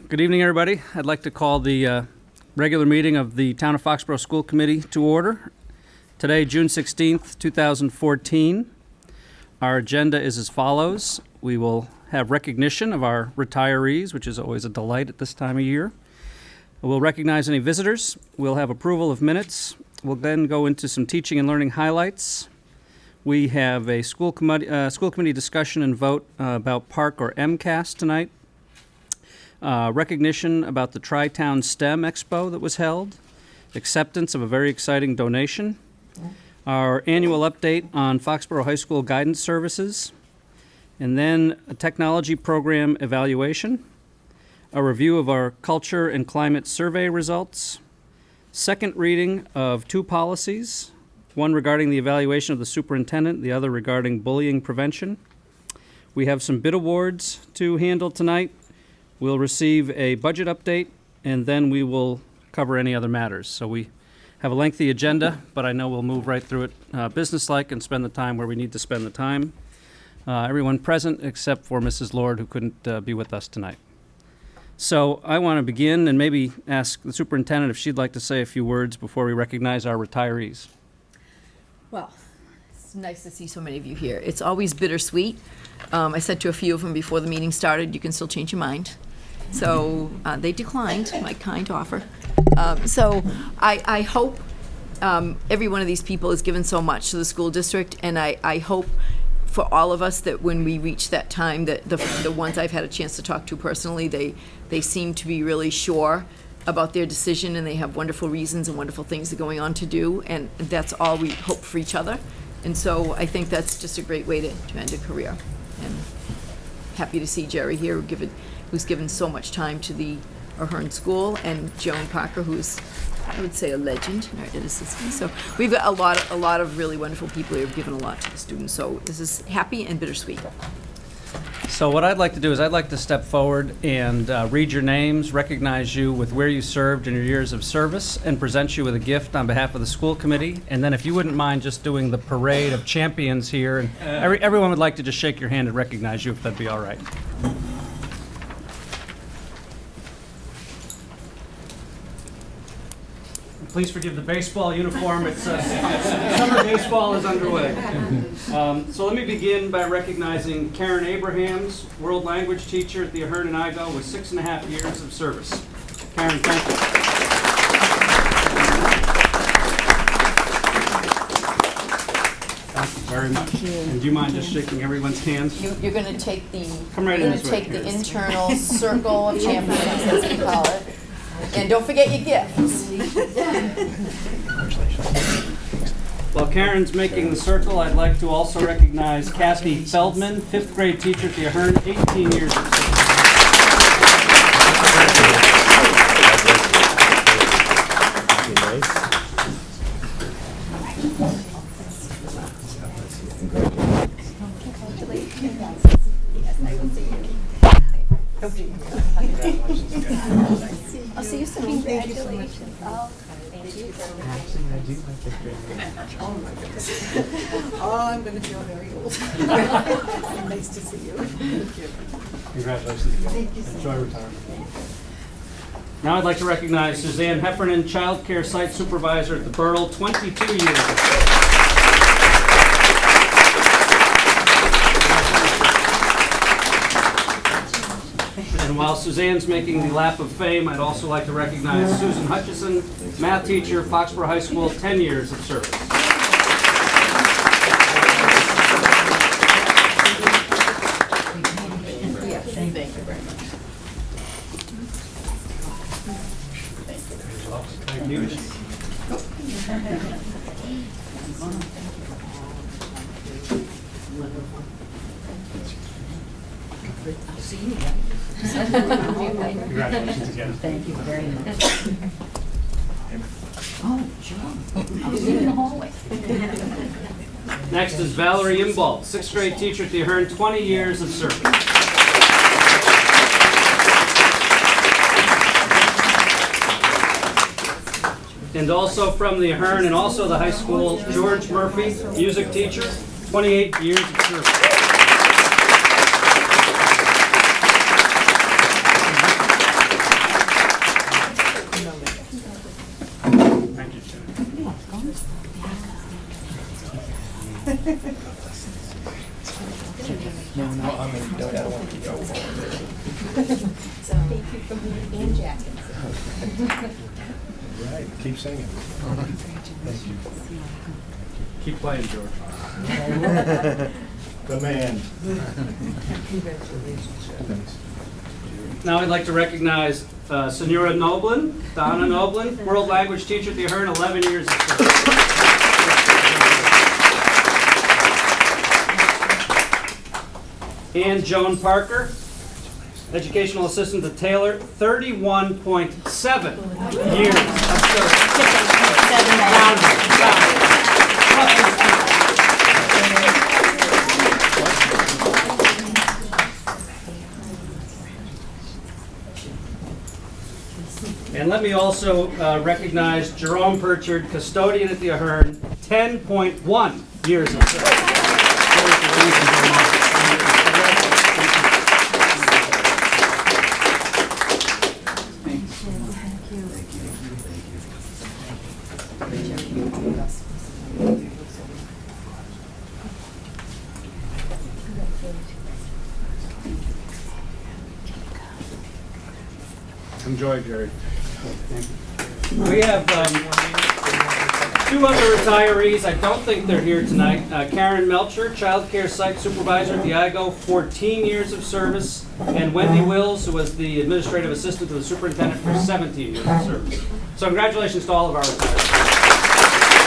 Good evening, everybody. I'd like to call the regular meeting of the Town of Foxborough School Committee to order. Today, June 16th, 2014. Our agenda is as follows. We will have recognition of our retirees, which is always a delight at this time of year. We'll recognize any visitors. We'll have approval of minutes. We'll then go into some teaching and learning highlights. We have a school committee discussion and vote about PARCC or MCAS tonight. Recognition about the Tri-Town STEM Expo that was held. Acceptance of a very exciting donation. Our annual update on Foxborough High School guidance services. And then a technology program evaluation. A review of our culture and climate survey results. Second reading of two policies. One regarding the evaluation of the superintendent, the other regarding bullying prevention. We have some bid awards to handle tonight. We'll receive a budget update, and then we will cover any other matters. So we have a lengthy agenda, but I know we'll move right through it businesslike and spend the time where we need to spend the time. Everyone present except for Mrs. Lord, who couldn't be with us tonight. So I want to begin and maybe ask the superintendent if she'd like to say a few words before we recognize our retirees. Well, it's nice to see so many of you here. It's always bittersweet. I said to a few of them before the meeting started, you can still change your mind. So they declined my kind offer. So I hope every one of these people has given so much to the school district, and I hope for all of us that when we reach that time, that the ones I've had a chance to talk to personally, they seem to be really sure about their decision, and they have wonderful reasons and wonderful things they're going on to do, and that's all we hope for each other. And so I think that's just a great way to end a career. And happy to see Jerry here, who's given so much time to the Ahern School, and Joan Parker, who's, I would say, a legend in our assistant. So we've got a lot of really wonderful people who have given a lot to the students. So this is happy and bittersweet. So what I'd like to do is I'd like to step forward and read your names, recognize you with where you served in your years of service, and present you with a gift on behalf of the school committee. And then if you wouldn't mind just doing the parade of champions here, and everyone would like to just shake your hand and recognize you, if that'd be all right. Please forgive the baseball uniform. It's summer baseball is underway. So let me begin by recognizing Karen Abrahams, world language teacher at the Ahern and Igo with 6.5 years of service. Karen, thank you. Thank you very much. And do you mind just shaking everyone's hands? You're going to take the the internal circle of champions, as we call it. And don't forget your gifts. While Karen's making the circle, I'd like to also recognize Kathy Feldman, 5th grade teacher at the Ahern, 18 years of service. I'll see you soon. Congratulations. Oh, thank you. Actually, I do like the grade. Oh my goodness. Oh, I'm going to feel very old. Nice to see you. Thank you. Congratulations. Thank you so much. Enjoy retirement. Now I'd like to recognize Suzanne Heffernan, Child Care Site Supervisor at the Burl, 22 years. And while Suzanne's making the lap of fame, I'd also like to recognize Susan Hutchison, math teacher, Foxborough High School, 10 years of service. Thank you very much. Thank you. I'll see you again. Congratulations again. Thank you very much. Oh, sure. I'll see you in the hallway. Next is Valerie Imbalt, 6th grade teacher at the Ahern, 20 years of service. And also from the Ahern and also the high school, George Murphy, music teacher, 28 years of service. Thank you for me and Jack. Right, keep singing. Thank you. Keep playing, George. The man. Congratulations. Now I'd like to recognize Senora Noblin, Donna Noblin, world language teacher at the Ahern, 11 years of service. And Joan Parker, educational assistant to Taylor, 31.7 years of And let me also recognize Jerome Purchard, custodian at the Ahern, 10.1 years of service. Enjoy, Jerry. We have two other retirees. I don't think they're here tonight. Karen Melcher, child care site supervisor at the IGO, 14 years of service. And Wendy Wills, who was the administrative assistant to the superintendent for 17 years of service. So congratulations to all of our retirees.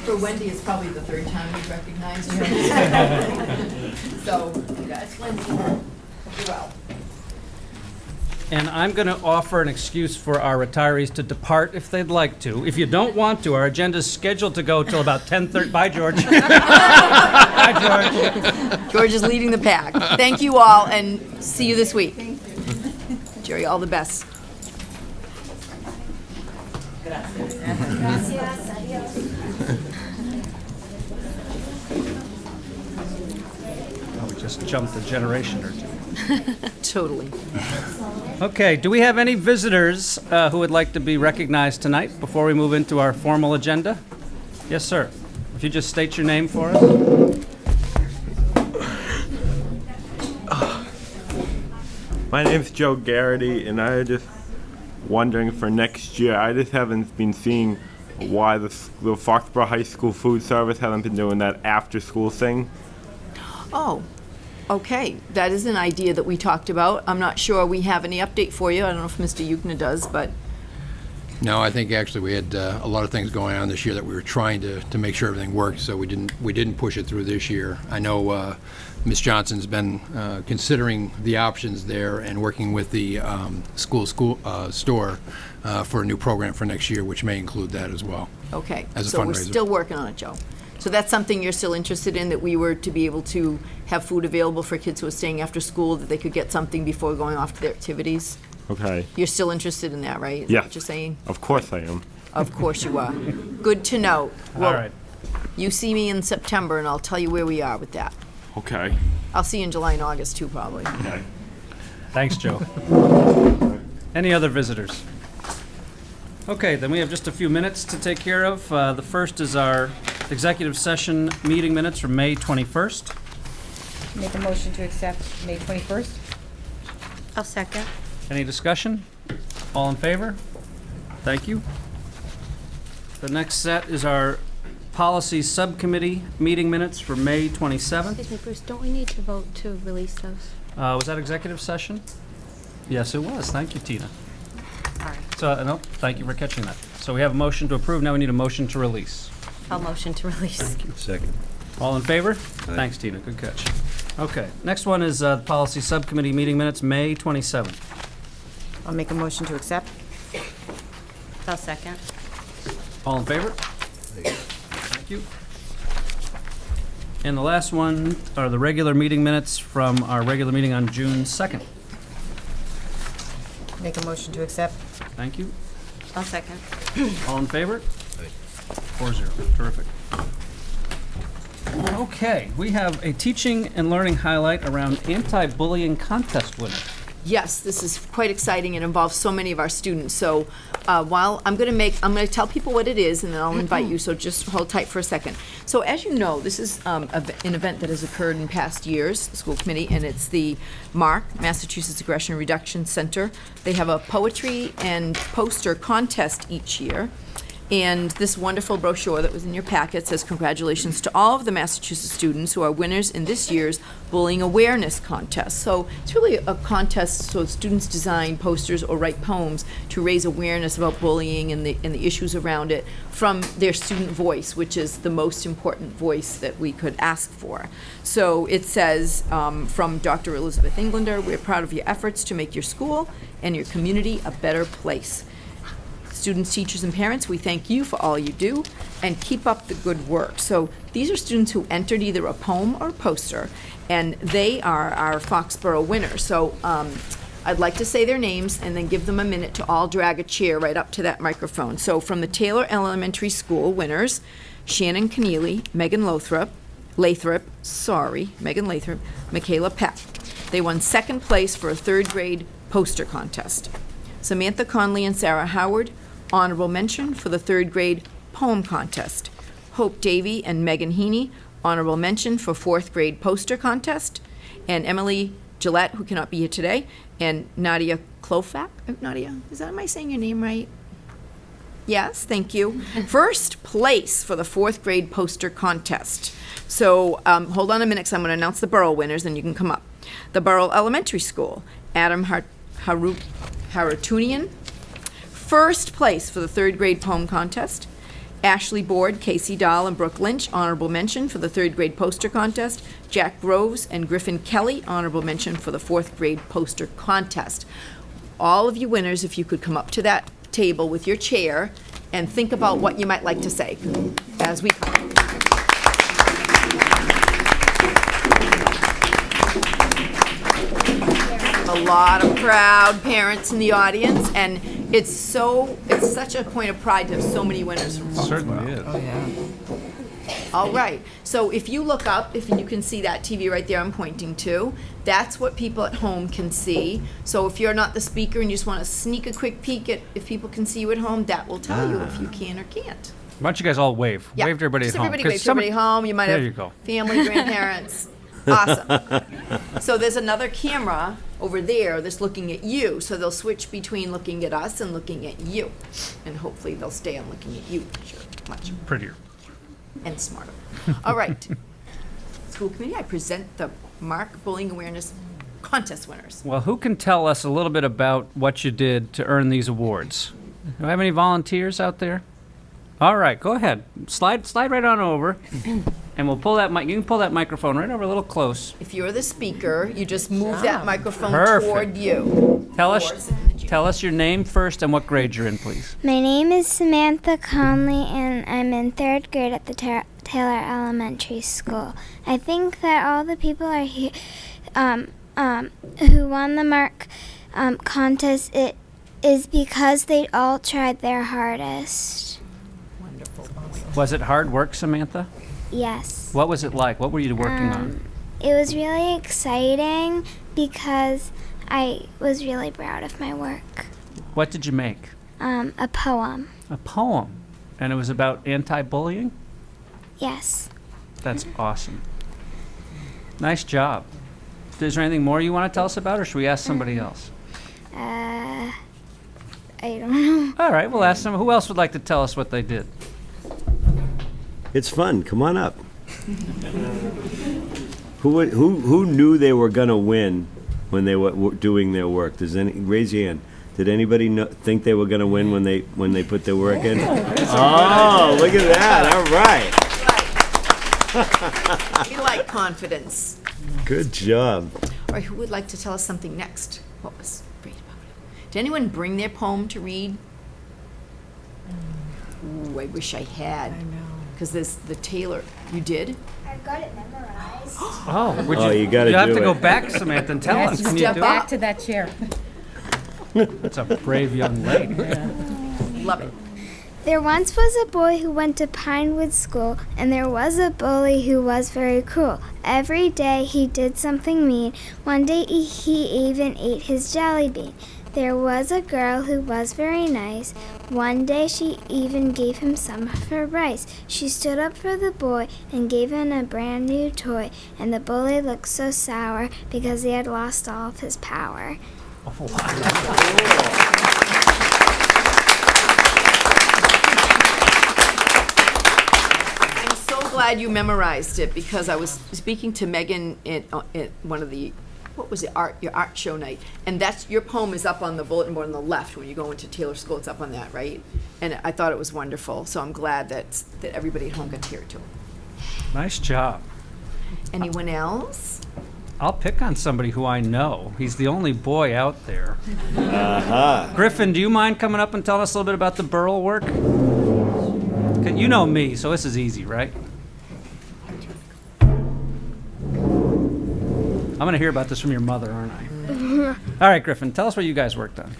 For Wendy, it's probably the third time we've recognized her. So, congrats, Wendy. Hope you're well. And I'm going to offer an excuse for our retirees to depart if they'd like to. If you don't want to, our agenda is scheduled to go till about 10:30. Bye, George. Bye, George. George is leading the pack. Thank you all, and see you this week. Jerry, all the best. Oh, we just jumped a generation or two. Totally. Okay, do we have any visitors who would like to be recognized tonight before we move into our formal agenda? Yes, sir. If you just state your name for us. My name's Joe Garrity, and I just wondering for next year. I just haven't been seeing why the Foxborough High School food service hasn't been doing that after-school thing. Oh, okay. That is an idea that we talked about. I'm not sure we have any update for you. I don't know if Mr. Yukna does, but No, I think actually we had a lot of things going on this year that we were trying to make sure everything worked, so we didn't push it through this year. I know Ms. Johnson's been considering the options there and working with the school store for a new program for next year, which may include that as well. okay. As a So we're fundraiser. still working on it, Joe. So that's something you're still interested in, that we were to be able to have food available for kids who are staying after school, that they could get something before going off to their activities? Okay. You're still interested in that, right? Is that Yeah. what you're saying? Of course I am. Of course you are. Good to know. All Well, right. you see me in September, and I'll tell you where we are with that. Okay. I'll see you in July and August, too, probably. Thanks, Joe. Any other visitors? Okay, then we have just a few minutes to take care of. The first is our executive session meeting minutes from May 21st. Make a motion to accept May 21st. I'll second. Any discussion? All in favor? Thank you. The next set is our policy subcommittee meeting minutes for May 27th. Excuse me, Bruce, don't we need to vote to release those? Was that executive session? Yes, it was. Thank you, Tina. All right. So, no, thank you for catching that. So we have a motion to approve. Now we need a motion to release. I'll motion to release. Second. All in favor? Thanks, Tina. Good catch. Okay. Next one is the policy subcommittee meeting minutes, May 27th. I'll make a motion to accept. I'll second. All in favor? Thank you. And the last one are the regular meeting minutes from our regular meeting on June 2nd. Make a motion to accept. Thank you. I'll second. All in favor? 4-0. Terrific. Okay, we have a teaching and learning highlight around anti-bullying contest winner. Yes, this is quite exciting and involves so many of our students. So while I'm going to tell people what it is, and then I'll invite you, so just hold tight for a second. So as you know, this is an event that has occurred in past years, the school committee, and it's the MARC, Massachusetts Aggression Reduction Center. They have a poetry and poster contest each year. And this wonderful brochure that was in your packet says, congratulations to all of the Massachusetts students who are winners in this year's Bullying Awareness Contest. So it's really a contest so students design posters or write poems to raise awareness about bullying and the issues around it from their student voice, which is the most important voice that we could ask for. So it says, from Dr. Elizabeth Englander, we're proud of your efforts to make your school and your community a better place. Students, teachers, and parents, we thank you for all you do, and keep up the good work. So these are students who entered either a poem or a poster, and they are our Foxborough winners. So I'd like to say their names and then give them a minute to all drag a chair right up to that microphone. So from the Taylor Elementary School winners, Shannon Keneally, Megan Lathrop, Michaela Peck. They won second place for a third grade poster contest. Samantha Conley and Sarah Howard, honorable mention for the third grade poem contest. Hope Davey and Megan Heaney, honorable mention for fourth grade poster contest. And Emily Gillette, who cannot be here today, and Nadia Klofak. Nadia, am I saying your name right? Yes, thank you. First place for the fourth grade poster contest. So hold on a minute, because I'm going to announce the borough winners, and you can come up. The Borough Elementary School, Adam Haratunian. First place for the third grade poem contest. Ashley Board, Casey Dahl, and Brooke Lynch, honorable mention for the third grade poster contest. Jack Groves and Griffin Kelly, honorable mention for the fourth grade poster contest. All of you winners, if you could come up to that table with your chair and think about what you might like to say as we come. A lot of proud parents in the audience, and it's such a point of pride to have so many winners from Foxborough. Certainly is. Oh, yeah. All right, so if you look up, if you can see that TV right there I'm pointing to, that's what people at home can see. So if you're not the speaker and you just want to sneak a quick peek at if people can see you at home, that will tell you if you can or can't. Why don't you guys all wave? Yeah, Wave to everybody just at home. everybody 'cause wave to everybody home. You might There have you go. family, grandparents. Awesome. So there's another camera over there that's looking at you. So they'll switch between looking at us and looking at you. And hopefully they'll stay on looking at you. Sure, much Prettier. and smarter. All right. School committee, I present the MARC Bullying Awareness Contest winners. Well, who can tell us a little bit about what you did to earn these awards? Do I have any volunteers out there? All right, go ahead. Slide right on over, and we'll pull that mic. You can pull that microphone right over a little close. If you're the speaker, you just move that microphone Perfect. toward you. Tell us your name first and what grade you're in, please. My name is Samantha Conley, and I'm in third grade at the Taylor Elementary School. I think that all the people are here, who won the MARC contest, it is because they all tried their hardest. Was it hard work, Samantha? Yes. What was it like? What were you working on? It was really exciting because I was really proud of my work. What did you make? A poem. A poem. And it was about anti-bullying? Yes. That's awesome. Nice job. Is there anything more you want to tell us about, or should we ask somebody else? I don't know. All right, we'll ask them. Who else would like to tell us what they did? It's fun. Come on up. Who knew they were gonna win when they were doing their work? Raise your hand. Did anybody think they were gonna win when they put their work in? Oh, look at that! All right. We like confidence. Good job. All right, who would like to tell us something next? What was great about it? Did anyone bring their poem to read? Ooh, I wish I had. I know. Because there's the Taylor. You did? I've got it memorized. Oh, You gotta have do to it. go back, Samantha, and tell us. Can you Step do up. Back to that chair. it? That's a brave young lady. Love it. There once was a boy who went to Pinewood School, and there was a bully who was very cruel. Every day he did something mean. One day he even ate his jelly bean. There was a girl who was very nice. One day she even gave him some of her rice. She stood up for the boy and gave him a brand new toy, and the bully looked so sour because he had lost all of his power. I'm so glad you memorized it, because I was speaking to Megan at one of the, what was it, your art show night, and that's, your poem is up on the bulletin board on the left when you go into Taylor School. It's up on that, right? And I thought it was wonderful, so I'm glad that everybody at home got to hear it too. Nice job. Anyone else? I'll pick on somebody who I know. He's the only boy out there. Aha. Griffin, do you mind coming up and telling us a little bit about the burl work? 'Cause you know me, so this is easy, right? I'm going to hear about this from your mother, aren't I? All right, Griffin, tell us what you guys worked on.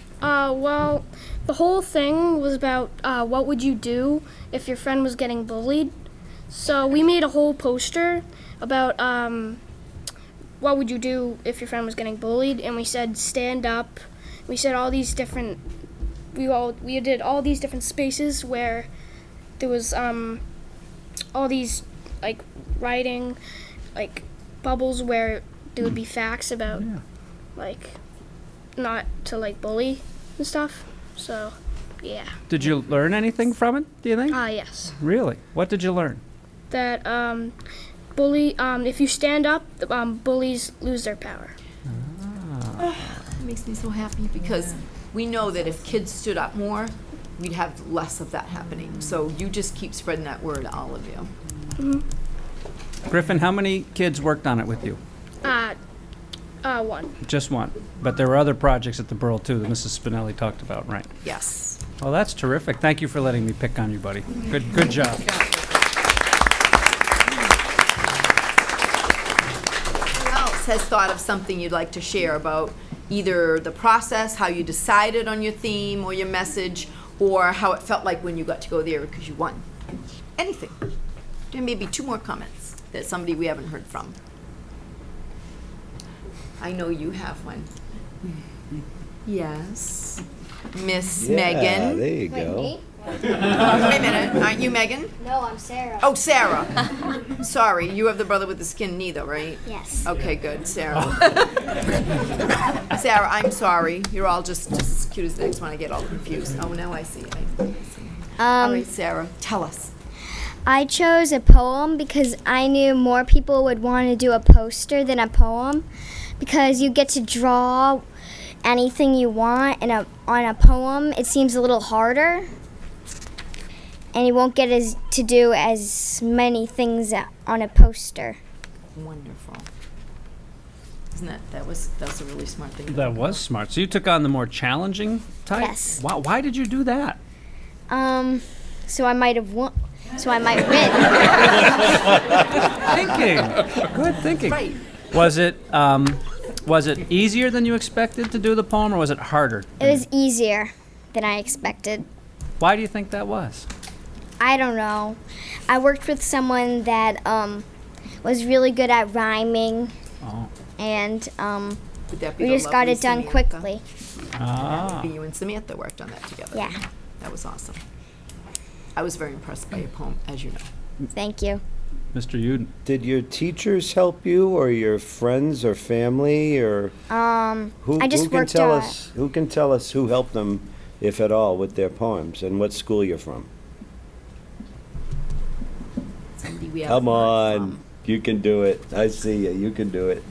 Well, the whole thing was about what would you do if your friend was getting bullied. So we made a whole poster about what would you do if your friend was getting bullied, and we said stand up. We said all these different, we did all these different spaces where there was all these like writing, like bubbles where there would be facts about like not to like bully and stuff. So yeah. Did you learn anything from it, do you think? Yes. Really? What did you learn? That if you stand up, bullies lose their power. It makes me so happy, because we know that if kids stood up more, we'd have less of that happening. So you just keep spreading that word, all of you. Griffin, how many kids worked on it with you? One. Just one. But there were other projects at the Burl, too, that Mrs. Spinelli talked about, right? Yes. Well, that's terrific. Thank you for letting me pick on you, buddy. Good job. Who else has thought of something you'd like to share about either the process, how you decided on your theme or your message, or how it felt like when you got to go there because you won? Anything. There may be 2 more comments that somebody we haven't heard from. I know you have one. Yes. Miss Megan. There you go. Wait a minute. Aren't you Megan? No, I'm Sarah. Oh, Sarah. Sorry, you have the brother with the skin neither, right? Yes. Okay, good, Sarah. Sarah, I'm sorry. You're all just as cute as the next one. I get all confused. Oh, now I see. All right, Sarah, tell us. I chose a poem because I knew more people would want to do a poster than a poem, because you get to draw anything you want, and on a poem it seems a little harder, and you won't get to do as many things on a poster. Wonderful. Isn't that's a really smart thing. That was smart. So you took on the more challenging type? Yes. Why did you do that? So I might have won. So I might win. Thinking. Good thinking. Right. Was it easier than you expected to do the poem, or was it harder? It was easier than I expected. Why do you think that was? I don't know. I worked with someone that was really good at rhyming, and Would that be we the just got lovely it done Samantha? quickly. Maybe you and Samantha worked on that together. Yeah. That was awesome. I was very impressed by your poem, as you know. Thank you. Mr. Uden. Did your teachers help you, or your friends or family, or who, I just who can worked tell out. us who can tell us who helped them, if at all, with their poems, and what school you're from? Somebody we Come haven't heard on, from. you can do it. I see you. You can do it.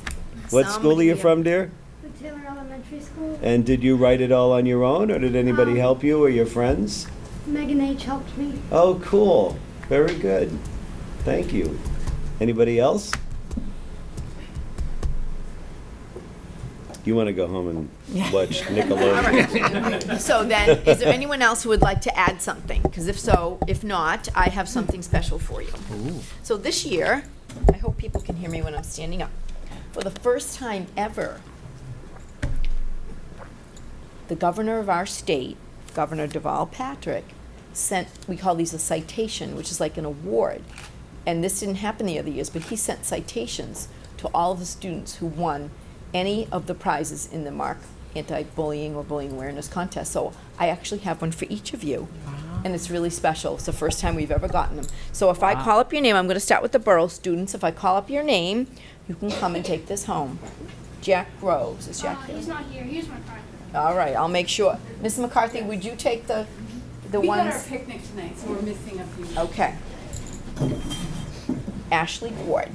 What school are Somebody you we from, dear? The Taylor Elementary School. And did you write it all on your own, or did anybody help you, or your friends? Megan H. helped me. Oh, cool. Very good. Thank you. Anybody else? You want to go home and watch Nickelodeon? So then, is there anyone else who would like to add something? Because if not, I have something special for you. So this year, I hope people can hear me when I'm standing up. For the first time ever, the governor of our state, Governor Deval Patrick, sent, we call these a citation, which is like an award. And this didn't happen the other years, but he sent citations to all of the students who won any of the prizes in the MARC anti-bullying or bullying awareness contest. So I actually have one for each of you. And it's really special. It's the first time we've ever gotten them. So if I call up your name, I'm going to start with the borough students. If I call up your name, you can come and take this home. Jack Groves. Is Jack here? He's not here. Here's my card. All right, I'll make sure. Ms. McCarthy, would you take the We got our ones? picnic tonight, so we're missing a few. Okay. Ashley Ward.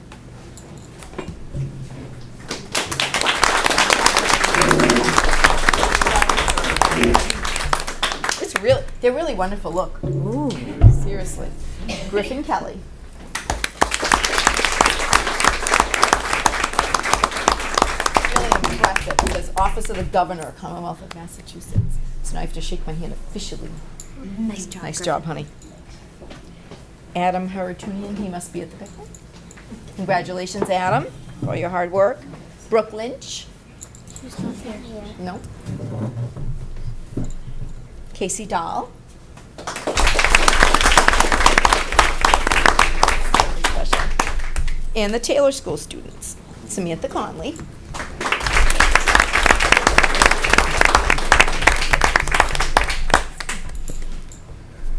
They're really wonderful. Look. Ooh. Seriously. Griffin Kelly. Really impressive. It says Office of the Governor, Commonwealth of Massachusetts. So now I have to shake my hand officially. Nice job. Nice job, honey. Adam Haratunian, he must be at the picnic. Congratulations, Adam, for your hard work. Brooke Lynch. He's not here. No. Casey Dahl. Special. And the Taylor School students. Samantha Conley.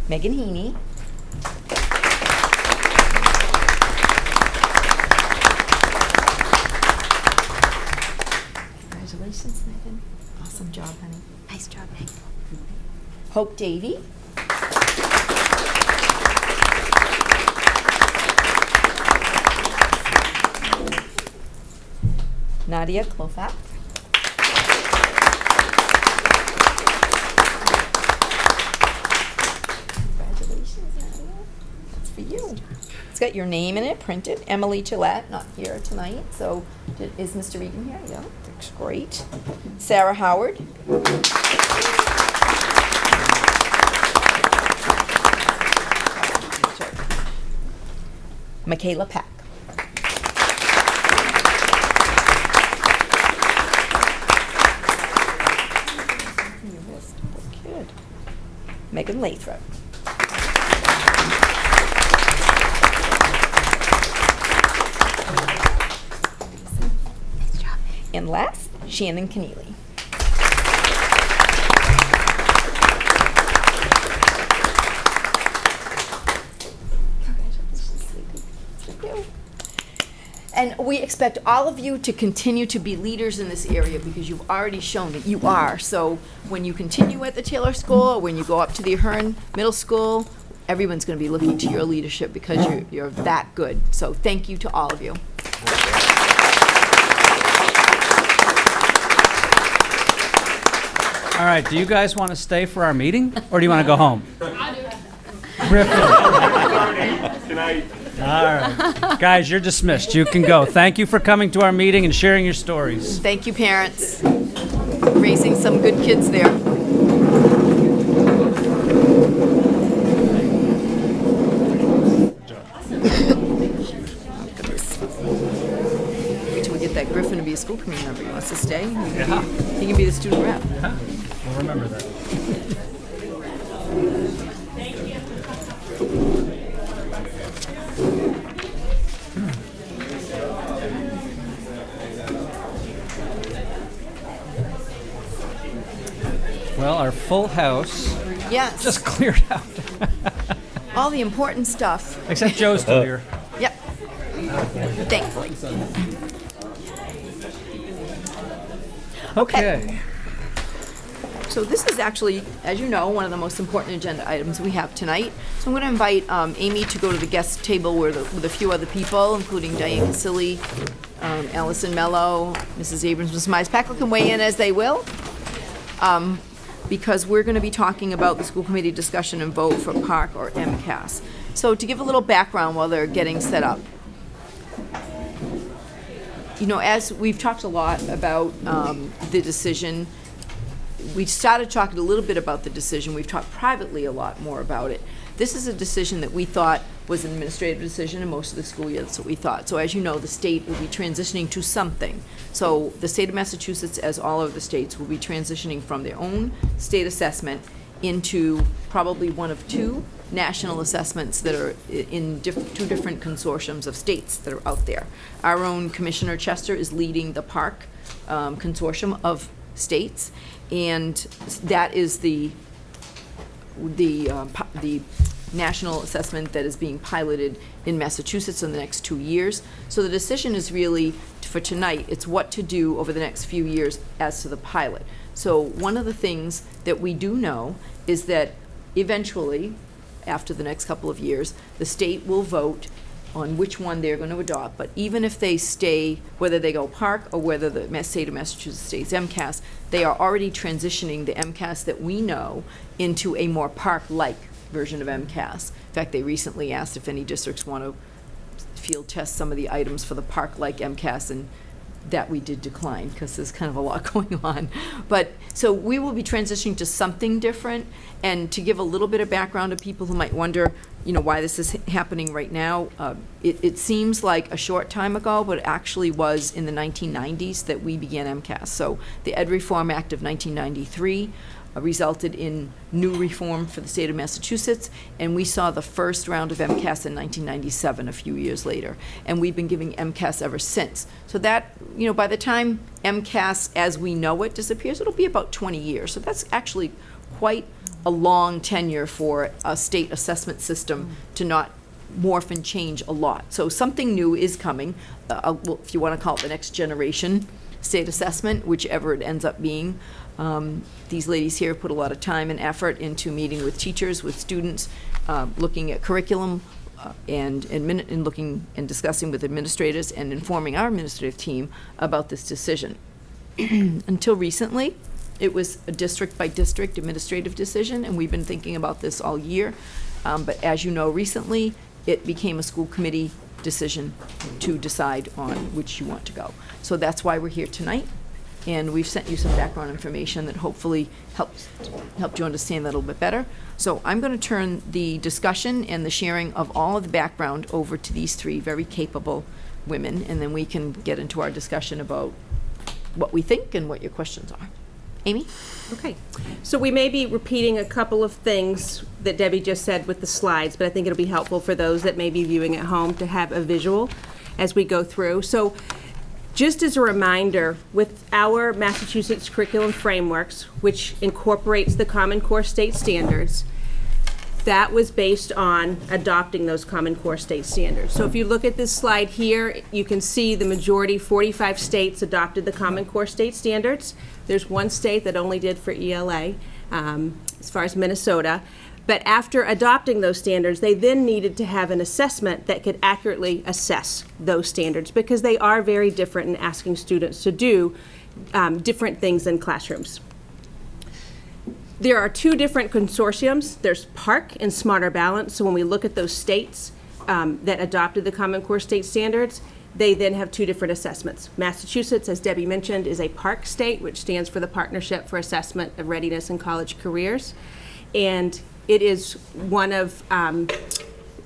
Megan Heaney. Congratulations, Megan. Awesome job, honey. Nice job, Meg. Hope Davey. Nadia Klofat. Congratulations, Nadia. That's for you. It's got your name in it, printed. Emily Gillette, not here tonight, so is Mr. Regan here? Yeah, looks great. Sarah Howard. Michaela Pack. Good. Megan Lathrop. Nice job. And last, Shannon Keneally. And we expect all of you to continue to be leaders in this area because you've already shown that you are. So when you continue at the Taylor School, or when you go up to the Ahern Middle School, everyone's going to be looking to your leadership because you're that good. So thank you to all of you. All right, do you guys want to stay for our meeting, or do you want to go home? I do. Griffin. Good night. All right. Guys, you're dismissed. You can go. Thank you for coming to our meeting and sharing your stories. Thank you, parents. Raising some good kids there. Wait till we get that Griffin to be a school committee member. He wants to stay. He can be the student rep. Yeah, we'll remember that. Well, our full house Yes. just cleared out. All the important stuff. Except Joe's still here. Yep. Thankfully. Okay. So this is actually, as you know, one of the most important agenda items we have tonight. So I'm going to invite Amy to go to the guest table with a few other people, including Diane Casilli, Allison Mello, Mrs. Abrams, Mrs. Myers-Packle can weigh in as they will. Because we're going to be talking about the school committee discussion and vote for PARCC or MCAS. So to give a little background while they're getting set up. You know, as we've talked a lot about the decision, we started talking a little bit about the decision. We've talked privately a lot more about it. This is a decision that we thought was an administrative decision, and most of the school year, that's what we thought. So as you know, the state will be transitioning to something. So the state of Massachusetts, as all of the states, will be transitioning from their own state assessment into probably one of two national assessments that are in two different consortiums of states that are out there. Our own Commissioner Chester is leading the PARCC consortium of states, and that is the national assessment that is being piloted in Massachusetts in the next 2 years. So the decision is really, for tonight, it's what to do over the next few years as to the pilot. So one of the things that we do know is that eventually, after the next couple of years, the state will vote on which one they're going to adopt. But even if they stay, whether they go PARCC or whether the state of Massachusetts stays MCAS, they are already transitioning the MCAS that we know into a more PARCC-like version of MCAS. In fact, they recently asked if any districts want to field test some of the items for the PARCC-like MCAS, and that we did decline because there's kind of a lot going on. But so we will be transitioning to something different. And to give a little bit of background to people who might wonder, why this is happening right now, it seems like a short time ago, but it actually was in the 1990s that we began MCAS. So the Ed Reform Act of 1993 resulted in new reform for the state of Massachusetts, and we saw the first round of MCAS in 1997, a few years later, and we've been giving MCAS ever since. So that, by the time MCAS as we know it disappears, it'll be about 20 years. So that's actually quite a long tenure for a state assessment system to not morph and change a lot. So something new is coming, well, if you want to call it the next generation state assessment, whichever it ends up being. These ladies here put a lot of time and effort into meeting with teachers, with students, looking at curriculum, and looking and discussing with administrators and informing our administrative team about this decision. Until recently, it was a district-by-district administrative decision, and we've been thinking about this all year. But as you know, recently, it became a school committee decision to decide on which you want to go. So that's why we're here tonight. And we've sent you some background information that hopefully helped you understand that a little bit better. So I'm going to turn the discussion and the sharing of all of the background over to these three very capable women, and then we can get into our discussion about what we think and what your questions are. Amy? Okay. So we may be repeating a couple of things that Debbie just said with the slides, but I think it'll be helpful for those that may be viewing at home to have a visual as we go through. So just as a reminder, with our Massachusetts curriculum frameworks, which incorporates the Common Core state standards, that was based on adopting those Common Core state standards. So if you look at this slide here, you can see the majority, 45 states, adopted the Common Core state standards. There's one state that only did for ELA, as far as Minnesota. But after adopting those standards, they then needed to have an assessment that could accurately assess those standards, because they are very different in asking students to do different things in classrooms. There are two different consortiums. There's PARCC and Smarter Balance. So when we look at those states that adopted the Common Core state standards, they then have two different assessments. Massachusetts, as Debbie mentioned, is a PARCC state, which stands for the Partnership for Assessment of Readiness in College Careers. And it is one of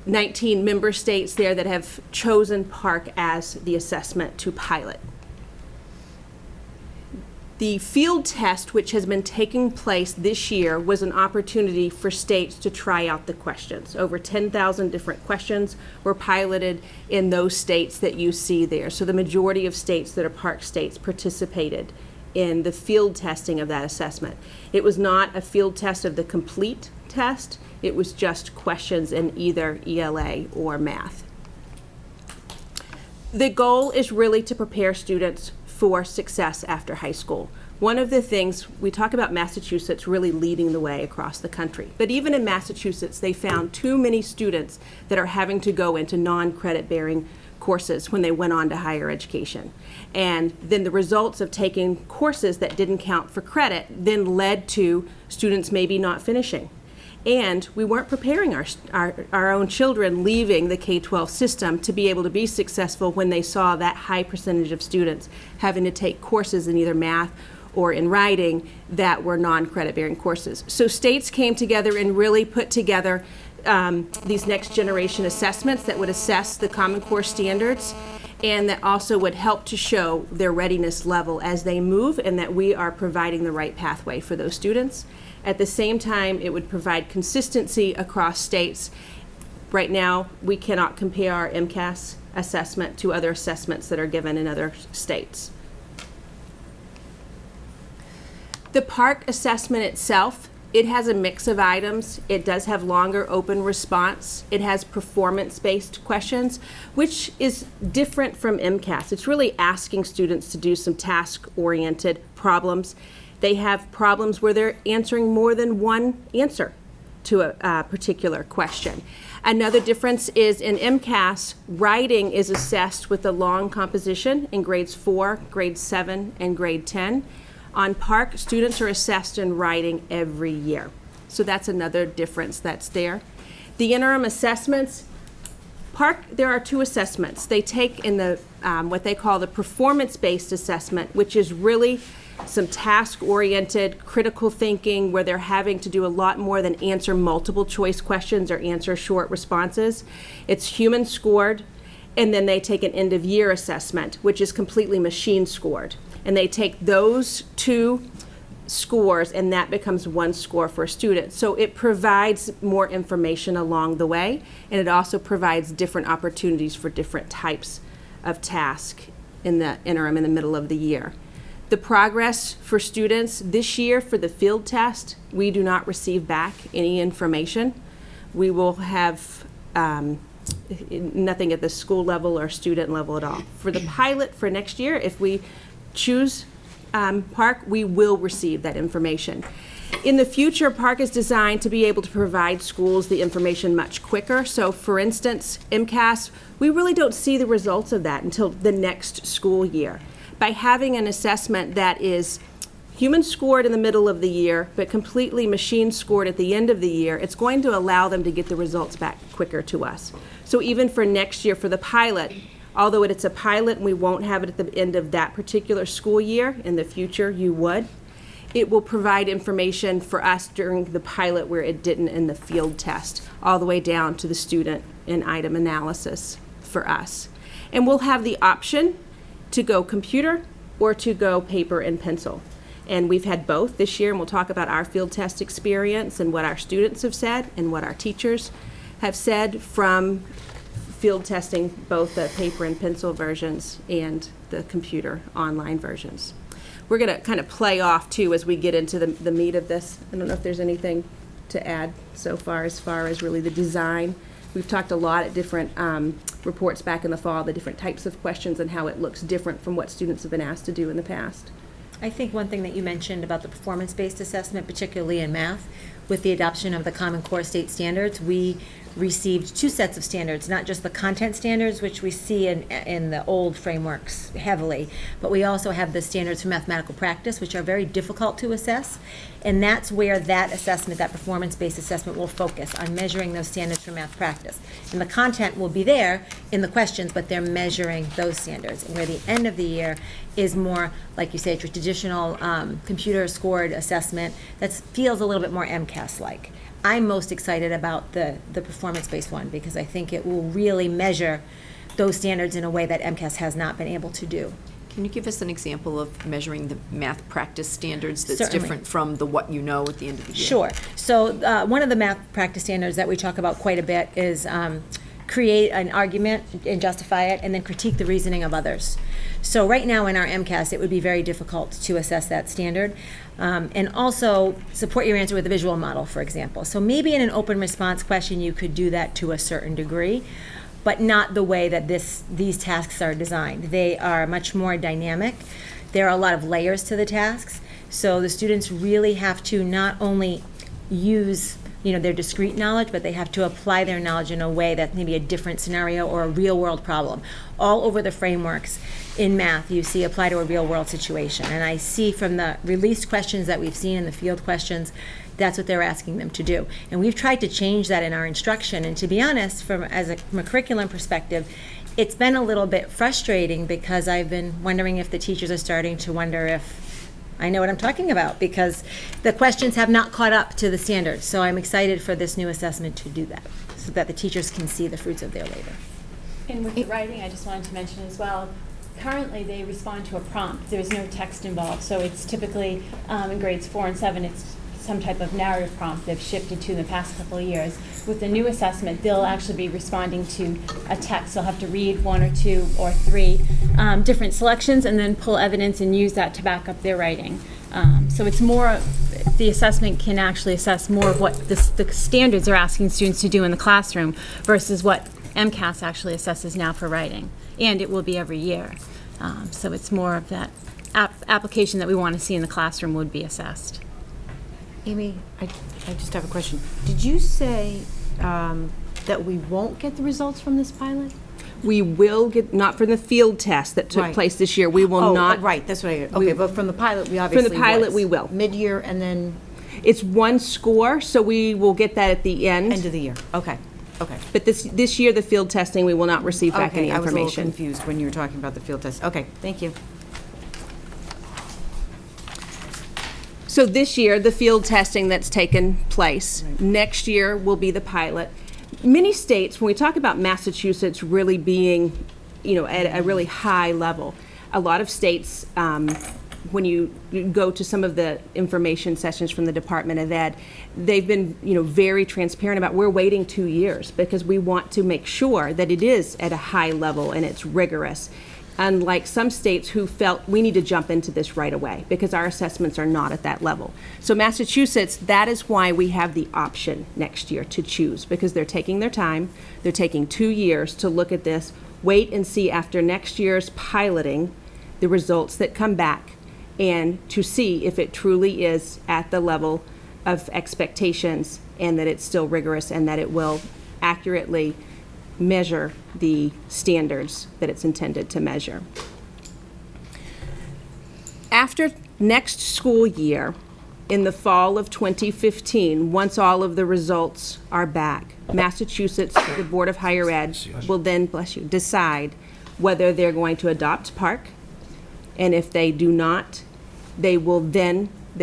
19 member states there that have chosen PARCC as the assessment to pilot. The field test, which has been taking place this year, was an opportunity for states to try out the questions. Over 10,000 different questions were piloted in those states that you see there. So the majority of states that are PARCC states participated in the field testing of that assessment. It was not a field test of the complete test. It was just questions in either ELA or math. The goal is really to prepare students for success after high school. One of the things, we talk about Massachusetts really leading the way across the country, but even in Massachusetts, they found too many students that are having to go into non-credit bearing courses when they went on to higher education. And then the results of taking courses that didn't count for credit then led to students maybe not finishing. And we weren't preparing our own children leaving the K-12 system to be able to be successful when they saw that high percentage of students having to take courses in either math or in writing that were non-credit bearing courses. So states came together and really put together these next generation assessments that would assess the Common Core standards. and that also would help to show their readiness level as they move, and that we are providing the right pathway for those students. At the same time, it would provide consistency across states. Right now, we cannot compare our MCAS assessment to other assessments that are given in other states. The PARCC assessment itself, it has a mix of items. It does have longer open response. It has performance-based questions, which is different from MCAS. It's really asking students to do some task-oriented problems. They have problems where they're answering more than one answer to a particular question. Another difference is in MCAS, writing is assessed with a long composition in grades 4, grade 7, and grade 10. On PARCC, students are assessed in writing every year. So that's another difference that's there. The interim assessments, PARCC, there are two assessments. They take in the what they call the performance-based assessment, which is really some task-oriented critical thinking where they're having to do a lot more than answer multiple choice questions or answer short responses. It's human scored, and then they take an end of year assessment, which is completely machine scored. And they take those two scores, and that becomes one score for a student. So it provides more information along the way, and it also provides different opportunities for different types of task in the interim in the middle of the year. The progress for students this year for the field test, we do not receive back any information. We will have nothing at the school level or student level at all. For the pilot for next year, if we choose PARCC, we will receive that information. In the future, PARCC is designed to be able to provide schools the information much quicker. So for instance, MCAS, we really don't see the results of that until the next school year. By having an assessment that is human scored in the middle of the year, but completely machine scored at the end of the year, it's going to allow them to get the results back quicker to us. So even for next year for the pilot, although it's a pilot and we won't have it at the end of that particular school year, in the future you would, it will provide information for us during the pilot where it didn't in the field test, all the way down to the student and item analysis for us. And we'll have the option to go computer or to go paper and pencil. And we've had both this year, and we'll talk about our field test experience and what our students have said and what our teachers have said from field testing both the paper and pencil versions and the computer online versions. We're going to kind of play off too as we get into the meat of this. I don't know if there's anything to add so far as really the design. We've talked a lot at different reports back in the fall, the different types of questions and how it looks different from what students have been asked to do in the past. I think one thing that you mentioned about the performance-based assessment, particularly in math, with the adoption of the Common Core State Standards, we received two sets of standards, not just the content standards, which we see in the old frameworks heavily, but we also have the standards for mathematical practice, which are very difficult to assess. And that's where that assessment, that performance-based assessment, will focus on measuring those standards for math practice. And the content will be there in the questions, but they're measuring those standards. And where the end of the year is more, like you say, a traditional computer-scored assessment that feels a little bit more MCAS-like. I'm most excited about the performance-based one because I think it will really measure those standards in a way that MCAS has not been able to do. Can you give us an example of measuring the math practice standards that's Certainly. different from the what you know at the end of the year? Sure. So one of the math practice standards that we talk about quite a bit is create an argument and justify it, and then critique the reasoning of others. So right now in our MCAS, it would be very difficult to assess that standard. And also support your answer with a visual model, for example. So maybe in an open response question, you could do that to a certain degree, but not the way that these tasks are designed. They are much more dynamic. There are a lot of layers to the tasks. So the students really have to not only use their discrete knowledge, but they have to apply their knowledge in a way that maybe a different scenario or a real world problem. All over the frameworks in math, you see apply to a real world situation. And I see from the released questions that we've seen in the field questions, that's what they're asking them to do. And we've tried to change that in our instruction. And to be honest, from a curriculum perspective, it's been a little bit frustrating because I've been wondering if the teachers are starting to wonder if I know what I'm talking about, because the questions have not caught up to the standards. So I'm excited for this new assessment to do that, so that the teachers can see the fruits of their labor. And with the writing, I just wanted to mention as well, currently they respond to a prompt. There's no text involved, so it's typically in grades 4 and 7, it's some type of narrative prompt they've shifted to in the past couple of years. With the new assessment, they'll actually be responding to a text. They'll have to read 1 or 2 or 3 different selections and then pull evidence and use that to back up their writing. So it's more, the assessment can actually assess more of what the standards are asking students to do in the classroom versus what MCAS actually assesses now for writing. And it will be every year. So it's more of that application that we want to see in the classroom would be assessed. Amy, I just have a question. Did you say that we won't get the results from this pilot? We will get, not from the field test that took Right. place this year, we will not. Right, that's what I heard. Okay, but from the pilot, we obviously From the pilot, was. we will. Mid-year and then It's one score, so we will get that at the end. end of the year. Okay, okay. But this year, the field testing, we will not receive back any Okay, I was a little information. confused when you were talking about the field test. Okay, thank you. So this year, the field testing that's taken place. Next year will be the pilot. Many states, when we talk about Massachusetts really being, at a really high level, a lot of states, when you go to some of the information sessions from the Department of Ed, they've been, very transparent about we're waiting 2 years because we want to make sure that it is at a high level and it's rigorous. Unlike some states who felt we need to jump into this right away because our assessments are not at that level. So Massachusetts, that is why we have the option next year to choose, because they're taking their time. They're taking 2 years to look at this, wait and see after next year's piloting the results that come back and to see if it truly is at the level of expectations and that it's still rigorous and that it will accurately measure the standards that it's intended to measure. After next school year, in the fall of 2015, once all of the results are back, Massachusetts, the Board of Higher Ed, will then, decide whether they're going to adopt PARCC, and if they do not, they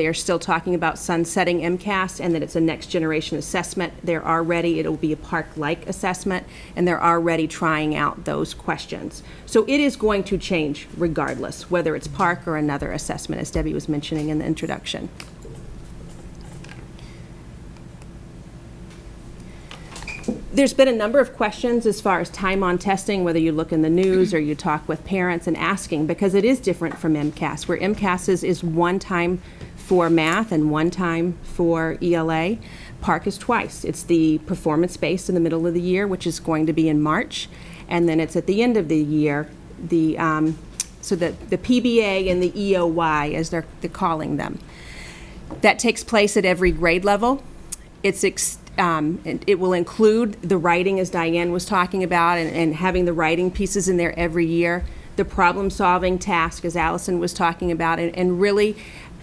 are still talking about sunsetting MCAS and that it's a next generation assessment. It'll be a PARCC-like assessment, and they're already trying out those questions. So it is going to change regardless, whether it's PARCC or another assessment, as Debbie was mentioning in the introduction. There's been a number of questions as far as time on testing, whether you look in the news or you talk with parents and asking, because it is different from MCAS, where MCAS is one time for math and one time for ELA. PARCC is twice. It's the performance-based in the middle of the year, which is going to be in March, and then it's at the end of the year, so that the PBA and the EOY, as they're calling them. That takes place at every grade level. It will include the writing, as Diane was talking about, and having the writing pieces in there every year, the problem-solving task, as Allison was talking about, and really,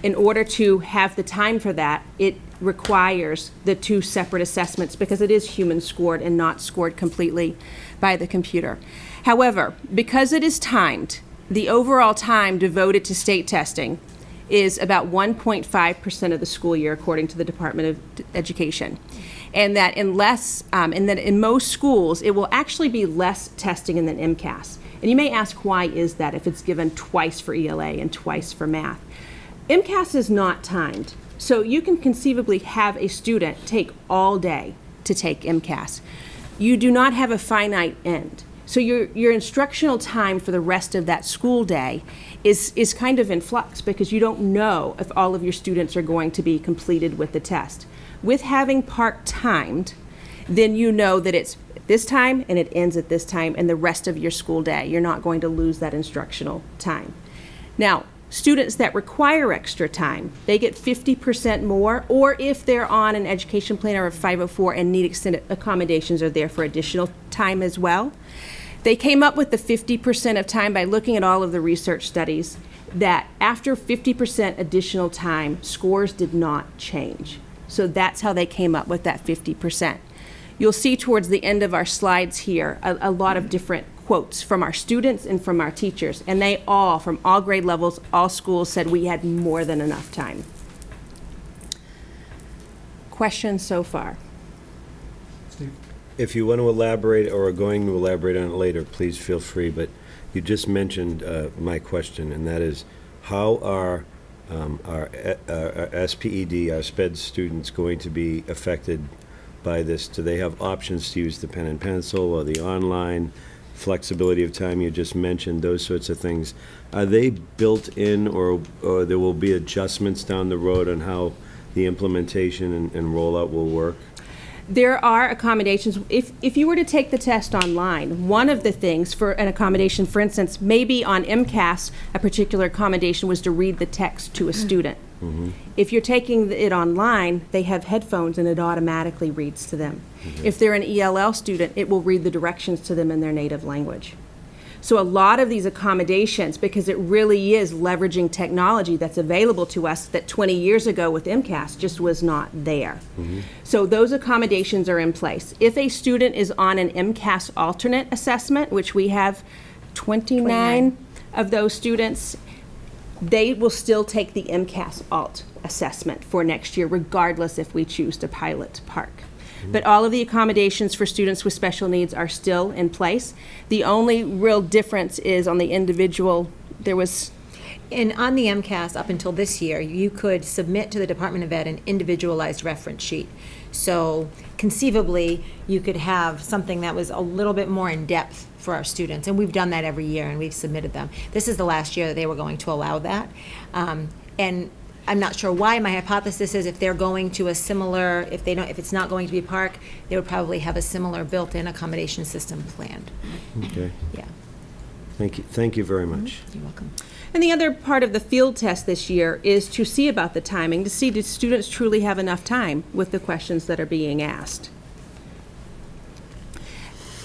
in order to have the time for that, it requires the 2 separate assessments because it is human-scored and not scored completely by the computer. However, because it is timed, the overall time devoted to state testing is about 1.5% of the school year, according to the Department of Education. And that in most schools, it will actually be less testing than MCAS. And you may ask, why is that if it's given twice for ELA and twice for math? MCAS is not timed. So you can conceivably have a student take all day to take MCAS. You do not have a finite end. So your instructional time for the rest of that school day is kind of in flux because you don't know if all of your students are going to be completed with the test. With having PARCC timed, then you know that it's this time and it ends at this time and the rest of your school day. You're not going to lose that instructional time. Now, students that require extra time, they get 50% more, or if they're on an education plan or a 504 and need extended accommodations are there for additional time as well. They came up with the 50% of time by looking at all of the research studies that after 50% additional time, scores did not change. So that's how they came up with that 50%. You'll see towards the end of our slides here a lot of different quotes from our students and from our teachers, and they all, from all grade levels, all schools said we had more than enough time. Questions so far? Steve? if you want to elaborate or are going to elaborate on it later, please feel free. But you just mentioned my question, and that is, how are our SPED, our SPED students, going to be affected by this? Do they have options to use the pen and pencil or the online flexibility of time you just mentioned, those sorts of things? Are they built in, or there will be adjustments down the road on how the implementation and rollout will work? There are accommodations. If you were to take the test online, one of the things for an accommodation, for instance, maybe on MCAS, a particular accommodation was to read the text to a student. If you're taking it online, they have headphones and it automatically reads to them. If they're an ELL student, it will read the directions to them in their native language. So a lot of these accommodations, because it really is leveraging technology that's available to us that 20 years ago with MCAS just was not there. So those accommodations are in place. If a student is on an MCAS alternate assessment, which we have 29 of those students, they will still take the MCAS alt assessment for next year, regardless if we choose to pilot PARCC. But all of the accommodations for students with special needs are still in place. The only real difference is on the individual, there was... And on the MCAS, up until this year, you could submit to the Department of Ed an individualized reference sheet. So conceivably, you could have something that was a little bit more in depth for our students. And we've done that every year, and we've submitted them. This is the last year that they were going to allow that. And I'm not sure why. My hypothesis is if they're going to a similar, if it's not going to be PARCC, they would probably have a similar built-in accommodation system planned. Okay. Yeah. Thank you very much. You're welcome. And the other part of the field test this year is to see about the timing, to see do students truly have enough time with the questions that are being asked.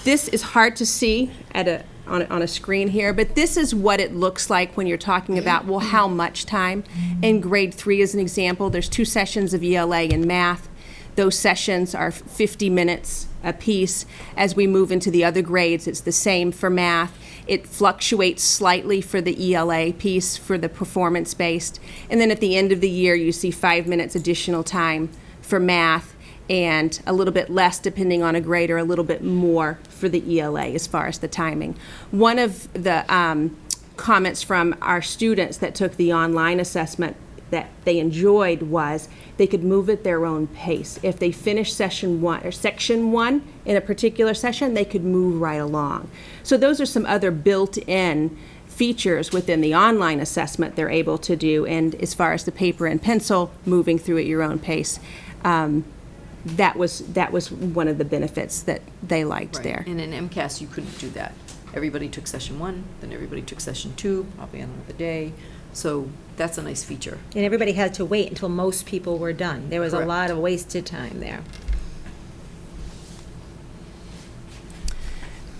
This is hard to see on a screen here, but this is what it looks like when you're talking about, well, how much time. In grade 3, as an example, there's 2 sessions of ELA in math. Those sessions are 50 minutes apiece. As we move into the other grades, it's the same for math. It fluctuates slightly for the ELA piece, for the performance-based. And then at the end of the year, you see 5 minutes additional time for math, and a little bit less depending on a grade, or a little bit more for the ELA as far as the timing. One of the comments from our students that took the online assessment that they enjoyed was they could move at their own pace. If they finished section 1 or section 1 in a particular session, they could move right along. So those are some other built-in features within the online assessment they're able to do. And as far as the paper and pencil, moving through at your own pace, that was one of the benefits that they liked there. And in MCAS, you couldn't do that. Everybody took session 1, then everybody took session 2, probably on another day. So that's a nice feature. And everybody had to wait until most people were done. There was Correct. a lot of wasted time there.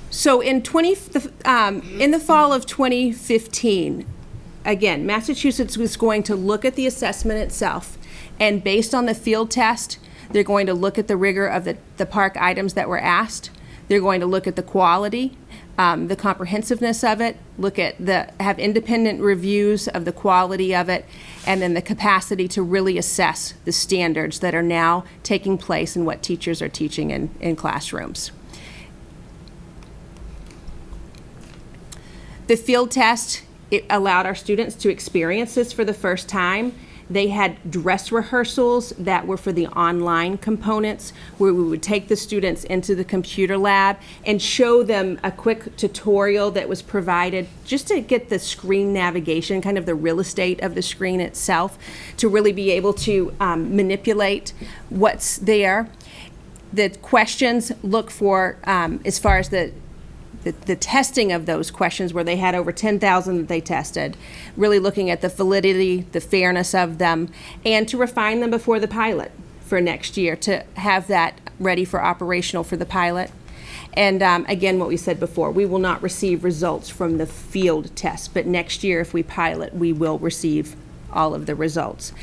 So in the fall of 2015, again, Massachusetts was going to look at the assessment itself, and based on the field test, they're going to look at the rigor of the PARCC items that were asked. They're going to look at the quality, the comprehensiveness of it, have independent reviews of the quality of it, and then the capacity to really assess the standards that are now taking place in what teachers are teaching in classrooms. The field test, it allowed our students to experience this for the first time. They had dress rehearsals that were for the online components, where we would take the students into the computer lab and show them a quick tutorial that was provided just to get the screen navigation, kind of the real estate of the screen itself, to really be able to manipulate what's there. The questions look for, as far as the testing of those questions, where they had over 10,000 that they tested, really looking at the validity, the fairness of them, and to refine them before the pilot for next year, to have that ready for operational for the pilot. And again, what we said before, we will not receive results from the field test, but next year, if we pilot, we will receive all of the results.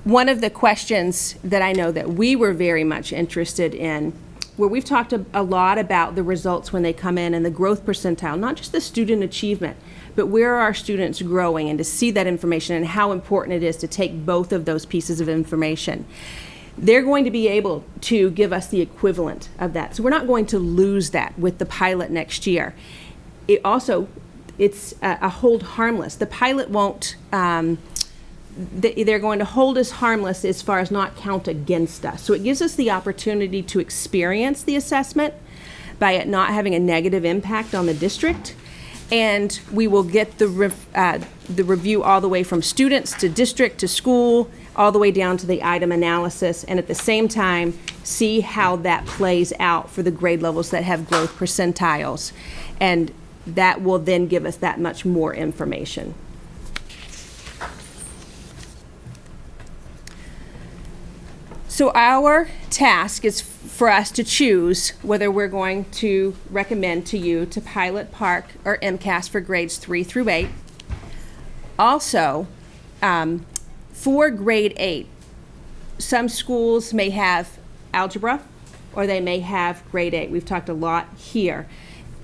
One of the questions that I know that we were very much interested in, where we've talked a lot about the results when they come in and the growth percentile, not just the student achievement, but where are our students growing, and to see that information and how important it is to take both of those pieces of information. they're going to be able to give us the equivalent of that. So we're not going to lose that with the pilot next year. It also, it's a hold harmless. The pilot won't, they're going to hold us harmless as far as not count against us. So it gives us the opportunity to experience the assessment by it not having a negative impact on the district. And we will get the review all the way from students to district to school, all the way down to the item analysis, and at the same time, see how that plays out for the grade levels that have growth percentiles. And that will then give us that much more information. So our task is for us to choose whether we're going to recommend to you to pilot PARCC or MCAS for grades 3 through 8. Also, for grade 8, some schools may have algebra or they may have grade 8. We've talked a lot here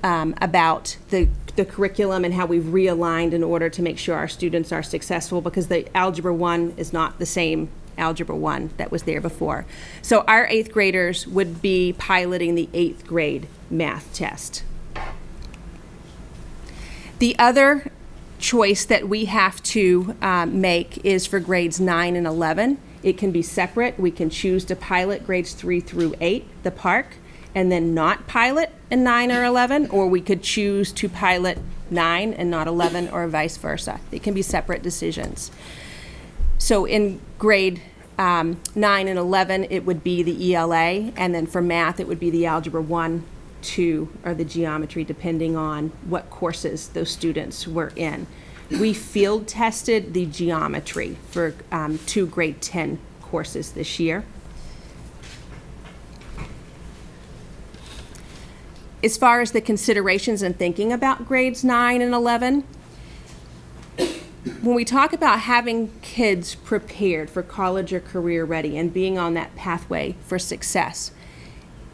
about the curriculum and how we've realigned in order to make sure our students are successful, because the Algebra 1 is not the same Algebra 1 that was there before. So our 8th graders would be piloting the 8th grade math test. The other choice that we have to make is for grades 9 and 11. It can be separate. We can choose to pilot grades 3 through 8, the PARCC, and then not pilot in 9 or 11, or we could choose to pilot 9 and not 11, or vice versa. It can be separate decisions. So in grade 9 and 11, it would be the ELA, and then for math, it would be the Algebra 1, 2, or the geometry, depending on what courses those students were in. We field tested the geometry for 2 grade 10 courses this year. As far as the considerations and thinking about grades 9 and 11, when we talk about having kids prepared for college or career ready and being on that pathway for success,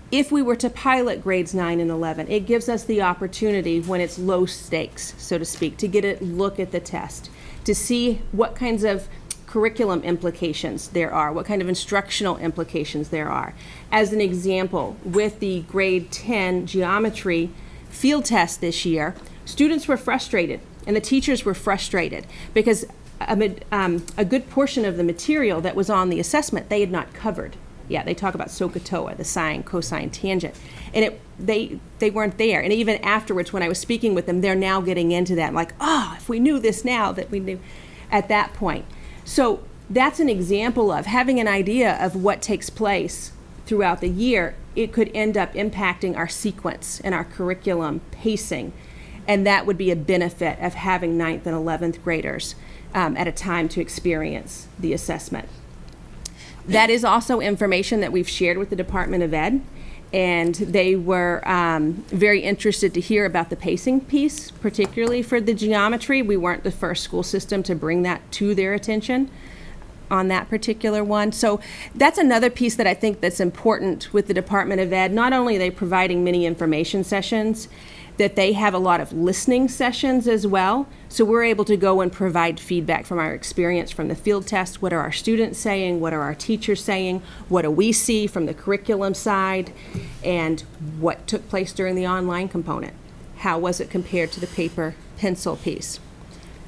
if we were to pilot grades 9 and 11, it gives us the opportunity, when it's low stakes, so to speak, to get a look at the test, to see what kinds of curriculum implications there are, what kind of instructional implications there are. As an example, with the grade 10 geometry field test this year, students were frustrated and the teachers were frustrated because a good portion of the material that was on the assessment they had not covered. Yeah, they talk about SOHCAHTOA, the sine, cosine, tangent, and they weren't there. And even afterwards, when I was speaking with them, they're now getting into that. I'm like, oh, if we knew this now that we knew at that point. So that's an example of having an idea of what takes place throughout the year. It could end up impacting our sequence and our curriculum pacing. And that would be a benefit of having 9th and 11th graders at a time to experience the assessment. That is also information that we've shared with the Department of Ed, and they were very interested to hear about the pacing piece, particularly for the geometry. We weren't the first school system to bring that to their attention on that particular one. So that's another piece that I think that's important with the Department of Ed. Not only are they providing many information sessions, that they have a lot of listening sessions as well. So we're able to go and provide feedback from our experience from the field test. What are our students saying? What are our teachers saying? What do we see from the curriculum side? And what took place during the online component? How was it compared to the paper pencil piece?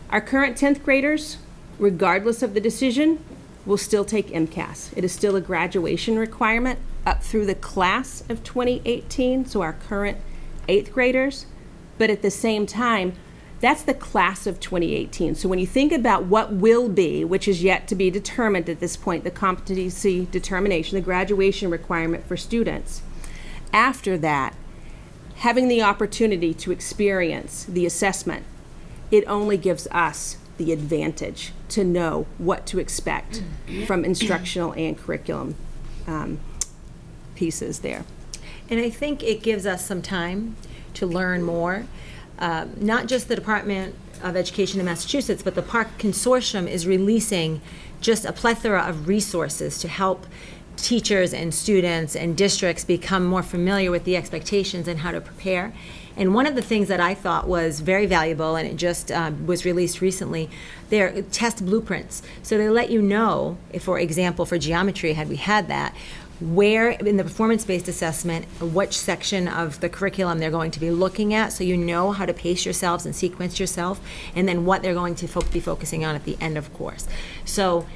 Our current 10th graders, regardless of the decision, will still take MCAS. It is still a graduation requirement up through the class of 2018, so our current 8th graders, but at the same time, that's the class of 2018. So when you think about what will be, which is yet to be determined at this point, the competency determination, the graduation requirement for students, after that, having the opportunity to experience the assessment, it only gives us the advantage to know what to expect from instructional and curriculum pieces there. And I think it gives us some time to learn more. Not just the Department of Education in Massachusetts, but the PARCC Consortium is releasing just a plethora of resources to help teachers and students and districts become more familiar with the expectations and how to prepare. And one of the things that I thought was very valuable, and it just was released recently, they're test blueprints. So they let you know, if, for example, for geometry, had we had that, where in the performance-based assessment, which section of the curriculum they're going to be looking at, so you know how to pace yourselves and sequence yourself, and then what they're going to be focusing on at the end of course. So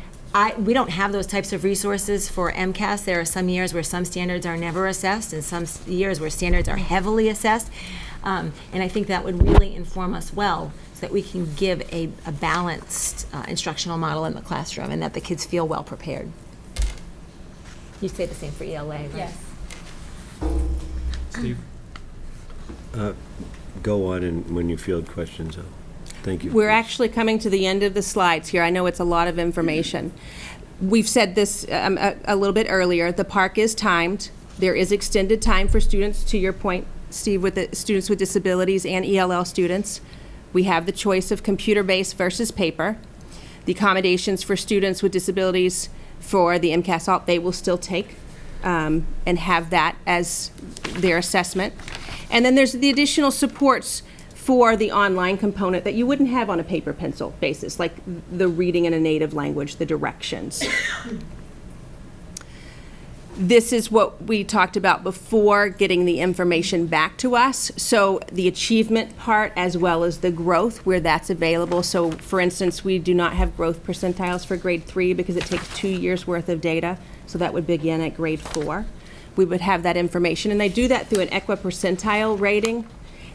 we don't have those types of resources for MCAS. There are some years where some standards are never assessed, and some years where standards are heavily assessed. And I think that would really inform us well, so that we can give a balanced instructional model in the classroom, and that the kids feel well prepared. You say the same for ELA, right? Yes. Steve? Go on, and when you field questions, thank you. We're actually coming to the end of the slides here. I know it's a lot of information. We've said this a little bit earlier. The PARCC is timed. There is extended time for students, to your point, Steve, with the students with disabilities and ELL students. We have the choice of computer-based versus paper. The accommodations for students with disabilities for the MCAS alt, they will still take and have that as their assessment. And then there's the additional supports for the online component that you wouldn't have on a paper pencil basis, like the reading in a native language, the directions. This is what we talked about before, getting the information back to us. So the achievement part as well as the growth, where that's available. So for instance, we do not have growth percentiles for grade 3 because it takes 2 years worth of data. So that would begin at grade 4. We would have that information, and they do that through an equipercentile rating.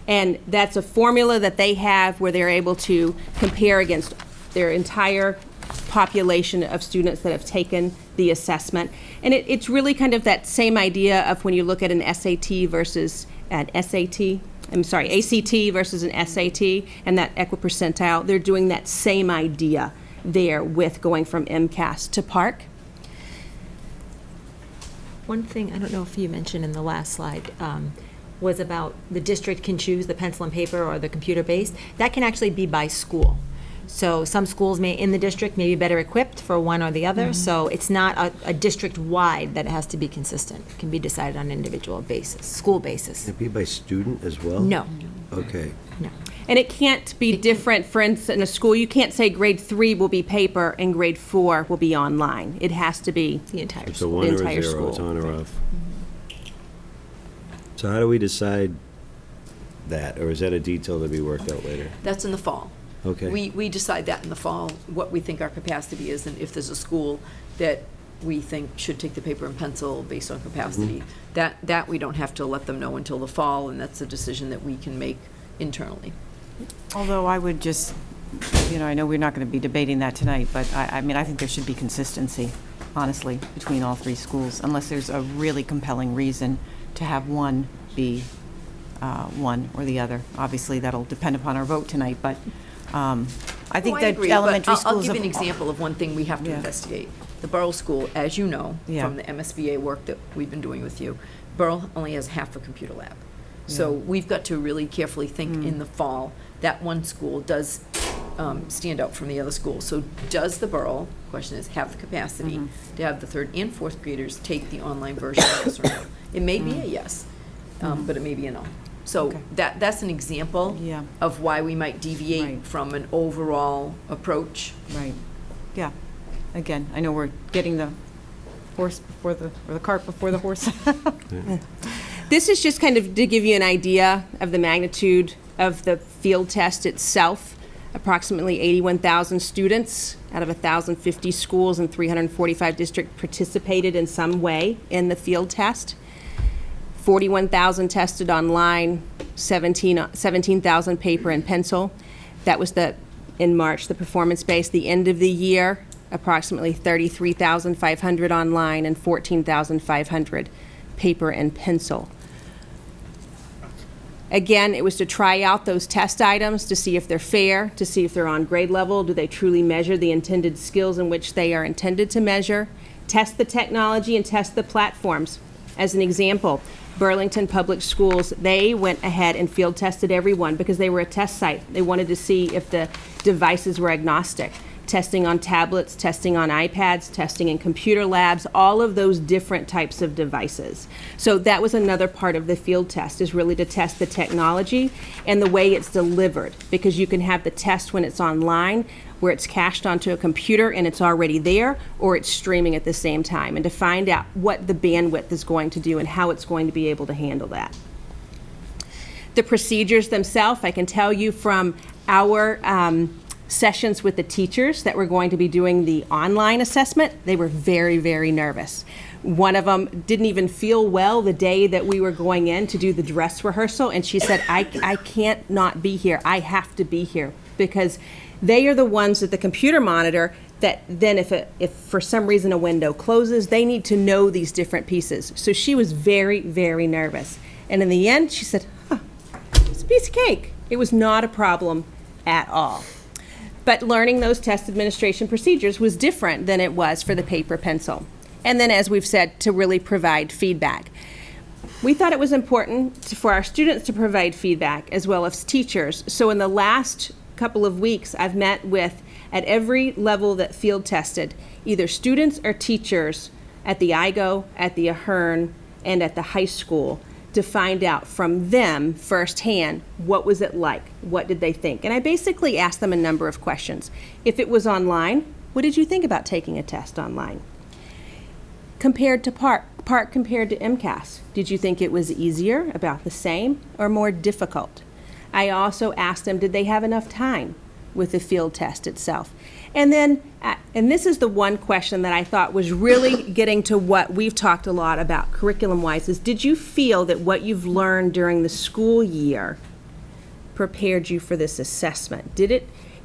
And that's a formula that they have where they're able to compare against their entire population of students that have taken the assessment. And it's really kind of that same idea of when you look at an SAT versus an SAT, I'm sorry, ACT versus an SAT, and that equipercentile, they're doing that same idea there with going from MCAS to PARCC. One thing, I don't know if you mentioned in the last slide, was about the district can choose the pencil and paper or the computer-based. That can actually be by school. So some schools in the district may be better equipped for one or the other. So it's not a district-wide that it has to be consistent. It can be decided on an individual basis, school basis. Can it be by student as well? No. Okay. No. And it can't be different. For instance, in a school, you can't say grade 3 will be paper and grade 4 will be online. It has to be the entire It's a school. 1 or a entire 0, it's school. on or off. So how do we decide that, or is that a detail to be worked out later? That's in the fall. Okay. We decide that in the fall, what we think our capacity is, and if there's a school that we think should take the paper and pencil based on capacity. That we don't have to let them know until the fall, and that's a decision that we can make internally. Although I would just, I know we're not going to be debating that tonight, but I mean, I think there should be consistency, honestly, between all 3 schools, unless there's a really compelling reason to have one be one or the other. Obviously, that'll depend upon our vote tonight, but I think that elementary schools... I'll give you an example of one thing we have to investigate. The Borough School, as you know, from the MSBA work that we've been doing with you, Borough only has half a computer lab. So we've got to really carefully think in the fall that one school does stand out from the other schools. So does the Borough, question is, have the capacity to have the 3rd and 4th graders take the online version of this or no? It may be a yes, but it may be a no. So that's an example of why we might deviate from an overall approach. Right. Yeah. Again, I know we're getting the horse before or the cart before the horse. This is just kind of to give you an idea of the magnitude of the field test itself. Approximately 81,000 students out of 1,050 schools and 345 districts participated in some way in the field test. 41,000 tested online, 17,000 paper and pencil. That was in March, the performance-based. The end of the year, approximately 33,500 online and 14,500 paper and pencil. Again, it was to try out those test items to see if they're fair, to see if they're on grade level. Do they truly measure the intended skills in which they are intended to measure? Test the technology and test the platforms. As an example, Burlington Public Schools, they went ahead and field tested everyone because they were a test site. They wanted to see if the devices were agnostic. testing on tablets, testing on iPads, testing in computer labs, all of those different types of devices. So that was another part of the field test, is really to test the technology and the way it's delivered, because you can have the test when it's online, where it's cached onto a computer and it's already there, or it's streaming at the same time, and to find out what the bandwidth is going to do and how it's going to be able to handle that. The procedures themselves, I can tell you from our sessions with the teachers that were going to be doing the online assessment, they were very, very nervous. One of them didn't even feel well the day that we were going in to do the dress rehearsal, and she said, I can't not be here. I have to be here, because they are the ones at the computer monitor that then if for some reason a window closes, they need to know these different pieces. So she was very, very nervous. And in the end, she said, it's a piece of cake. It was not a problem at all. But learning those test administration procedures was different than it was for the paper pencil. And then, as we've said, to really provide feedback. We thought it was important for our students to provide feedback as well as teachers. So in the last couple of weeks, I've met with, at every level that field tested, either students or teachers at the IGO, at the Ahern, and at the high school, to find out from them firsthand, what was it like? What did they think? And I basically asked them a number of questions. If it was online, what did you think about taking a test online? Compared to PARCC compared to MCAS, did you think it was easier, about the same, or more difficult? I also asked them, did they have enough time with the field test itself? And then, and this is the one question that I thought was really getting to what we've talked a lot about curriculum-wise, is did you feel that what you've learned during the school year prepared you for this assessment? Did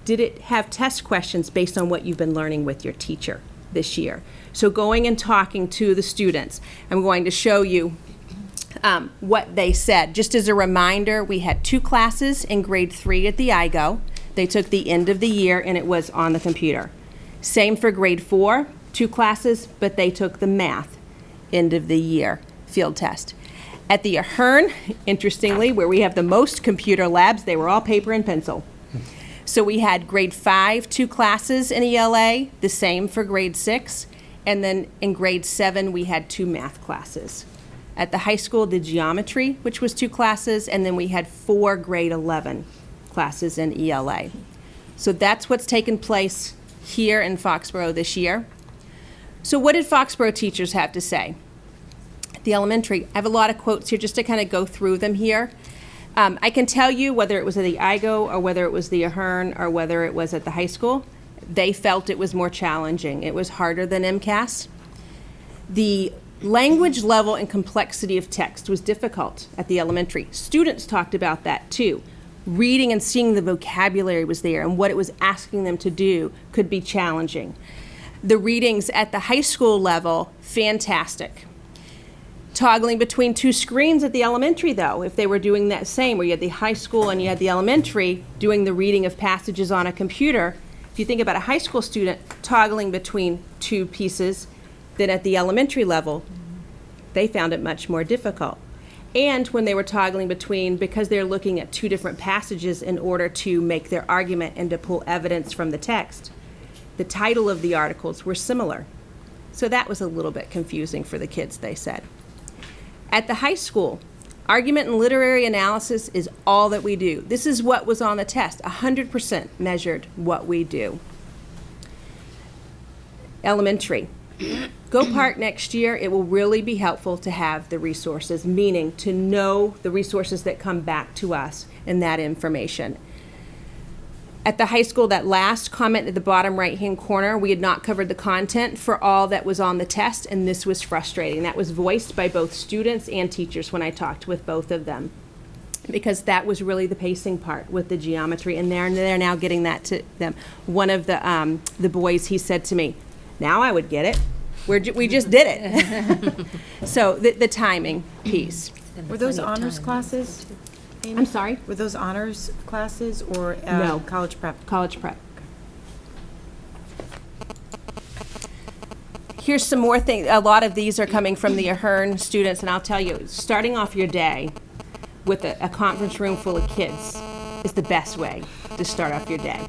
it have test questions based on what you've been learning with your teacher this year? So going and talking to the students, I'm going to show you what they said. Just as a reminder, we had 2 classes in grade 3 at the IGO. They took the end of the year and it was on the computer. Same for grade 4, 2 classes, but they took the math end of the year field test. At the Ahern, interestingly, where we have the most computer labs, they were all paper and pencil. So we had grade 5, 2 classes in ELA, the same for grade 6, and then in grade 7 we had 2 math classes. At the high school, the geometry, which was 2 classes, and then we had 4 grade 11 classes in ELA. So that's what's taken place here in Foxborough this year. So what did Foxborough teachers have to say? The elementary, I have a lot of quotes here just to kind of go through them here. I can tell you whether it was at the IGO or whether it was the Ahern or whether it was at the high school, they felt it was more challenging. It was harder than MCAS. The language level and complexity of text was difficult at the elementary. Students talked about that too. Reading and seeing the vocabulary was there, and what it was asking them to do could be challenging. The readings at the high school level, fantastic. Toggling between 2 screens at the elementary, though, if they were doing that same, where you had the high school and you had the elementary doing the reading of passages on a computer, if you think about a high school student toggling between 2 pieces, then at the elementary level, they found it much more difficult. And when they were toggling between, because they're looking at 2 different passages in order to make their argument and to pull evidence from the text, the title of the articles were similar. So that was a little bit confusing for the kids, they said. At the high school, argument and literary analysis is all that we do. This is what was on the test, 100% measured what we do. Elementary. Go PARCC next year, it will really be helpful to have the resources, meaning to know the resources that come back to us and that information. At the high school, that last comment at the bottom right-hand corner, we had not covered the content for all that was on the test, and this was frustrating. That was voiced by both students and teachers when I talked with both of them, because that was really the pacing part with the geometry, and they're now getting that to them. One of the boys, he said to me, now I would get it. We just did it. So the timing piece. Were those honors classes? Amy? I'm sorry? Were those honors classes or No. college prep? College prep. Here's some more things. A lot of these are coming from the Ahern students, and I'll tell you, starting off your day with a conference room full of kids is the best way to start off your day.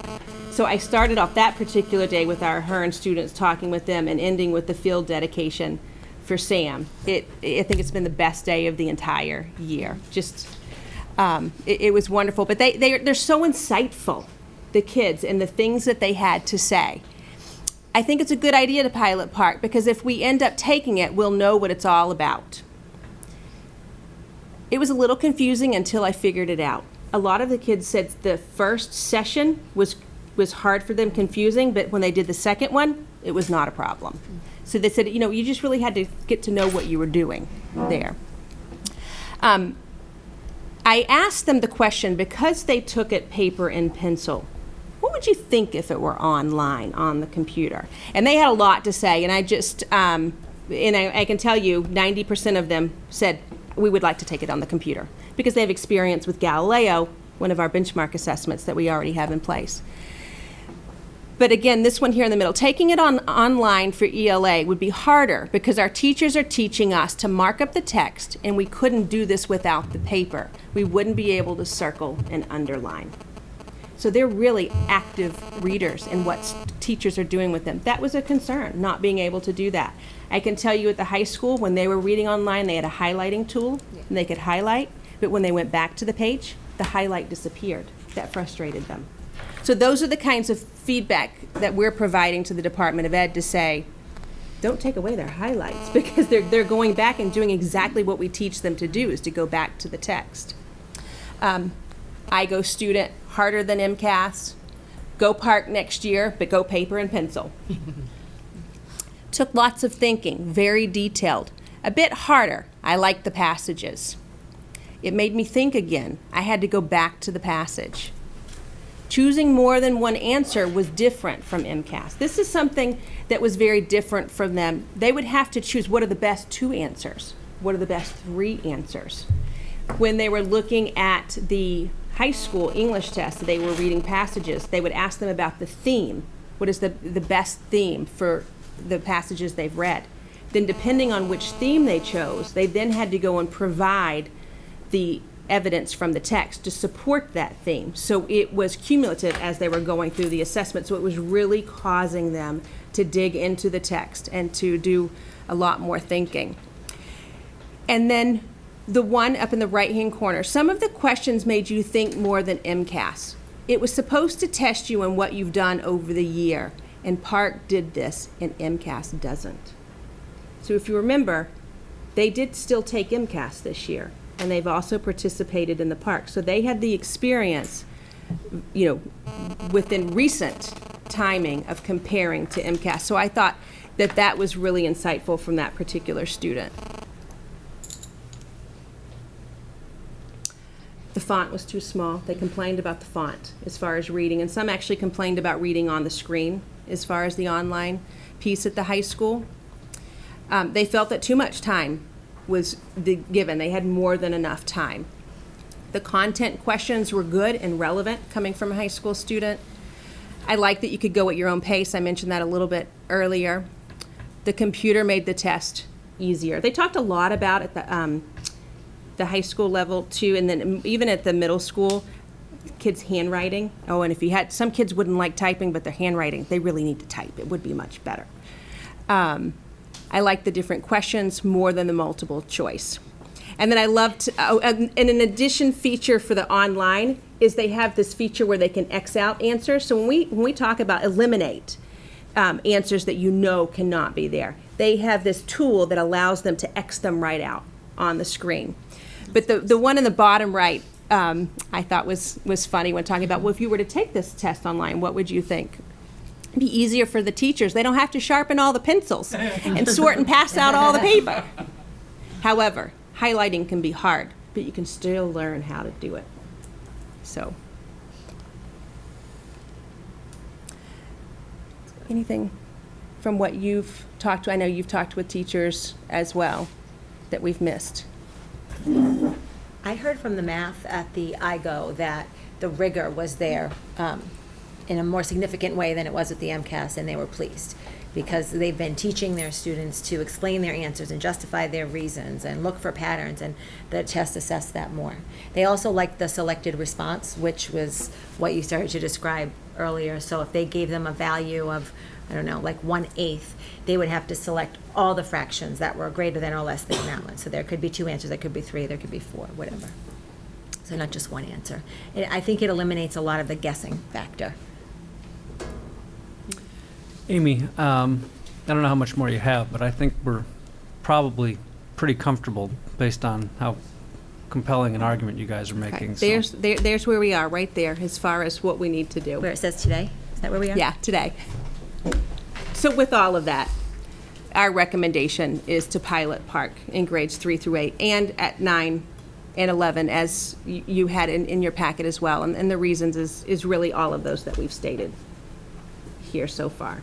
So I started off that particular day with our Hearn students, talking with them, and ending with the field dedication for Sam. I think it's been the best day of the entire year. Just, it was wonderful. But they're so insightful, the kids, and the things that they had to say. I think it's a good idea to pilot PARCC, because if we end up taking it, we'll know what it's all about. It was a little confusing until I figured it out. A lot of the kids said the first session was hard for them, confusing, but when they did the second one, it was not a problem. So they said, you just really had to get to know what you were doing there. I asked them the question, because they took it paper and pencil, what would you think if it were online on the computer? And they had a lot to say, and I just, and I can tell you 90% of them said, we would like to take it on the computer, because they have experience with Galileo, one of our benchmark assessments that we already have in place. But again, this one here in the middle, taking it online for ELA would be harder, because our teachers are teaching us to mark up the text, and we couldn't do this without the paper. We wouldn't be able to circle and underline. So they're really active readers in what teachers are doing with them. That was a concern, not being able to do that. I can tell you at the high school, when they were reading online, they had a highlighting tool, and they could highlight, but when they went back to the page, the highlight disappeared. That frustrated them. So those are the kinds of feedback that we're providing to the Department of Ed to say, don't take away their highlights, because they're going back and doing exactly what we teach them to do, is to go back to the text. IGO student, harder than MCAS. Go PARCC next year, but go paper and pencil. Took lots of thinking, very detailed. A bit harder. I liked the passages. It made me think again. I had to go back to the passage. Choosing more than one answer was different from MCAS. This is something that was very different from them. They would have to choose, what are the best 2 answers? What are the best 3 answers? When they were looking at the high school English test, they were reading passages, they would ask them about the theme. What is the best theme for the passages they've read? Then depending on which theme they chose, they then had to go and provide the evidence from the text to support that theme. So it was cumulative as they were going through the assessment. So it was really causing them to dig into the text and to do a lot more thinking. And then the one up in the right-hand corner, some of the questions made you think more than MCAS. It was supposed to test you on what you've done over the year, and PARCC did this, and MCAS doesn't. So if you remember, they did still take MCAS this year, and they've also participated in the PARCC. So they had the experience, within recent timing of comparing to MCAS. So I thought that was really insightful from that particular student. The font was too small. They complained about the font as far as reading, and some actually complained about reading on the screen as far as the online piece at the high school. They felt that too much time was given. They had more than enough time. The content questions were good and relevant coming from a high school student. I like that you could go at your own pace. I mentioned that a little bit earlier. The computer made the test easier. They talked a lot about at the high school level too, and then even at the middle school, kids' handwriting. Oh, and if you had, some kids wouldn't like typing, but their handwriting, they really need to type. It would be much better. I like the different questions more than the multiple choice. And then I loved, and an addition feature for the online is they have this feature where they can X out answers. So when we talk about eliminate answers that cannot be there, they have this tool that allows them to X them right out on the screen. But the one in the bottom right, I thought was funny when talking about, well, if you were to take this test online, what would you think? It'd be easier for the teachers. They don't have to sharpen all the pencils and sort and pass out all the paper. However, highlighting can be hard, but you can still learn how to do it. So, anything from what you've talked to? I know you've talked with teachers as well that we've missed. I heard from the math at the IGO that the rigor was there in a more significant way than it was with the MCAS, and they were pleased because they've been teaching their students to explain their answers and justify their reasons and look for patterns, and the test assessed that more. They also liked the selected response, which was what you started to describe earlier. So if they gave them a value of, I don't know, like 1/8, they would have to select all the fractions that were greater than or less than that one. So there could be 2 answers, there could be 3, there could be 4, whatever. So not just one answer. I think it eliminates a lot of the guessing factor. Amy, I don't know how much more you have, but I think we're probably pretty comfortable based on how compelling an argument you guys are making. Okay. So. There's where we are, right there, as far as what we need to do. Where it says today? Is that where we are? Yeah, today. So with all of that, our recommendation is to pilot PARCC in grades 3 through 8 and at 9 and 11, as you had in your packet as well. And the reasons is really all of those that we've stated here so far.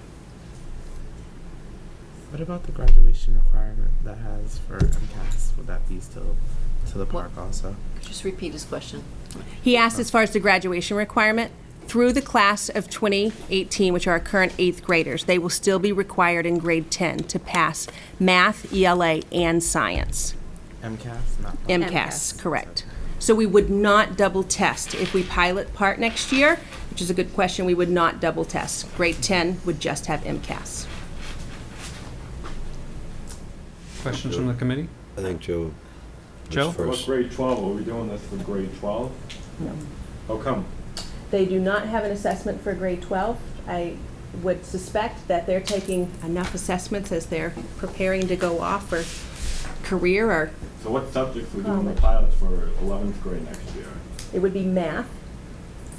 What about the graduation requirement that has for MCAS? Would that be still to the PARCC also? Just repeat his question. He asked as far as the graduation requirement, through the class of 2018, which are our current 8th graders, they will still be required in grade 10 to pass math, ELA, and science. MCAS, not MCAS, correct. So we would not double test. If we pilot PARCC next year, which is a good question, we would not double test. Grade 10 would just have MCAS. Questions from the committee? I think Joe. Joe? What about grade 12? Are we doing this for grade 12? No. How come? They do not have an assessment for grade 12. I would suspect that they're taking enough assessments as they're preparing to go off for career or So what subjects are we doing the pilots for 11th grade next year? it would be math,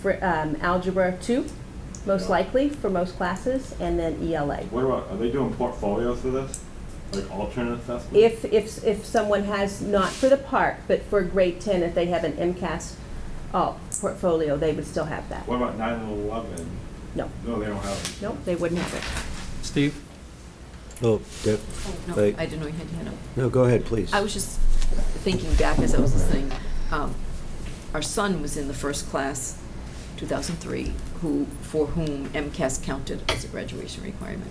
for algebra 2, most likely for most classes, and then ELA. What about, are they doing portfolios for this? Like alternate assessment? If someone has, not for the PARCC, but for grade 10, if they have an MCAS portfolio, they would still have that. What about 9 and 11? No. No, they don't have it. Nope, they wouldn't have it. Steve? Oh, Deb. No, Like- I didn't know you had your hand up. No, go ahead, please. I was just thinking back as I was listening. Our son was in the first class, 2003, for whom MCAS counted as a graduation requirement.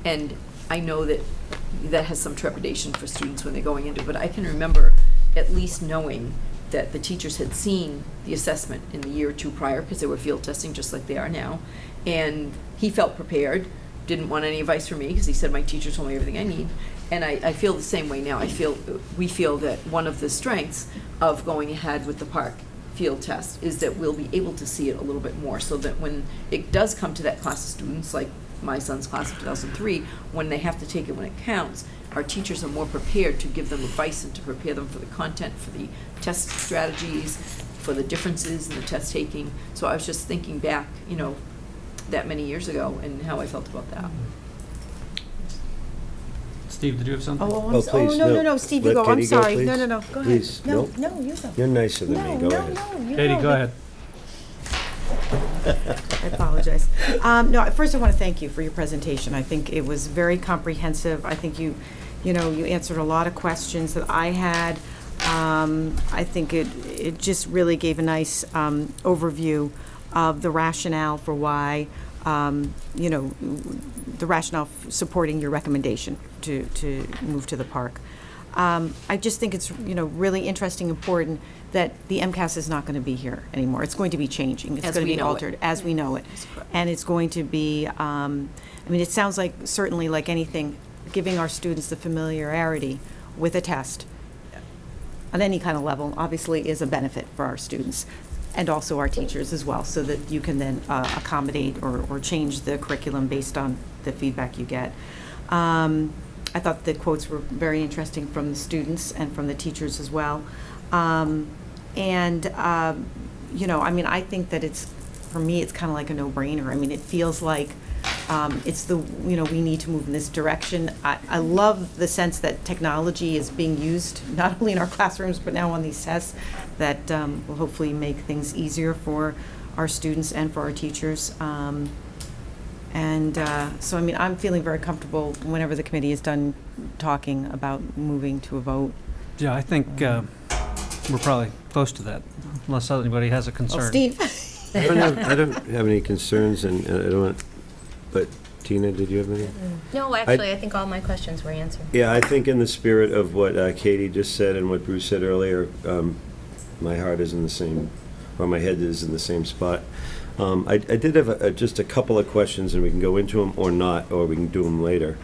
And I know that has some trepidation for students when they're going into it, but I can remember at least knowing that the teachers had seen the assessment in the year or two prior, because they were field testing just like they are now, and he felt prepared, didn't want any advice from me, because he said, my teacher told me everything I need. And I feel the same way now. We feel that one of the strengths of going ahead with the PARCC field test is that we'll be able to see it a little bit more, so that when it does come to that class of students, like my son's class of 2003, when they have to take it when it counts, our teachers are more prepared to give them advice and to prepare them for the content, for the test strategies, for the differences in the test taking. So I was just thinking back, that many years ago and how I felt about that. Steve, did you have something? Oh, please, no, Steve, you Let go. I'm Katie go, sorry. please. No, go ahead. Please, No, nope. no, you go. You're nicer than me. Go ahead. You Katie, go. go ahead. I apologize. No, first I want to thank you for your presentation. I think it was very comprehensive. I think you answered a lot of questions that I had. I think it just really gave a nice overview of the rationale for why, the rationale supporting your recommendation to move to the PARCC. I just think it's, really interesting, important that the MCAS is not going to be here anymore. It's going to be changing. It's going to be altered as we know it. And it's going to be, it sounds like, certainly like anything, giving our students the familiarity with a test on any kind of level obviously is a benefit for our students and also our teachers as well, so that you can then accommodate or change the curriculum based on the feedback you get. I thought the quotes were very interesting from the students and from the teachers as well. I think that for me, it's kind of like a no-brainer. It feels like we need to move in this direction. I love the sense that technology is being used, not only in our classrooms, but now on these tests, that will hopefully make things easier for our students and for our teachers. I'm feeling very comfortable whenever the committee is done talking about moving to a vote. Yeah, I think we're probably close to that, unless anybody has a concern. Well, Steve. I don't have any concerns, and I don't want, but Tina, did you have any? No, actually, I think all my questions were answered. Yeah, I think in the spirit of what Katie just said and what Bruce said earlier, my heart is in the same, or my head is in the same spot. I did have just a couple of questions, and we can go into them or not, or we can do them later.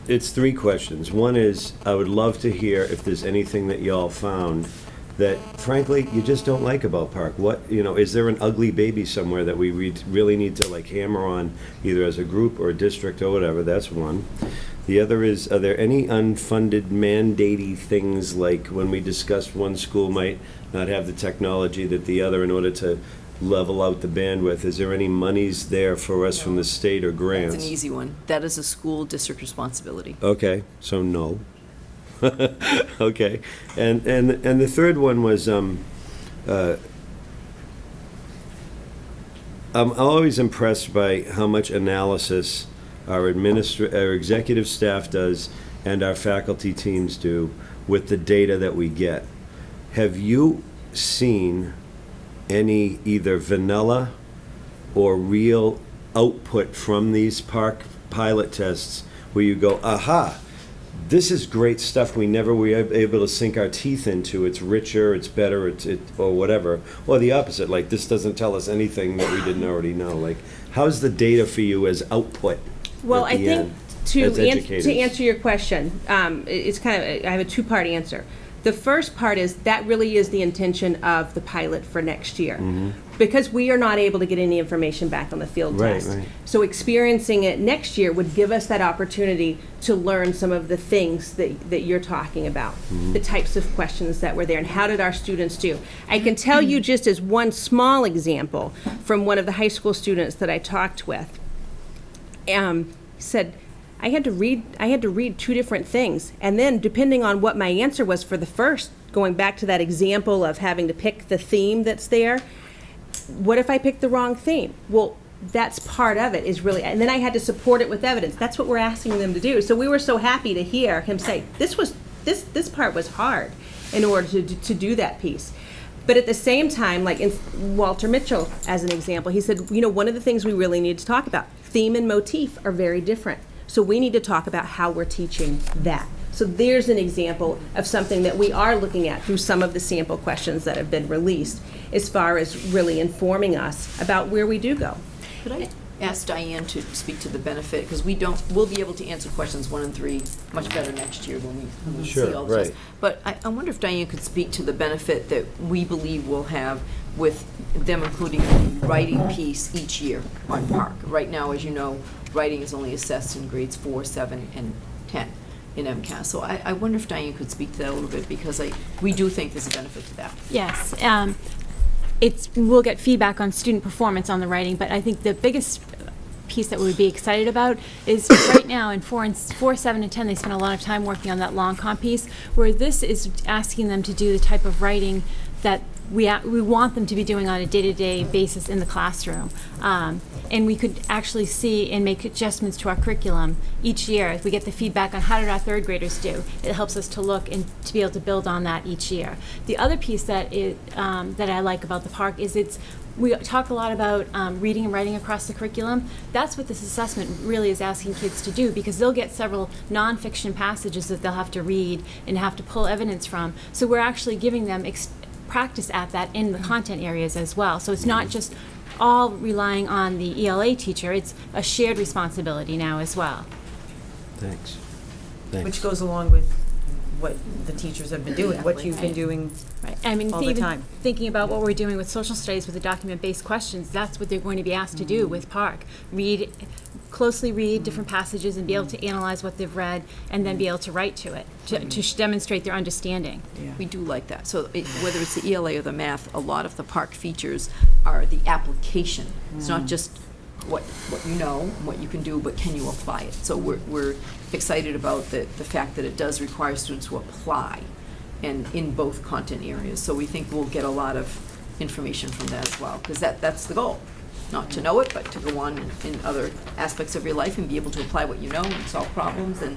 It's 3 questions. One is, I would love to hear if there's anything that y'all found that, frankly, you just don't like about PARCC. What, is there an ugly baby somewhere that we really need to hammer on, either as a group or a district or whatever? That's one. The other is, are there any unfunded mandaty things, like when we discussed one school might not have the technology that the other in order to level out the bandwidth? Is there any monies there for us from the state or grants? It's an easy one. That is a school district responsibility. Okay, so no. Okay, and the third one was, I'm always impressed by how much analysis our executive staff does and our faculty teams do with the data that we get. Have you seen any either vanilla or real output from these PARCC pilot tests where you go, aha, this is great stuff we never were able to sink our teeth into. It's richer, it's better, or whatever. Or the opposite, like this doesn't tell us anything that we didn't already know. Like, how's the data for you as output? Well, I think to answer your question, it's kind of, I have a 2-part answer. The first part is that really is the intention of the pilot for next year. Because we are not able to get any information back on the field test. Right. So experiencing it next year would give us that opportunity to learn some of the things that you're talking about, the types of questions that were there, and how did our students do. I can tell you just as one small example from one of the high school students that I talked with. Said, I had to read 2 different things, and then depending on what my answer was for the first, going back to that example of having to pick the theme that's there, what if I picked the wrong theme? Well, that's part of it, is really, and then I had to support it with evidence. That's what we're asking them to do. So we were so happy to hear him say, this part was hard in order to do that piece. But at the same time, like in Walter Mitchell, as an example, he said, one of the things we really need to talk about, theme and motif are very different. So we need to talk about how we're teaching that. So there's an example of something that we are looking at through some of the sample questions that have been released, as far as really informing us about where we do go. Could I ask Diane to speak to the benefit? Because we'll be able to answer questions 1 and 3 much better next year when we see all this. But I wonder if Diane could speak to the benefit that we believe we'll have with them including the writing piece each year on PARCC. Right now, as you know, writing is only assessed in grades 4, 7, and 10 in MCAS. So I wonder if Diane could speak to that a little bit, because we do think there's a benefit to that. Yes. We'll get feedback on student performance on the writing, but I think the biggest piece that we would be excited about is right now in 4, 7, and 10, they spend a lot of time working on that long comp piece, where this is asking them to do the type of writing that we want them to be doing on a day-to-day basis in the classroom. And we could actually see and make adjustments to our curriculum each year. If we get the feedback on how did our 3rd graders do, it helps us to look and to be able to build on that each year. The other piece that I like about the PARCC is we talk a lot about reading and writing across the curriculum. That's what this assessment really is asking kids to do, because they'll get several nonfiction passages that they'll have to read and have to pull evidence from. So we're actually giving them practice at that in the content areas as well. So it's not just all relying on the ELA teacher, it's a shared responsibility now as well. Thanks. Which goes along with what the teachers have been doing, what you've been doing all the time. Thinking about what we're doing with social studies with the document-based questions, that's what they're going to be asked to do with PARCC. Closely read different passages and be able to analyze what they've read, and then be able to write to it, to demonstrate their understanding. Yeah. We do like that. So whether it's the ELA or the math, a lot of the PARCC features are the application. It's not just what you know, what you can do, but can you apply it? So we're excited about the fact that it does require students to apply, and in both content areas. So we think we'll get a lot of information from that as well, because that's the goal. Not to know it, but to go on in other aspects of your life and be able to apply what you know and solve problems and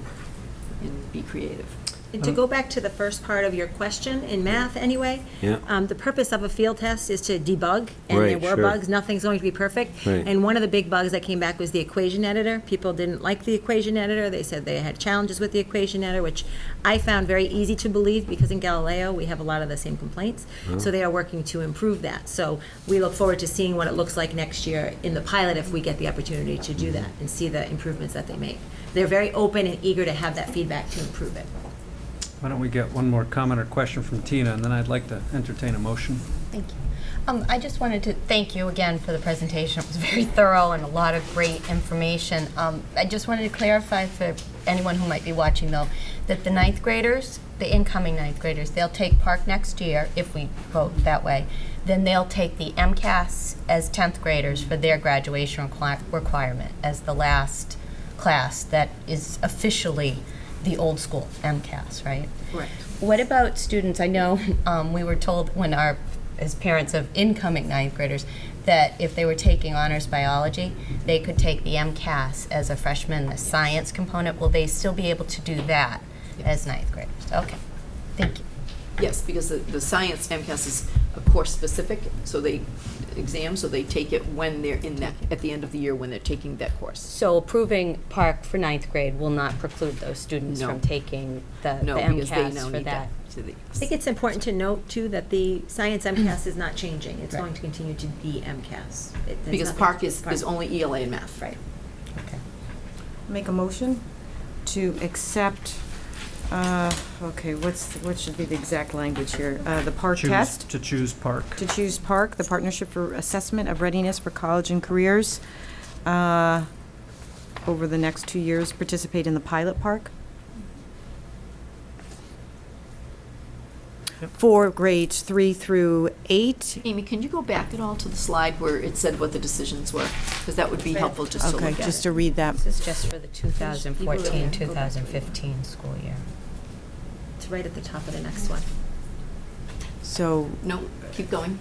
be creative. And to go back to the first part of your question, in math anyway, Yeah. the purpose of a field test is to debug, and Right, there were sure. bugs, nothing's going to be perfect. Right. And one of the big bugs that came back was the equation editor. People didn't like the equation editor, they said they had challenges with the equation editor, which I found very easy to believe, because in Galileo, we have a lot of the same complaints. So they are working to improve that. So we look forward to seeing what it looks like next year in the pilot, if we get the opportunity to do that and see the improvements that they make. They're very open and eager to have that feedback to improve it. Why don't we get one more comment or question from Tina, and then I'd like to entertain a motion. Thank you. I just wanted to thank you again for the presentation. It was very thorough and a lot of great information. I just wanted to clarify for anyone who might be watching, though, that the ninth graders, the incoming ninth graders, they'll take PARCC next year, if we vote that way. Then they'll take the MCAS as 10th graders for their graduation requirement as the last class that is officially the old school MCAS, right? Correct. What about students? I know we were told as parents of incoming ninth graders, that if they were taking honors biology, they could take the MCAS as a freshman, the science component. Will they still be able to do that as ninth graders? Okay, thank you. Yes, because the science MCAS is a course specific, so they take it when they're in that, at the end of the year when they're taking that course. So approving PARCC for ninth grade will not preclude those students No. from taking the No, because they MCAS now for need that. I think it's important to note, too, that the science MCAS is not changing. It's going to continue to be MCAS. Because PARCC is only ELA and math. Right. Make a motion to accept, okay, what should be the exact language here? The PARCC test? To choose PARCC. To choose PARCC, the Partnership for Assessment of Readiness for College and Careers, over the next 2 years, participate in the pilot PARCC. For grades 3 through 8. Amy, can you go back at all to the slide where it said what the decisions were? Because that would be helpful just to look at Okay, just it. to read that. This is just for the 2014-2015 school year. It's right at the top of the next one. So, No, keep going.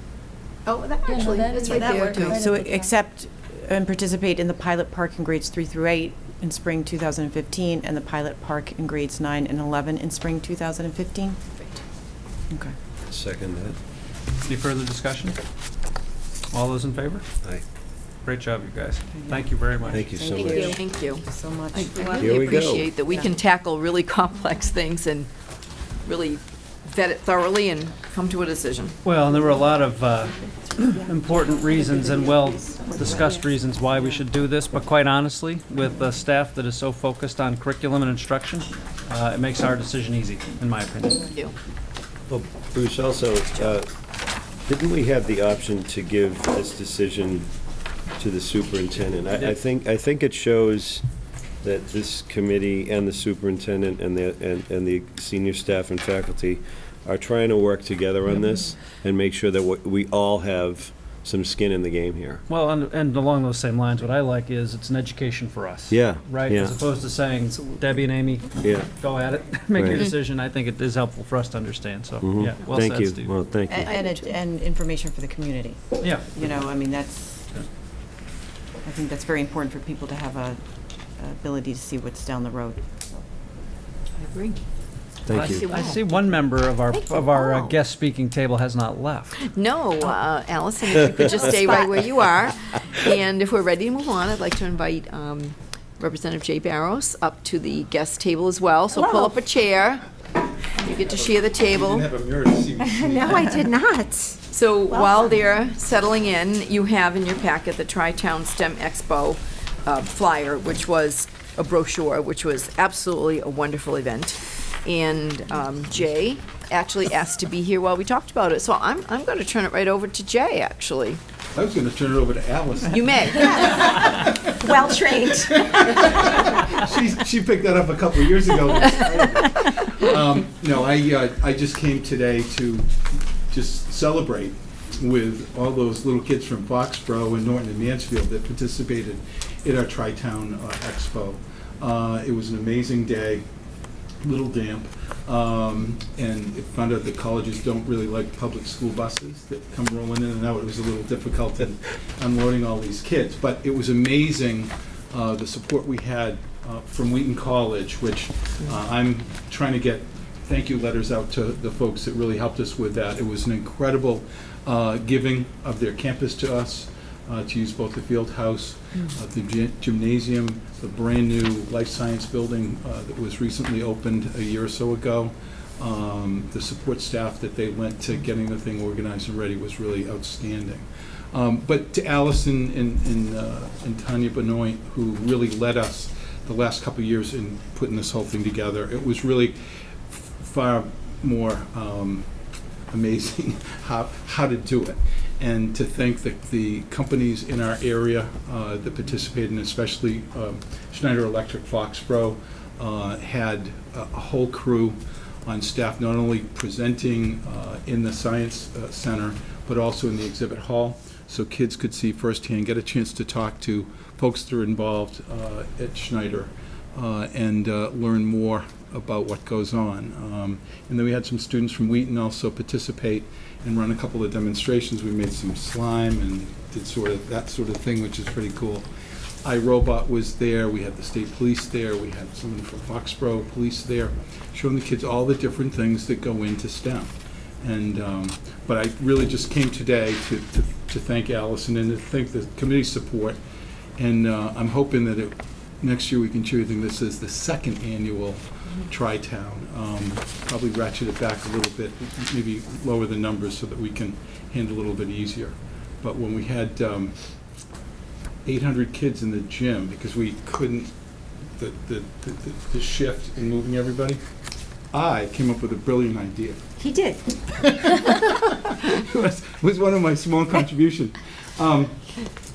Oh, that Yeah, no, actually, that it's is right right there there. too. so accept and participate in the pilot PARCC in grades 3 through 8 in spring 2015, and the pilot PARCC in grades 9 and 11 in spring 2015? Okay. Second that. Any further discussion? All those in favor? Aye. Great job, you guys. Thank you very much. Thank you so Thank much. you. Thank you. So much. I Here really we go. appreciate that we can tackle really complex things and really vet it thoroughly and come to a decision. Well, and there were a lot of important reasons and well-discussed reasons why we should do this, but quite honestly, with a staff that is so focused on curriculum and instruction, it makes our decision easy, in my opinion. Thank you. Well, Bruce, also, didn't we have the option to give this decision to the superintendent? I think it shows that this committee and the superintendent and the senior staff and faculty are trying to work together on this and make sure that we all have some skin in the game here. Well, and along those same lines, what I like is it's an education for us. Yeah, Right? yeah. As opposed to saying, Debbie and Amy, Yeah. go at it, make your Right. decision. I think it is helpful for us to understand, so, Mhm. yeah, well Thank said, you. Steve. Well, thank you. And information for the community. Yeah. You know, I mean, I think that's very important for people to have a ability to see what's down the road. I agree. Thank you. I see one member of our Wow. guest speaking table has not left. No, Allison, if you could just stay right where you are. And if we're ready to move on, I'd like to invite Representative Jay Barrows up to the guest table as well. So pull up a chair. You get to share the table. have a mirror to see. No, I did not. So while they're settling in, you have in your packet the Tri-Town STEM Expo flyer, which was a brochure, which was absolutely a wonderful event. And Jay actually asked to be here while we talked about it. So I'm going to turn it right over to Jay, actually. I was going to turn it over to Alice. You may. Well trained. She picked that up a couple of years ago. No, I just came today to just celebrate with all those little kids from Foxborough and Norton and Mansfield that participated in our Tri-Town Expo. It was an amazing day, a little damp, and it found out that colleges don't really like public school buses that come rolling in and out. It was a little difficult in unloading all these kids, but it was amazing the support we had from Wheaton College, which I'm trying to get thank you letters out to the folks that really helped us with that. It was an incredible giving of their campus to us, to use both the field house, the gymnasium, the brand-new life science building that was recently opened a year or so ago. The support staff that they lent to getting the thing organized and ready was really outstanding. But to Allison and Tanya Benoit, who really led us the last couple of years in putting this whole thing together, it was really far more amazing how to do it. And to think that the companies in our area that participated, and especially Schneider Electric Foxborough, had a whole crew on staff, not only presenting in the Science Center, but also in the exhibit hall, so kids could see firsthand, get a chance to talk to folks that are involved at Schneider, and learn more about what goes on. And then we had some students from Wheaton also participate and run a couple of demonstrations. We made some slime and did that sort of thing, which is pretty cool. iRobot was there, we had the state police there, we had someone from Foxborough Police there, showing the kids all the different things that go into STEM. And but I really just came today to thank Allison and to thank the committee's support. And I'm hoping that next year we can choose, I think this is the second annual Tri-Town. Probably ratchet it back a little bit, maybe lower the numbers so that we can handle a little bit easier. But when we had 800 kids in the gym, because we couldn't, the shift in moving everybody, I came up with a brilliant idea. He did. It was one of my small contributions.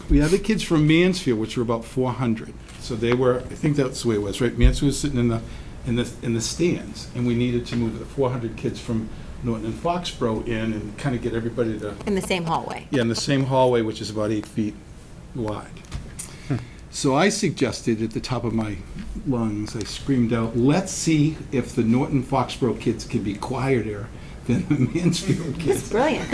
We had the kids from Mansfield, which were about 400. So they were, I think that's the way it was, right? Mansfield was sitting in the stands, and we needed to move the 400 kids from Norton and Foxborough in and kind of get everybody to... In the same hallway. Yeah, in the same hallway, which is about 8 feet wide. So I suggested at the top of my lungs, I screamed out, let's see if the Norton Foxborough kids can be quieter than the Mansfield kids. It's brilliant.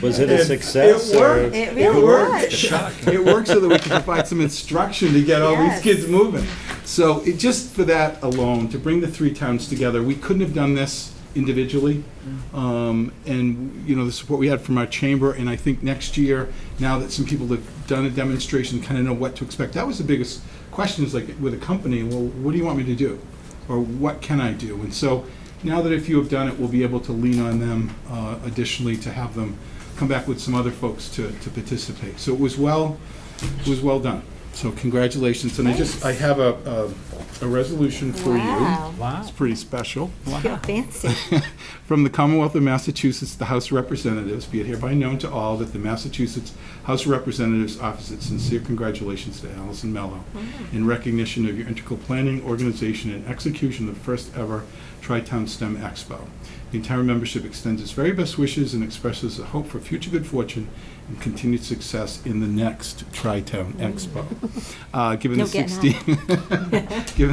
Was it a success? It worked. It really was. It worked so that we could provide some instruction to get all these kids moving. So just for that alone, to bring the three towns together, we couldn't have done this individually. And the support we had from our chamber, and I think next year, now that some people have done a demonstration, kind of know what to expect. That was the biggest question, is like with a company, well, what do you want me to do? Or what can I do? And so now that a few have done it, we'll be able to lean on them additionally to have them come back with some other folks to participate. So it was well done. So congratulations. And I have a resolution for you. Wow. It's pretty special. Wow. Fancy. From the Commonwealth of Massachusetts, the House of Representatives, be it hereby known to all that the Massachusetts House of Representatives offers its sincere congratulations to Allison Mello in recognition of your integral planning, organization, and execution of the first ever Tri-Town STEM Expo. The entire membership extends its very best wishes and expresses a hope for future good fortune and continued success in the next Tri-Town Expo. Given the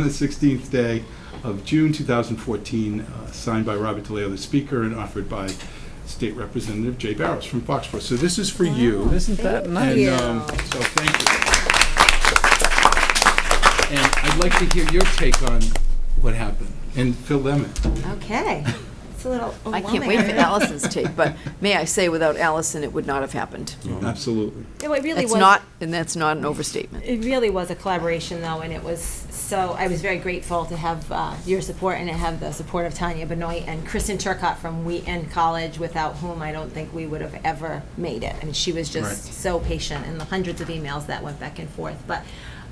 16th day of June 2014, signed by Robert DeLeo, the Speaker, and offered by State Representative Jay Barrows from Foxborough. So this is for you. Isn't that nice? And so thank you. And I'd like to hear your take on what happened and fill them in. Okay. It's a little I can't wait for Allison's take, but may I say, without Allison, it would not have happened. Absolutely. It really That's was. not, and that's not an overstatement. It really was a collaboration, though, and it was so. I was very grateful to have your support and to have the support of Tanya Benoit and Kristen Turcott from Wheaton College, without whom I don't think we would have ever made it. I mean, she was just so patient, and the hundreds of emails that went back and forth. But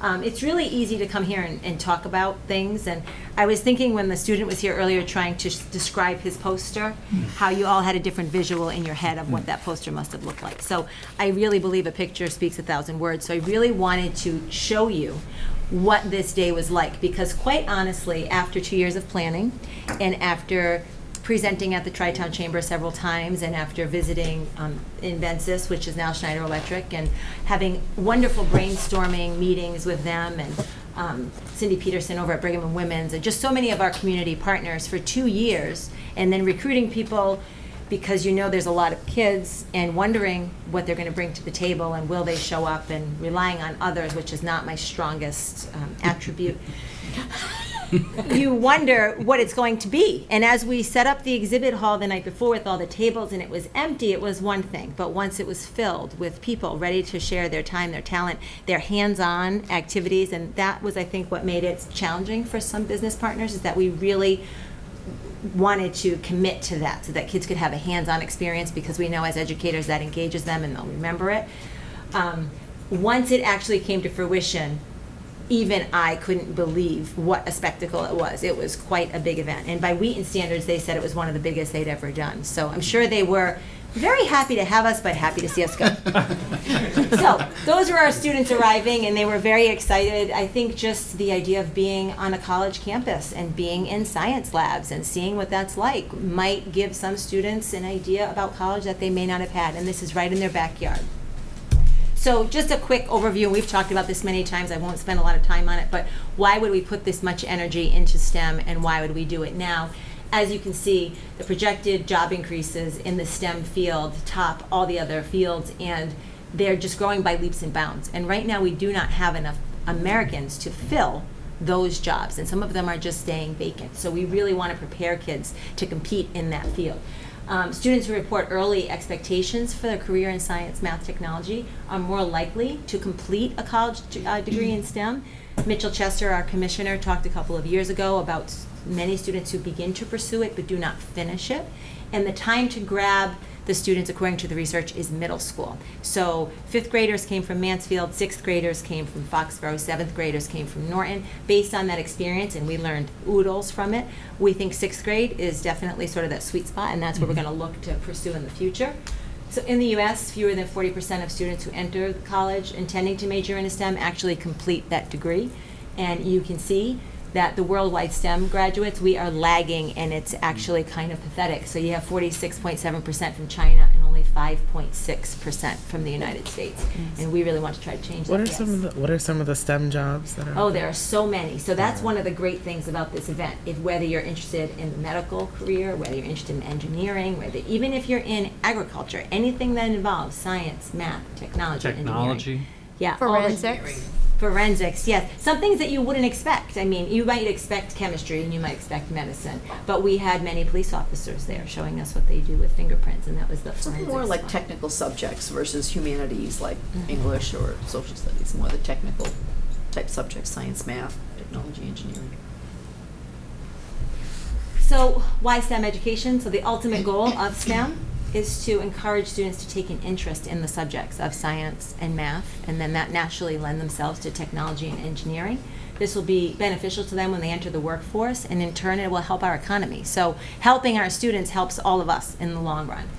it's really easy to come here and talk about things. And I was thinking when the student was here earlier trying to describe his poster, how you all had a different visual in your head of what that poster must have looked like. So I really believe a picture speaks 1,000 words. So I really wanted to show you what this day was like, because quite honestly, after 2 years of planning and after presenting at the Tri-Town Chamber several times, and after visiting Invencis, which is now Schneider Electric, and having wonderful brainstorming meetings with them, and Cindy Peterson over at Brigham and Women's, and just so many of our community partners for 2 years, and then recruiting people because there's a lot of kids, and wondering what they're going to bring to the table, and will they show up, and relying on others, which is not my strongest attribute. you wonder what it's going to be. And as we set up the exhibit hall the night before with all the tables and it was empty, it was one thing. But once it was filled with people ready to share their time, their talent, their hands-on activities, and that was, I think, what made it challenging for some business partners, is that we really wanted to commit to that so that kids could have a hands-on experience, because we know as educators that engages them and they'll remember it. Once it actually came to fruition, even I couldn't believe what a spectacle it was. It was quite a big event. And by Wheaton standards, they said it was one of the biggest they'd ever done. So I'm sure they were very happy to have us, but happy to see us go. So those were our students arriving, and they were very excited. I think just the idea of being on a college campus and being in science labs and seeing what that's like might give some students an idea about college that they may not have had. And this is right in their backyard. So just a quick overview, and we've talked about this many times, I won't spend a lot of time on it, but why would we put this much energy into STEM, and why would we do it now? As you can see, the projected job increases in the STEM field top all the other fields, and they're just growing by leaps and bounds. And right now we do not have enough Americans to fill those jobs, and some of them are just staying vacant. So we really want to prepare kids to compete in that field. Students who report early expectations for their career in science, math, technology are more likely to complete a college degree in STEM. Mitchell Chester, our commissioner, talked a couple of years ago about many students who begin to pursue it but do not finish it. And the time to grab the students, according to the research, is middle school. So 5th graders came from Mansfield, 6th graders came from Foxborough, 7th graders came from Norton. Based on that experience, and we learned oodles from it, we think 6th grade is definitely sort of that sweet spot, and that's what we're going to look to pursue in the future. So in the U.S., fewer than 40% of students who enter college intending to major in STEM actually complete that degree. And you can see that the worldwide STEM graduates, we are lagging, and it's actually kind of pathetic. So you have 46.7% from China and only 5.6% from the United States. And we really want to try to change that. What are some of the STEM jobs that are? Oh, there are so many. So that's one of the great things about this event. If whether you're interested in the medical career, whether you're interested in engineering, whether even if you're in agriculture, anything that involves science, math, technology. Engineering. Yeah. Forensics, yes. Some things that you wouldn't expect. I mean, you might expect chemistry and you might expect medicine, but we had many police officers there showing us what they do with fingerprints, and that was the Something forensics more like one. technical subjects versus humanities, like English or social studies, more the technical type subjects, science, math, technology, engineering. So why STEM education? So the ultimate goal of STEM is to encourage students to take an interest in the subjects of science and math, and then that naturally lend themselves to technology and engineering. This will be beneficial to them when they enter the workforce, and in turn it will help our economy. So helping our students helps all of us in the long run.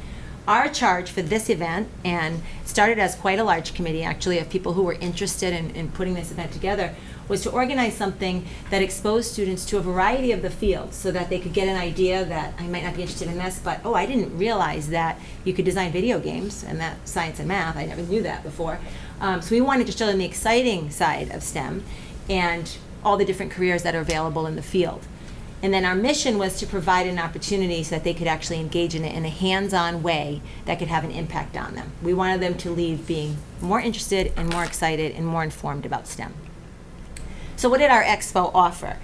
Our charge for this event, and started as quite a large committee actually of people who were interested in putting this event together, was to organize something that exposed students to a variety of the fields so that they could get an idea that I might not be interested in this, but oh, I didn't realize that you could design video games, and that science and math, I never knew that before. So we wanted to show them the exciting side of STEM and all the different careers that are available in the field. And then our mission was to provide an opportunity so that they could actually engage in it in a hands-on way that could have an impact on them. We wanted them to leave being more interested and more excited and more informed about STEM. So what did our expo offer?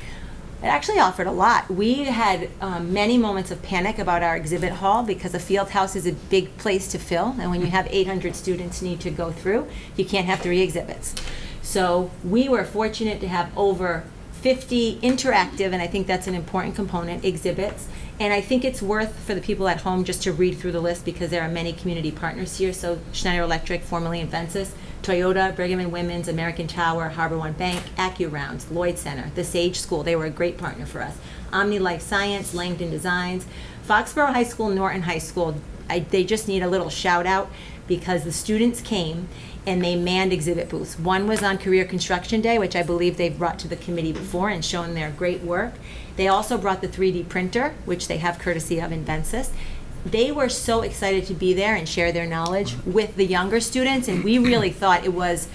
It actually offered a lot. We had many moments of panic about our exhibit hall because a field house is a big place to fill, and when you have 800 students need to go through, you can't have 3 exhibits. So we were fortunate to have over 50 interactive, and I think that's an important component, exhibits. And I think it's worth for the people at home just to read through the list because there are many community partners here. So Schneider Electric, formerly Inventus, Toyota, Brigham and Women's, American Tower, Harbor One Bank, AccuRounds, Lloyd Center, the Sage School, they were a great partner for us. Omni Life Science, Langdon Designs, Foxborough High School, Norton High School, they just need a little shout out because the students came and they manned exhibit booths. One was on Career Construction Day, which I believe they've brought to the committee before and shown their great work. They also brought the 3D printer, which they have courtesy of Inventus. They were so excited to be there and share their knowledge with the younger students, and we really thought it was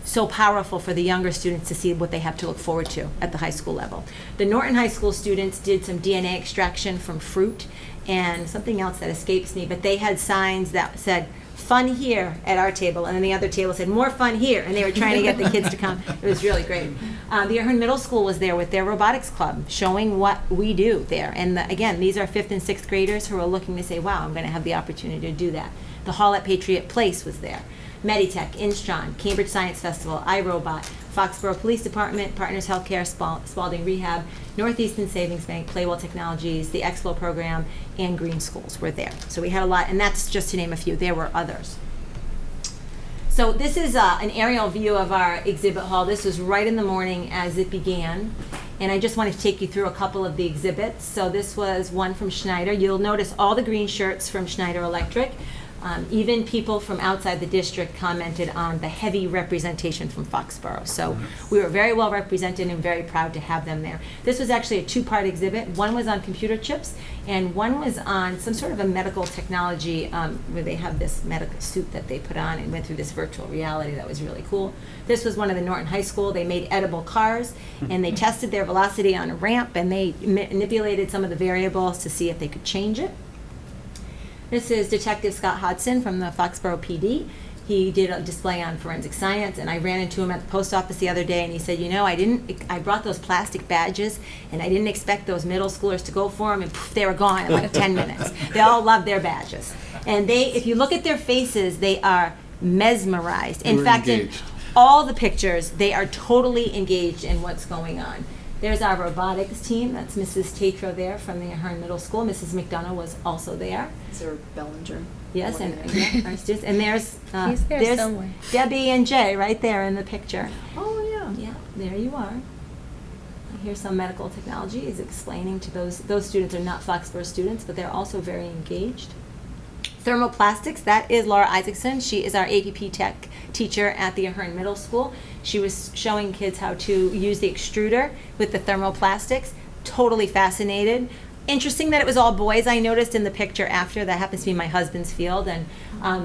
so powerful for the younger students to see what they have to look forward to at the high school level. The Norton High School students did some DNA extraction from fruit and something else that escapes me, but they had signs that said fun here at our table, and then the other table said, more fun here, and they were trying to get the kids to come. It was really great. The Ahern Middle School was there with their robotics club, showing what we do there. And again, these are 5th and 6th graders who are looking to say, wow, I'm going to have the opportunity to do that. The Hall at Patriot Place was there. Meditech, Instron, Cambridge Science Festival, iRobot, Foxborough Police Department, Partners Healthcare, Spalding Rehab, Northeastern Savings Bank, Playwell Technologies, the Expo program, and Green Schools were there. So we had a lot, and that's just to name a few. There were others. So this is an aerial view of our exhibit hall. This was right in the morning as it began. And I just wanted to take you through a couple of the exhibits. So this was one from Schneider. You'll notice all the green shirts from Schneider Electric. Even people from outside the district commented on the heavy representation from Foxborough. So we were very well represented and very proud to have them there. This was actually a 2-part exhibit. One was on computer chips, and one was on some sort of a medical technology where they have this medical suit that they put on and went through this virtual reality that was really cool. This was one of the Norton High School. They made edible cars, and they tested their velocity on a ramp, and they manipulated some of the variables to see if they could change it. This is Detective Scott Hodson from the Foxborough PD. He did a display on forensic science, and I ran into him at the post office the other day, and he said, you know, I brought those plastic badges, and I didn't expect those middle schoolers to go for them, and poof, they were gone in like 10 minutes. They all love their badges. And if you look at their faces, they are mesmerized. In fact, in all the pictures, they are totally engaged in what's going on. There's our robotics team. That's Mrs. Tatro there from the Ahern Middle School. Mrs. McDonough was also there. Is there Bellinger? Yes, and our students. And there's He's there somewhere. Debbie and Jay right there in the picture. Oh, yeah. Yeah, there you are. Here's some medical technology. He's explaining to those students are not Foxborough students, but they're also very engaged. Thermoplastics, that is Laura Isaacson. She is our APP Tech teacher at the Ahern Middle School. She was showing kids how to use the extruder with the thermoplastics. Totally fascinated. Interesting that it was all boys. I noticed in the picture after, that happens to be my husband's field, and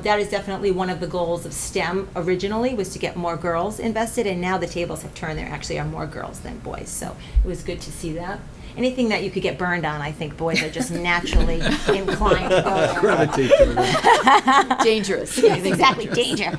that is definitely one of the goals of STEM originally, was to get more girls invested, and now the tables have turned. There actually are more girls than boys, so it was good to see that. Anything that you could get burned on, I think boys are just naturally inclined to go there. Gravitate to it. Dangerous. Yes, exactly, danger.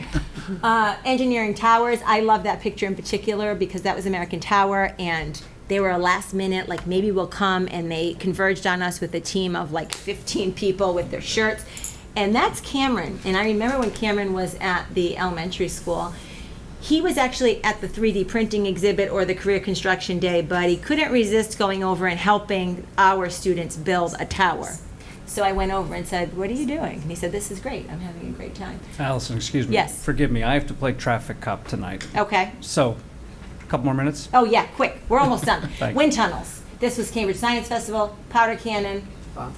Engineering towers, I love that picture in particular because that was American Tower, and they were a last minute, like maybe we'll come, and they converged on us with a team of like 15 people with their shirts. And that's Cameron. And I remember when Cameron was at the elementary school, he was actually at the 3D printing exhibit or the career construction day, but he couldn't resist going over and helping our students build a tower. So I went over and said, what are you doing? And he said, this is great. I'm having a great time. Allison, excuse me. Yes. Forgive me, I have to play traffic cop tonight. Okay. So, a couple more minutes? Oh, yeah, quick. We're almost done. Thanks. Wind tunnels. This was Cambridge Science Festival, powder cannon. Wow.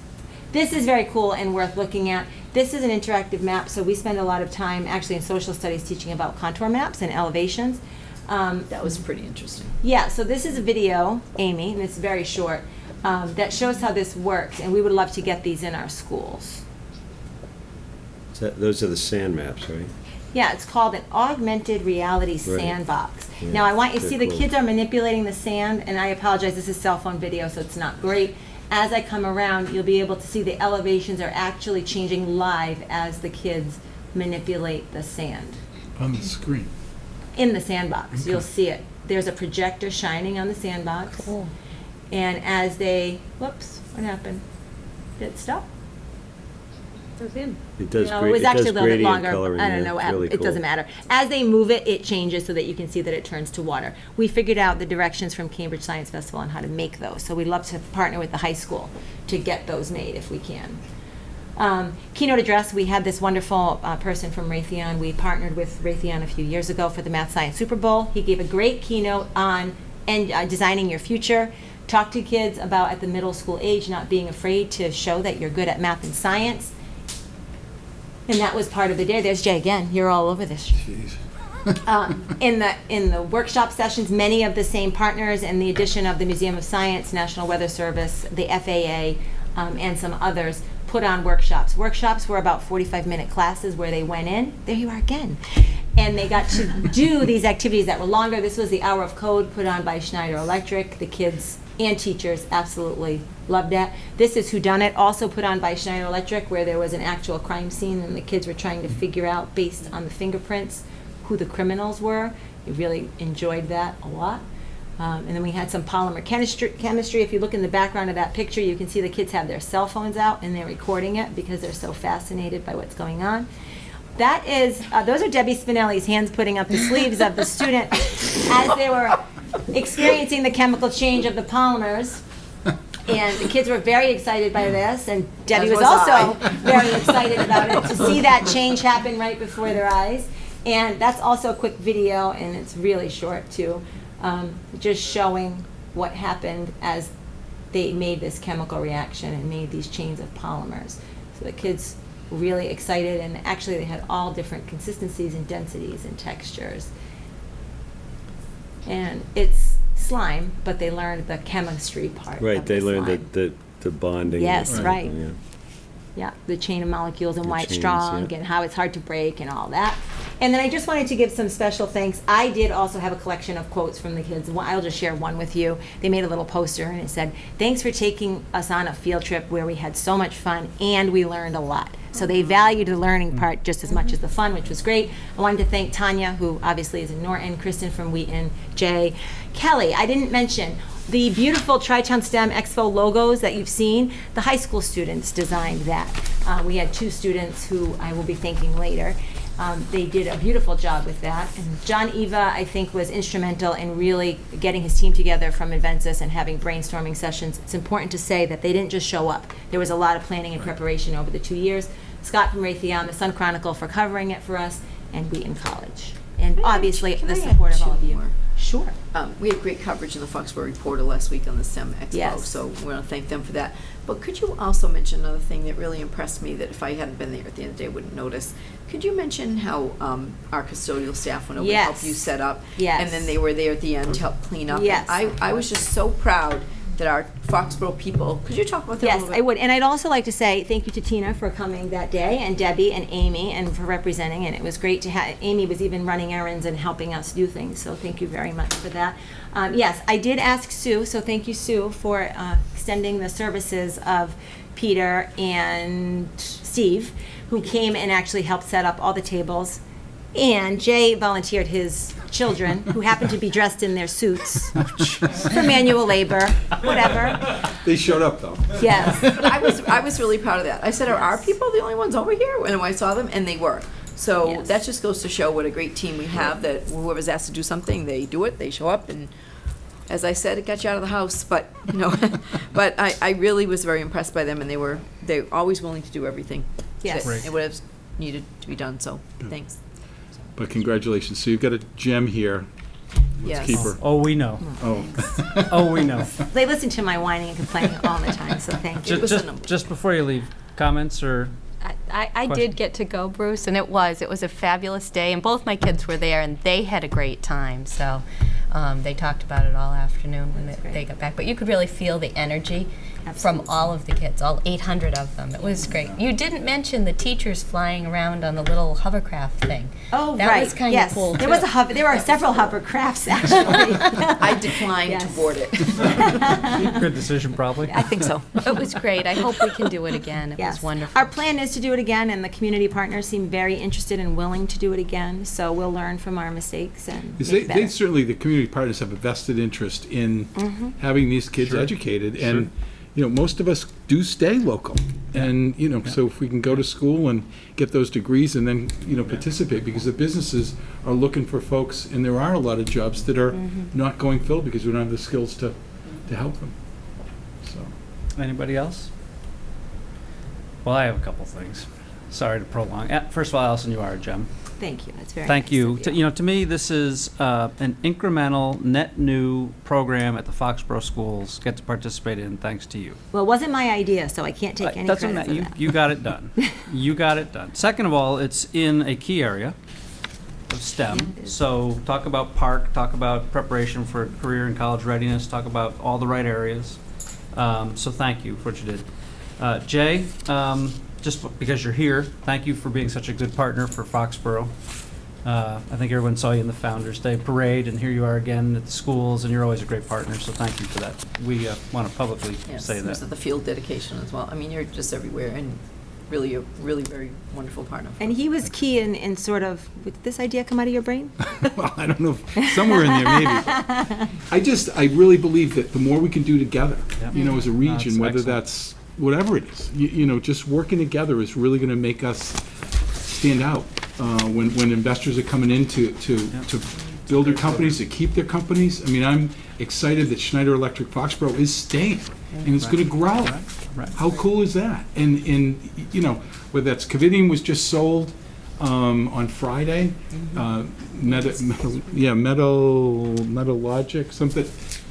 This is very cool and worth looking at. This is an interactive map, so we spend a lot of time actually in social studies teaching about contour maps and elevations. That was pretty interesting. Yeah, so this is a video, Amy, and it's very short, that shows how this works, and we would love to get these in our schools. So those are the sand maps, right? Yeah, it's called an augmented reality Right. sandbox. Yeah, Now, I want you to they're see the cool. kids are manipulating the sand, and I apologize, this is cell phone video, so it's not great. As I come around, you'll be able to see the elevations are actually changing live as the kids manipulate the sand. On the screen. In the sandbox, Okay. you'll see it. There's a projector shining on the sandbox. Cool. And as they, whoops, what happened? Did it stop? It does No, great. it was actually a little bit gradient longer. coloring, I don't yeah, know. it's really It cool. doesn't matter. As they move it, it changes so that you can see that it turns to water. We figured out the directions from Cambridge Science Festival on how to make those. So we'd love to partner with the high school to get those made if we can. Keynote address, we had this wonderful person from Raytheon. We partnered with Raytheon a few years ago for the Math Science Super Bowl. He gave a great keynote on designing your future. Talk to kids about, at the middle school age, not being afraid to show that you're good at math and science. And that was part of the day. There's Jay again. You're all over this. Jeez. In the workshop sessions, many of the same partners, and the addition of the Museum of Science, National Weather Service, the FAA, and some others, put on workshops. Workshops were about 45-minute classes where they went in. There you are again. And they got to do these activities that were longer. This was the Hour of Code put on by Schneider Electric. The kids and teachers absolutely loved that. This is Whodunit, also put on by Schneider Electric, where there was an actual crime scene and the kids were trying to figure out, based on the fingerprints, who the criminals were. We really enjoyed that a lot. And then we had some polymer chemistry. If you look in the background of that picture, you can see the kids have their cell phones out and they're recording it because they're so fascinated by what's going on. That is, those are Debbie Spinelli's hands putting up the sleeves of the student as they were experiencing the chemical change of the polymers. And the kids were very excited by this, and Debbie was also very excited about it, to see that change happen right before their eyes. And that's also a quick video, and it's really short too, just showing what happened as they made this chemical reaction and made these chains of polymers. So the kids were really excited, and actually they had all different consistencies and densities and textures. And it's slime, but they learned the chemistry part. Right, of they the learned slime. the bonding. Yes, right. Yeah. Yeah, the chain of molecules and The why it's chains, strong yeah. and how it's hard to break and all that. And then I just wanted to give some special thanks. I did also have a collection of quotes from the kids. I'll just share one with you. They made a little poster and it said, "Thanks for taking us on a field trip where we had so much fun and we learned a lot." So they valued the learning part just as much as the fun, which was great. I wanted to thank Tanya, who obviously is in Norton, Kristen from Wheaton, Jay, Kelly. I didn't mention the beautiful Tri-Town STEM Expo logos that you've seen. The high school students designed that. We had 2 students who I will be thanking later. They did a beautiful job with that. And John Eva, I think, was instrumental in really getting his team together from Inventus and having brainstorming sessions. It's important to say that they didn't just show up. There was a lot of planning and preparation over the 2 years. Scott from Raytheon, the Sun Chronicle for covering it for us, and Wheaton College. And obviously the support of all of you. Sure. We had great coverage in the Foxborough Reporter last week on the STEM Expo, Yes. so we want to thank them for that. But could you also mention another thing that really impressed me that if I hadn't been there at the end of the day, I wouldn't notice? Could you mention how our custodial staff went over to help Yes. you set up? Yes. And then they were there at the end to help clean up? Yes. I was just so proud that our Foxborough people, could you talk about that a Yes, little bit? I would. And I'd also like to say thank you to Tina for coming that day, and Debbie and Amy, and for representing. And it was great to have, Amy was even running errands and helping us do things, so thank you very much for that. Yes, I did ask Sue, so thank you, Sue, for extending the services of Peter and Steve, who came and actually helped set up all the tables. And Jay volunteered his children, who happened to be dressed in their suits, for manual labor, whatever. They showed up, though. Yes. But I was really proud of that. I said, are our people the only ones over here? And when I saw them, and they were. So Yes. that just goes to show what a great team we have, that whoever's asked to do something, they do it, they show up, and as I said, it got you out of the house, but, you know, but I really was very impressed by them, and they were always willing to do everything. Yes. that- Great. And whatever's needed to be done, so, thanks. But congratulations. So you've got a gem here. Yes. Keep her. Oh, we know. Oh. Oh, we know. They listen to my whining and complaining all the time, so thank you. Just before you leave, comments or? I did get to go, Bruce, and it was a fabulous day, and both my kids were there, and they had a great time. So they talked about it all afternoon when they got back. But you could really feel the energy from all of the kids, all 800 of them. It was great. You didn't mention the teachers flying around on the little hovercraft thing. Oh, that right. was kind Yes. of cool. There too. was there were several hovercrafts, actually. I declined to board it. Good decision, probably. I think so. It was great. I hope we can do it again. It Yes. was wonderful. Our plan is to do it again, and the community partners seem very interested and willing to do it again. So we'll learn from our mistakes and Because make it they better. certainly, the community partners have a vested interest in having these kids Sure. educated. And, you know, most of us do stay local. And, you know, so if we can go to school and get those degrees and then, you know, participate, because the businesses are looking for folks, and there are a lot of jobs that are not going filled because we don't have the skills to help them. So. Anybody else? Well, I have a couple things. Sorry to prolong. First of all, Allison, you are a gem. Thank you. That's very Thank nice you. of To, to me, this is an incremental, net new program at the Foxborough schools. Get to participate in, thanks to you. Well, it wasn't my idea, so I can't take any Doesn't credit matter. for that. You got it done. You got it done. Second of all, it's in a key area of STEM. So talk about PARCC, talk about preparation for career and college readiness, talk about all the right areas. So thank you for what you did. Jay, just because you're here, thank you for being such a good partner for Foxborough. I think everyone saw you in the Founders Day Parade, and here you are again at the schools, and you're always a great partner, so thank you for that. We want to publicly Yes, say there's that. the field dedication as well. I mean, you're just everywhere, and really a really very wonderful partner. And he was key in sort of, did this idea come out of your brain? Well, I don't know, somewhere in there maybe. I really believe that the more we can do together, Yep. you know, as a region, it's whether excellent. that's whatever it is, you know, just working together is really going to make us stand out when investors are coming in to build their companies, to keep their companies. I mean, I'm excited that Schneider Electric Foxborough is staying, and it's going to grow. Right. How cool is that? And you know, whether that's Covidian was just sold on Friday, Metalogic, something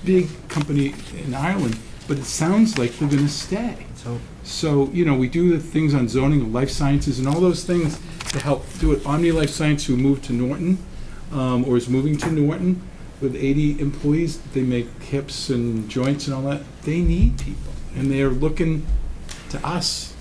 big company in Ireland, but it sounds like they're going to stay. So, you know, we do the things on zoning and life sciences and all those things to help do it. Omni Life Science, who moved to Norton, or is moving to Norton, with 80 employees, they make hips and joints and all that. They need people, and they're looking to us,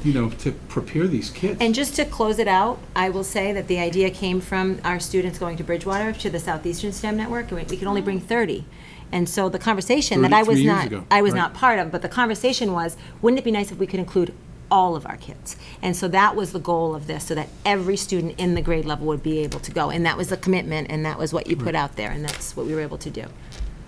you know, to prepare these kids. And just to close it out, I will say that the idea came from our students going to Bridgewater to the Southeastern STEM Network, and we could only bring 30. And so the conversation that I 33 was years not, ago, I was right. not part of, but the conversation was, wouldn't it be nice if we could include all of our kids? And so that was the goal of this, so that every student in the grade level would be able to go. And that was the commitment, and that was what you put out there, and that's what we were able to do.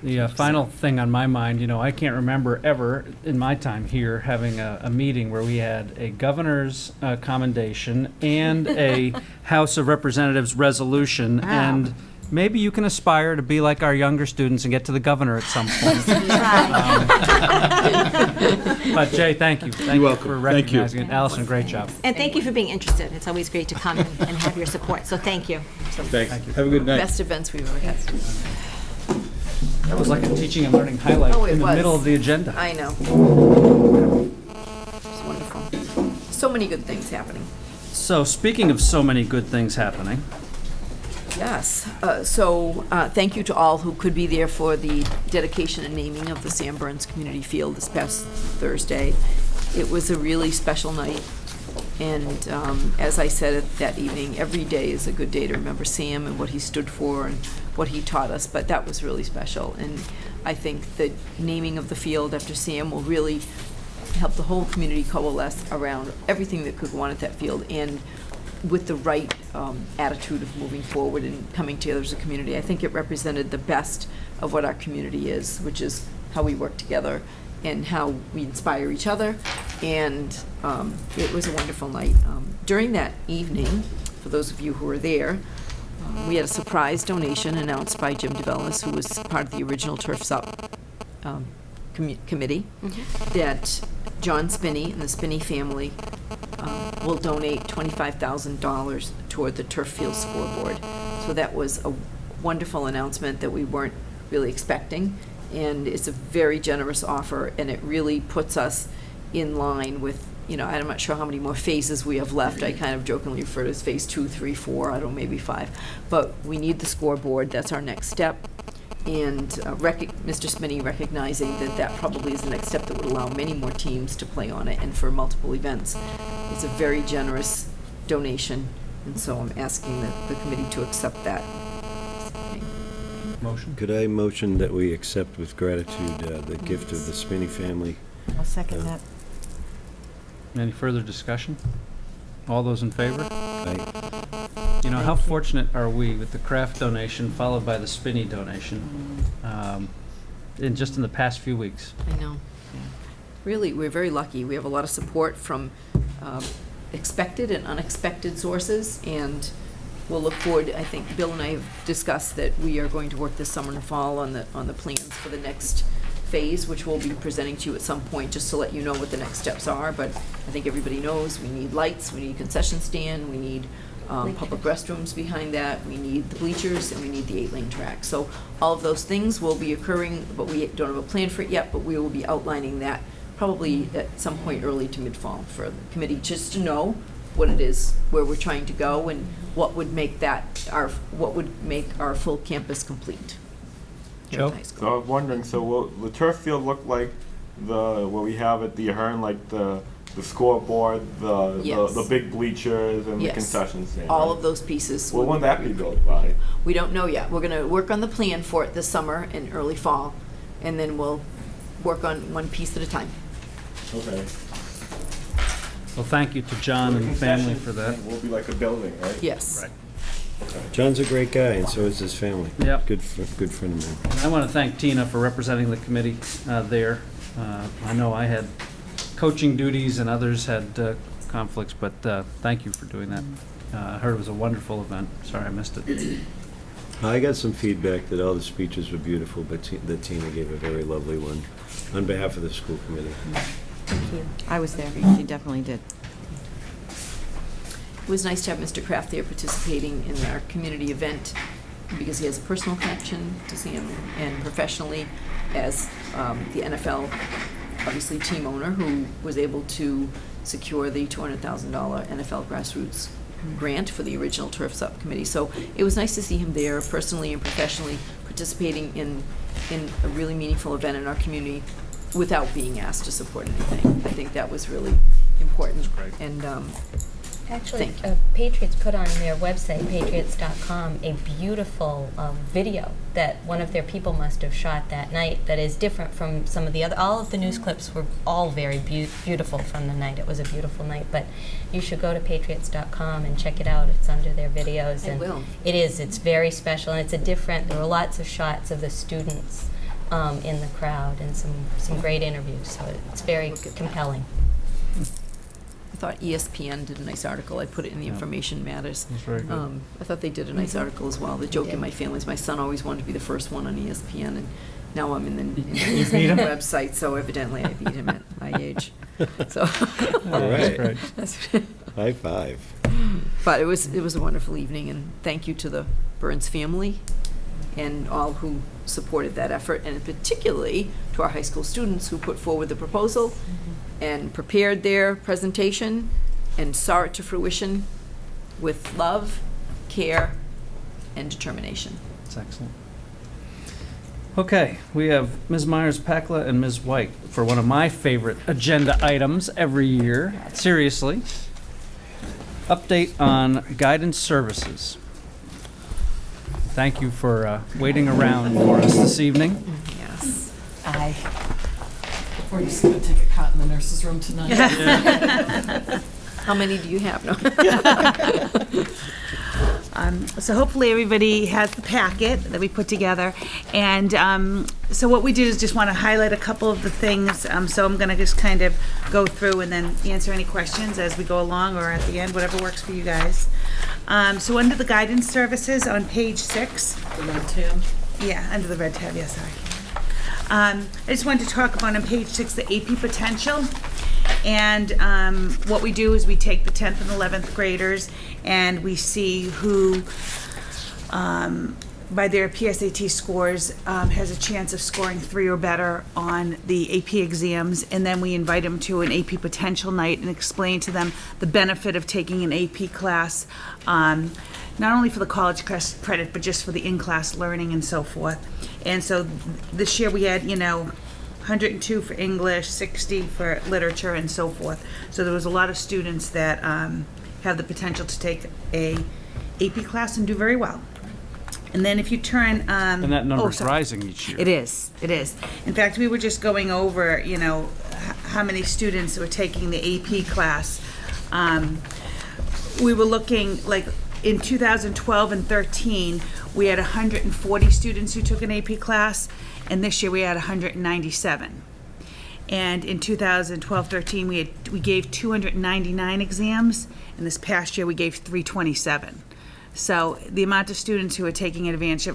The final thing on my mind, you know, I can't remember ever in my time here having a meeting where we had a governor's commendation and a House of Representatives resolution. Wow. And maybe you can aspire to be like our younger students and get to the governor at some point. But Jay, thank you. Thank you welcome. for Thank you. recognizing it. Allison, great job. And thank you for being interested. It's always great to come and have your support, so thank you. Thanks. Have a good night. Best events we've ever had. That was like a teaching and learning highlight Oh, it in the was. middle of the agenda. I know. It's wonderful. So many good things happening. So speaking of so many good things happening, Yes. Thank you to all who could be there for the dedication and naming of the Sam Burns Community Field this past Thursday. It was a really special night. And as I said that evening, every day is a good day to remember Sam and what he stood for and what he taught us. But that was really special. And I think the naming of the field after Sam will really help the whole community coalesce around everything that could go on at that field, and with the right attitude of moving forward and coming together as a community. I think it represented the best of what our community is, which is how we work together and how we inspire each other. And it was a wonderful night. During that evening, for those of you who were there, we had a surprise donation announced by Jim DeBellis, who was part of the original Turf's Up committee, that John Spinney and the Spinney family will donate $25,000 toward the turf field scoreboard. So that was a wonderful announcement that we weren't really expecting, and it's a very generous offer, and it really puts us in line with, you know, I'm not sure how many more phases we have left. I kind of jokingly refer to as phase 2, 3, 4, I don't know, maybe 5. But we need the scoreboard, that's our next step. And Mr. Spinney recognizing that that probably is the next step that would allow many more teams to play on it and for multiple events. It's a very generous donation, and so I'm asking the committee to accept that. motion. Could I motion that we accept with gratitude the gift of the Spinney family? I'll second that. Any further discussion? All those in favor? I- You know, how fortunate are we with the craft donation followed by the Spinney donation just in the past few weeks? I know. Really, we're very lucky. We have a lot of support from expected and unexpected sources, and we'll look forward. I think Bill and I have discussed that we are going to work this summer and fall on the plans for the next phase, which we'll be presenting to you at some point, just to let you know what the next steps are. But I think everybody knows we need lights, we need a concession stand, we need public restrooms behind that, we need the bleachers, and we need the 8-lane track. So all of those things will be occurring, but we don't have a plan for it yet, but we will be outlining that probably at some point early to mid-fall for the committee, just to know what it is, where we're trying to go, and what would make our full campus complete. here at Joe? the high school. So I was wondering, so will the turf field look like what we have at the Ahern, like the the scoreboard, Yes. the big bleachers, and the Yes. concession stand. All right? of those pieces. Well, when that be built by? We don't know yet. We're gonna work on the plan for it this summer and early fall, and then we'll work on one piece at a time. Okay. Well, thank you to John and the family for that. Will be like a building, right? Yes. Right. John's a great guy, and so is his family. Yep. Good friend of mine. I want to thank Tina for representing the committee there. I know I had coaching duties and others had conflicts, but thank you for doing that. I heard it was a wonderful event. Sorry I missed it. I got some feedback that all the speeches were beautiful, but that Tina gave a very lovely one on behalf of the school committee. Thank you. I was there. She definitely did. It was nice to have Mr. Kraft there participating in our community event because he has a personal connection to see him and professionally as the NFL, obviously team owner who was able to secure the $200,000 NFL grassroots grant for the original Turf Subcommittee. So it was nice to see him there personally and professionally participating in a really meaningful event in our community without being asked to support anything. I think that was really important. And Actually, thank you. Patriots put on their website, patriots.com, a beautiful video that one of their people must have shot that night that is different from some of the other. All of the news clips were all very beautiful from the night. It was a beautiful night, but you should go to patriots.com and check it out. It's under their videos. I and will. It is. It's very special, and it's a different, there were lots of shots of the students in the crowd and some great interviews, so it's very compelling. I thought ESPN did a nice article. I put it in the Information Matters. That's very good. I thought they did a nice article as well. The joke in my family is my son always wanted to be the first one on ESPN, and now I'm in the You beat him? website, so evidently I beat him at my age. So, All right. Right. High five. but it was a wonderful evening, and thank you to the Burns family and all who supported that effort, and particularly to our high school students who put forward the proposal and prepared their presentation and saw it to fruition with love, care, and determination. That's excellent. Okay, we have Ms. Myers-Pekla and Ms. White for one of my favorite agenda items every year. Seriously. Update on guidance services. Thank you for waiting around for us this evening. Yes. Aye. We're just going to take a cot in the nurse's room tonight. How many do you have? No. So hopefully everybody has the packet that we put together. And so what we did is just want to highlight a couple of the things. So I'm going to just kind of go through and then answer any questions as we go along or at the end, whatever works for you guys. So under the guidance services on page 6. The red tab. Yeah, under the red tab, yes, sorry. I just wanted to talk about on page 6 the AP potential. And what we do is we take the 10th and 11th graders and we see who, by their PSAT scores, has a chance of scoring 3 or better on the AP exams. And then we invite them to an AP potential night and explain to them the benefit of taking an AP class, not only for the college credit, but just for the in-class learning and so forth. And so this year we had, 102 for English, 60 for literature, and so forth. So there was a lot of students that have the potential to take a AP class and do very well. And then if you turn... And that number's rising each year. It is. In fact, we were just going over, how many students were taking the AP class. We were looking, like, in 2012 and 13, we had 140 students who took an AP class, and this year we had 197. And in 2012-13, we gave 299 exams, and this past year we gave 327. So the amount of students who are taking advantage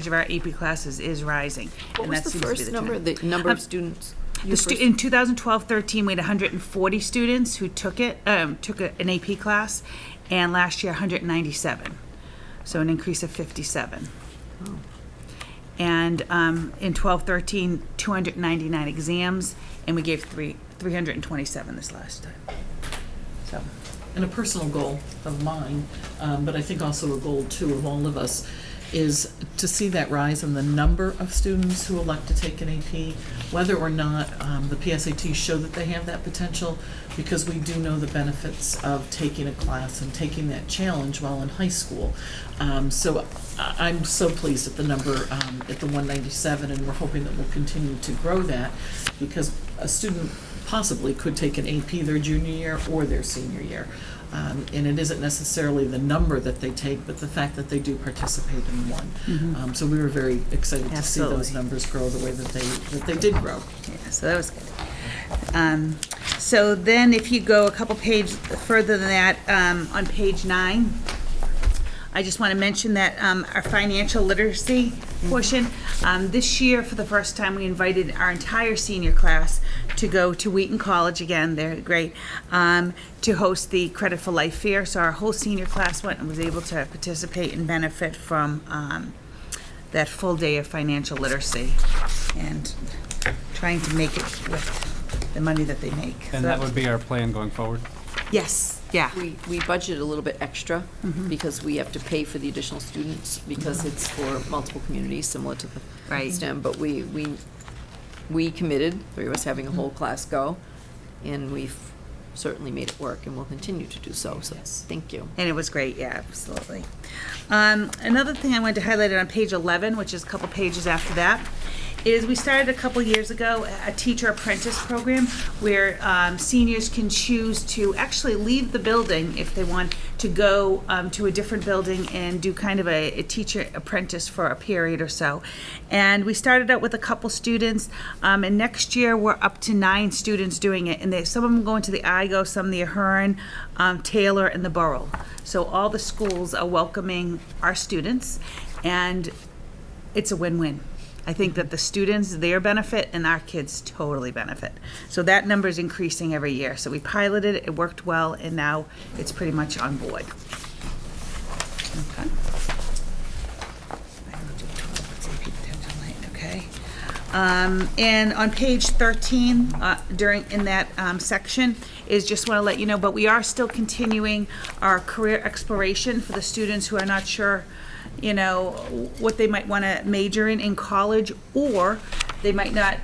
of our AP classes is rising. What was the first number, the number of students? In 2012-13, we had 140 students who took an AP class, and last year 197. So an increase of 57. Oh. And in 12-13, 299 exams, and we gave 327 this last time. So. And a personal goal of mine, but I think also a goal too of all of us, is to see that rise in the number of students who elect to take an AP, whether or not the PSATs show that they have that potential, because we do know the benefits of taking a class and taking that challenge while in high school. So I'm so pleased at the number at the 197, and we're hoping that we'll continue to grow that, because a student possibly could take an AP their junior year or their senior year. And it isn't necessarily the number that they take, but the fact that they do participate in one. So we were very excited to see those numbers grow the way that they did grow. Yeah, so that was good. So then if you go a couple pages further than that, on page 9, I just want to mention that our financial literacy portion, this year, for the first time, we invited our entire senior class to go to Wheaton College, again, they're great, to host the Credit for Life Fair. So our whole senior class went and was able to participate and benefit from that full day of financial literacy and trying to make it with the money that they make. And So that would be our plan going forward? Yes, yeah. We budgeted a little bit extra because we have to pay for the additional students because it's for multiple communities similar to the Right. STEM. But we committed, 3 of us having a whole class go, and we've certainly made it work and will continue to do so. So thank you. And it was great, yeah, absolutely. Another thing I wanted to highlight on page 11, which is a couple pages after that, is we started a couple years ago a teacher apprentice program where seniors can choose to actually leave the building if they want to go to a different building and do kind of a teacher apprentice for a period or so. And we started out with a couple students, and next year we're up to 9 students doing it. And some of them going to the IGO, some the Ahern, Taylor, and the Borough. So all the schools are welcoming our students, and it's a win-win. I think that the students, their benefit, and our kids totally benefit. So that number is increasing every year. So we piloted it, it worked well, and now it's pretty much on board. Okay. Okay. And on page 13, in that section, is just want to let you know, but we are still continuing our career exploration for the students who are not sure, you know, what they might want to major in college, or they might not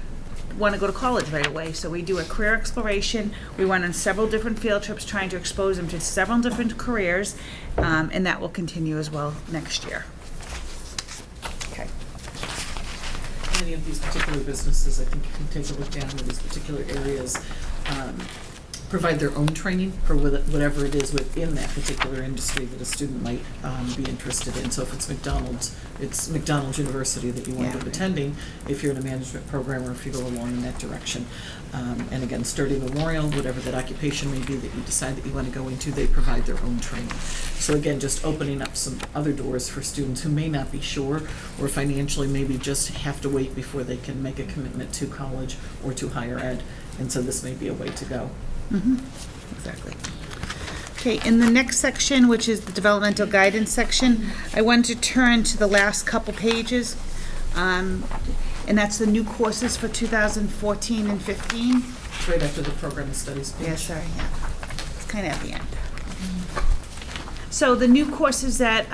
want to go to college right away. So we do a career exploration. We went on several different field trips trying to expose them to several different careers, and that will continue as well next year. Okay. Many of these particular businesses, I think you can take a look down at these particular areas, provide their own training for whatever it is within that particular industry that a student might be interested in. So if it's McDonald's University that you wind up attending, if you're in a management program or if you go along in that direction. And again, Sturdy Memorial, whatever that occupation may be that you decide that you want to go into, they provide their own training. So again, just opening up some other doors for students who may not be sure or financially maybe just have to wait before they can make a commitment to college or to higher ed. And so this may be a way to go. Exactly. Okay, in the next section, which is the developmental guidance section, I want to turn to the last couple pages, and that's the new courses for 2014 and 15. Right after the program of studies page. Yeah, sorry, yeah. It's kind of at the end. So the new courses that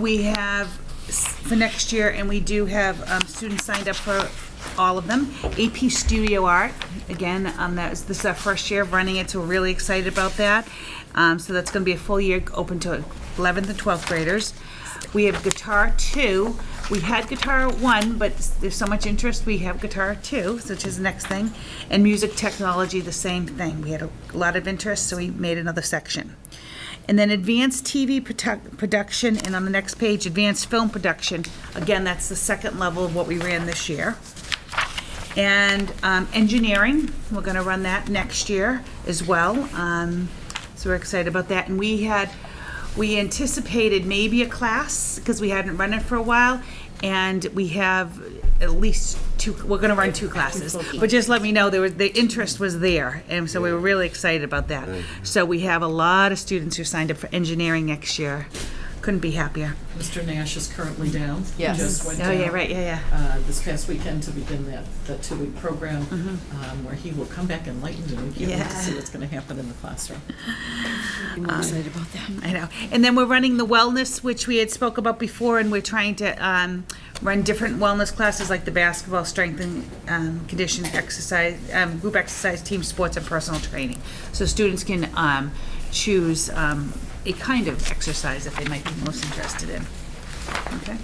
we have for next year, and we do have students signed up for all of them. AP Studio Art, again, this is our first year of running it, so we're really excited about that. So that's going to be a full year open to 11th and 12th graders. We have Guitar 2. We had Guitar 1, but there's so much interest, we have Guitar 2, which is the next thing. And Music Technology, the same thing. We had a lot of interest, so we made another section. And then Advanced TV Production, and on the next page, Advanced Film Production. Again, that's the second level of what we ran this year. And engineering, we're going to run that next year as well. So we're excited about that. And we anticipated maybe a class because we hadn't run it for a while, and we have at least 2. We're going to run 2 classes, but just let me know the interest was there, and so we were really excited about that. So we have a lot of students who signed up for engineering next year. couldn't be happier. Mr. Nash is currently down. Yes. He just went Oh, yeah, down, right, yeah. this past weekend to begin that 2-week program, where he will come back enlightened, and we can't wait to see what's going to happen in the classroom. I'm more excited about that. I know. And then we're running the wellness, which we had spoke about before, and we're trying to run different wellness classes like the basketball, strength and conditioning exercise, group exercise, team sports, and personal training. So students can choose a kind of exercise that they might be most interested in. Okay.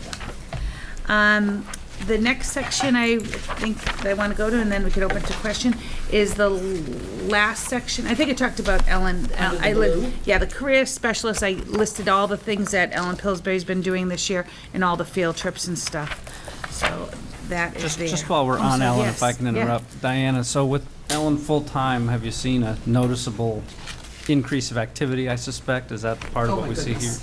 The next section I think that I want to go to, and then we could open to question, is the last section. I think I talked about Ellen. The career specialist. I listed all the things that Ellen Pillsbury's been doing this year and all the field trips and stuff. So that is there. Just while we're on Ellen, if I can interrupt, Diana, so with Ellen full-time, have you seen a noticeable increase of activity, I suspect? Is that part of what we see here?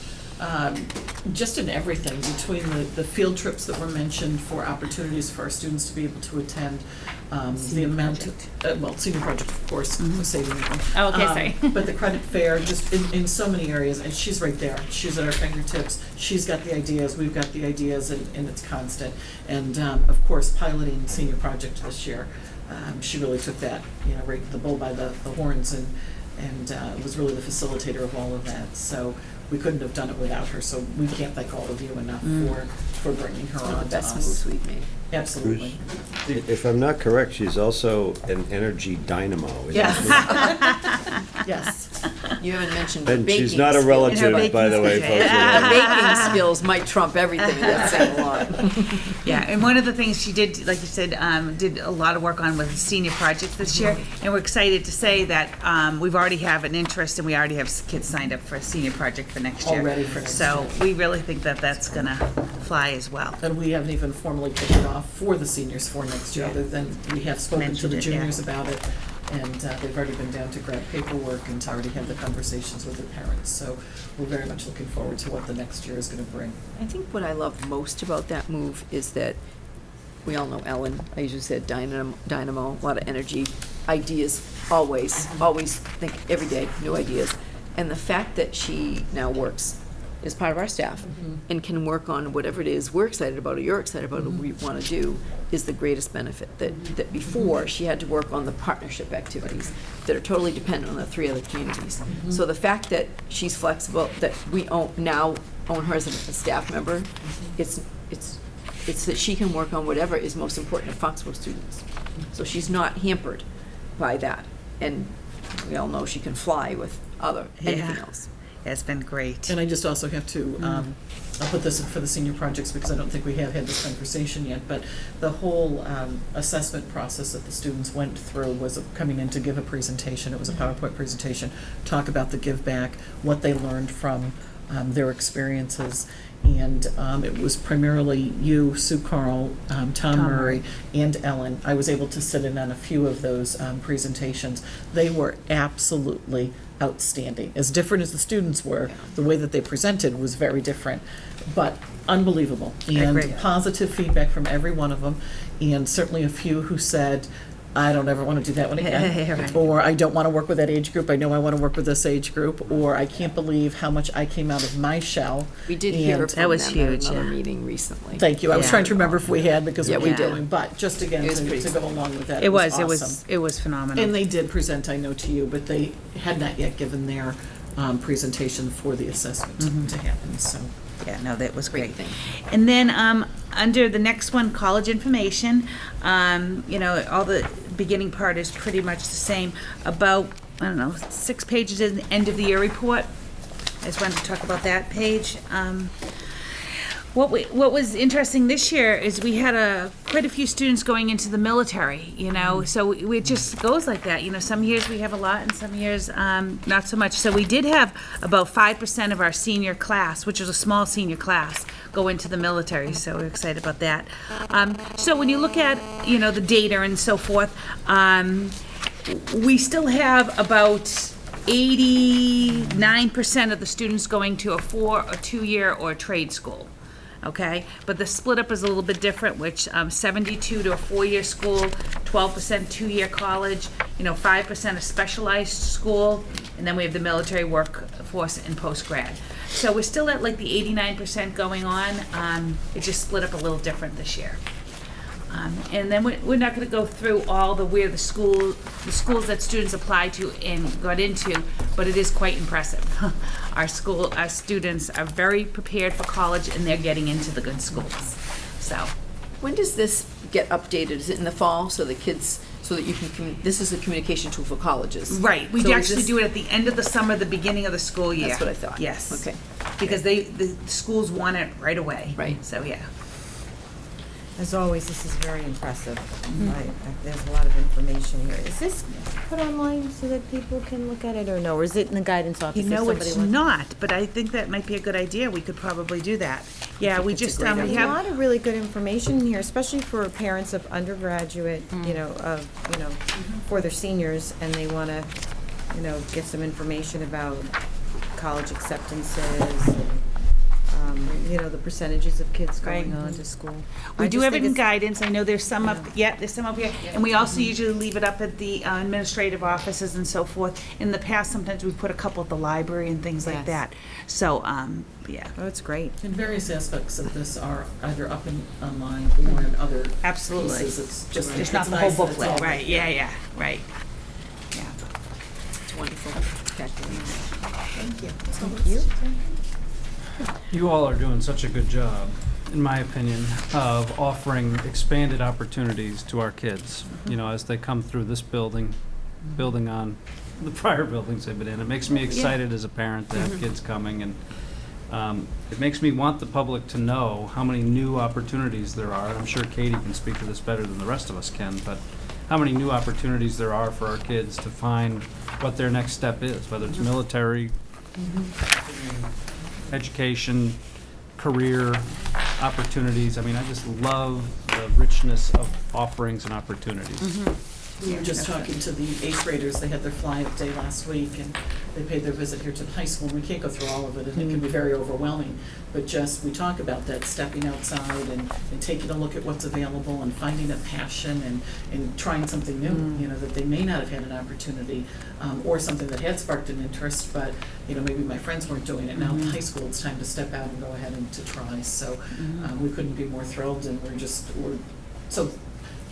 Just in everything, between the field trips that were mentioned for opportunities for our students to be able to attend, the amount, senior project, of course, was saving them. Oh, okay, sorry. But the credit fair, just in so many areas, and she's right there. She's at our fingertips. She's got the ideas, we've got the ideas, and it's constant. And, of course, piloting senior project this year, she really took that, right, the bull by the horns, and was really the facilitator of all of that. So we couldn't have done it without her. So we can't thank all of you enough for bringing her One on of the to best us. moves we've made. Absolutely. If I'm not correct, she's also an energy dynamo. Isn't Yes. Yes. You haven't mentioned her And baking she's not a skills. relative, by the way, folks. Her baking skills might trump everything. That's saying a lot. Yeah, and one of the things she did, like you said, did a lot of work on was the senior project this year, and we're excited to say that we've already have an interest, and we already have kids signed up for a senior project for next year. Already for next So year. we really think that that's gonna fly as well. And we haven't even formally kicked it off for the seniors for next year, other than we have spoken to Mentioned the it, yeah. juniors about it. And they've already been down to grab paperwork and to already have the conversations with their parents. So we're very much looking forward to what the next year is going to bring. I think what I love most about that move is that we all know Ellen. I usually said dynamo, a lot of energy, ideas, always think every day, new ideas. And the fact that she now works as part of our staff and can work on whatever it is we're excited about or you're excited about or we want to do is the greatest benefit. That before she had to work on the partnership activities that are totally dependent on the 3 other communities. So the fact that she's flexible, that we now own her as a staff member, it's that she can work on whatever is most important to Foxborough students. So she's not hampered by that. And we all know she can fly with anything else. It's been great. And I just also have to, I'll put this in for the senior projects because I don't think we have had this conversation yet, but the whole assessment process that the students went through was coming in to give a presentation. It was a PowerPoint presentation, talk about the give back, what they learned from their experiences. And it was primarily you, Sue Carl, Tom Murray, and Ellen. I was able to sit in on a few of those presentations. They were absolutely outstanding. As different as the students were, the way that they presented was very different, but unbelievable. And positive feedback from every one of them, and certainly a few who said, I don't ever want to do that one again. Or I don't want to work with that age group. I know I want to work with this age group. Or I can't believe how much I came out of my shell. We did hear from that was them huge, at another meeting recently. Thank you. I was trying to remember if we had because Yeah, we we did. did. But just again to go along with that, It was was awesome. it was phenomenal. And they did present, I know, to you, but they had not yet given their presentation for the assessment to happen. So. Yeah, no, that was great. thing. And then under the next one, college information, all the beginning part is pretty much the same. About, 6 pages in the end of the year report. I just wanted to talk about that page. What was interesting this year is we had quite a few students going into the military, so it just goes like that. Some years we have a lot and some years not so much. So we did have about 5% of our senior class, which is a small senior class, go into the military, so we're excited about that. So when you look at, the data and so forth, we still have about 89% of the students going to a 4 or 2-year or a trade school. Okay, but the split up is a little bit different, which 72 to a 4-year school, 12% 2-year college, 5% a specialized school, and then we have the military workforce and post-grad. So we're still at like the 89% going on. It just split up a little different this year. And then we're not going to go through all where the schools that students applied to and got into, but it is quite impressive. Our students are very prepared for college, and they're getting into the good schools. So, When does this get updated? Is it in the fall, so the kids, so that you can, this is a communication tool for colleges? right, we So is actually this- do it at the end of the summer, the beginning of the school year. That's what I thought. Yes. Okay. Because the schools want it right away. Right. So, yeah. As always, this is very impressive. There's a lot of information here. Is this put online so that people can look at it, or no? Or is it in the guidance office? You know, if somebody it's wants- not, but I think that might be a good idea. We could probably do that. Yeah, we just, we There's a have, lot of really good information in here, especially for parents of undergraduate, for their seniors, and they want to, get some information about college acceptances, and, the percentages of kids going on to school. we I do just have it think in it's- guidance. I know there's some there's some up here. And we also usually leave it up at the administrative offices and so forth. In the past, sometimes we put a couple at the library and things like Yes. that. So, yeah. Oh, it's great. And various aspects of this are either up and online or in other Absolutely. pieces. It's just, It's it's not the nice whole that it's booklet, all right, yeah, right. Yeah. It's wonderful. Thank you. You all are doing such a good job, in my opinion, of offering expanded opportunities to our kids, as they come through this building, building on the prior buildings they've been in. It makes me excited as a parent to have kids coming, and it makes me want the public to know how many new opportunities there are. And I'm sure Katie can speak to this better than the rest of us can, but how many new opportunities there are for our kids to find what their next step is, whether it's military, education, career opportunities. I mean, I just love the richness of offerings and opportunities. We were just talking to the 8th graders. They had their fly-up day last week, and they paid their visit here to the high school. And we can't go through all of it, and it can be very overwhelming. But just, we talk about that, stepping outside and taking a look at what's available and finding a passion and trying something new, that they may not have had an opportunity, or something that had sparked an interest, but, maybe my friends weren't doing it. Now in high school, it's time to step out and go ahead and to try. So we couldn't be more thrilled, and we're so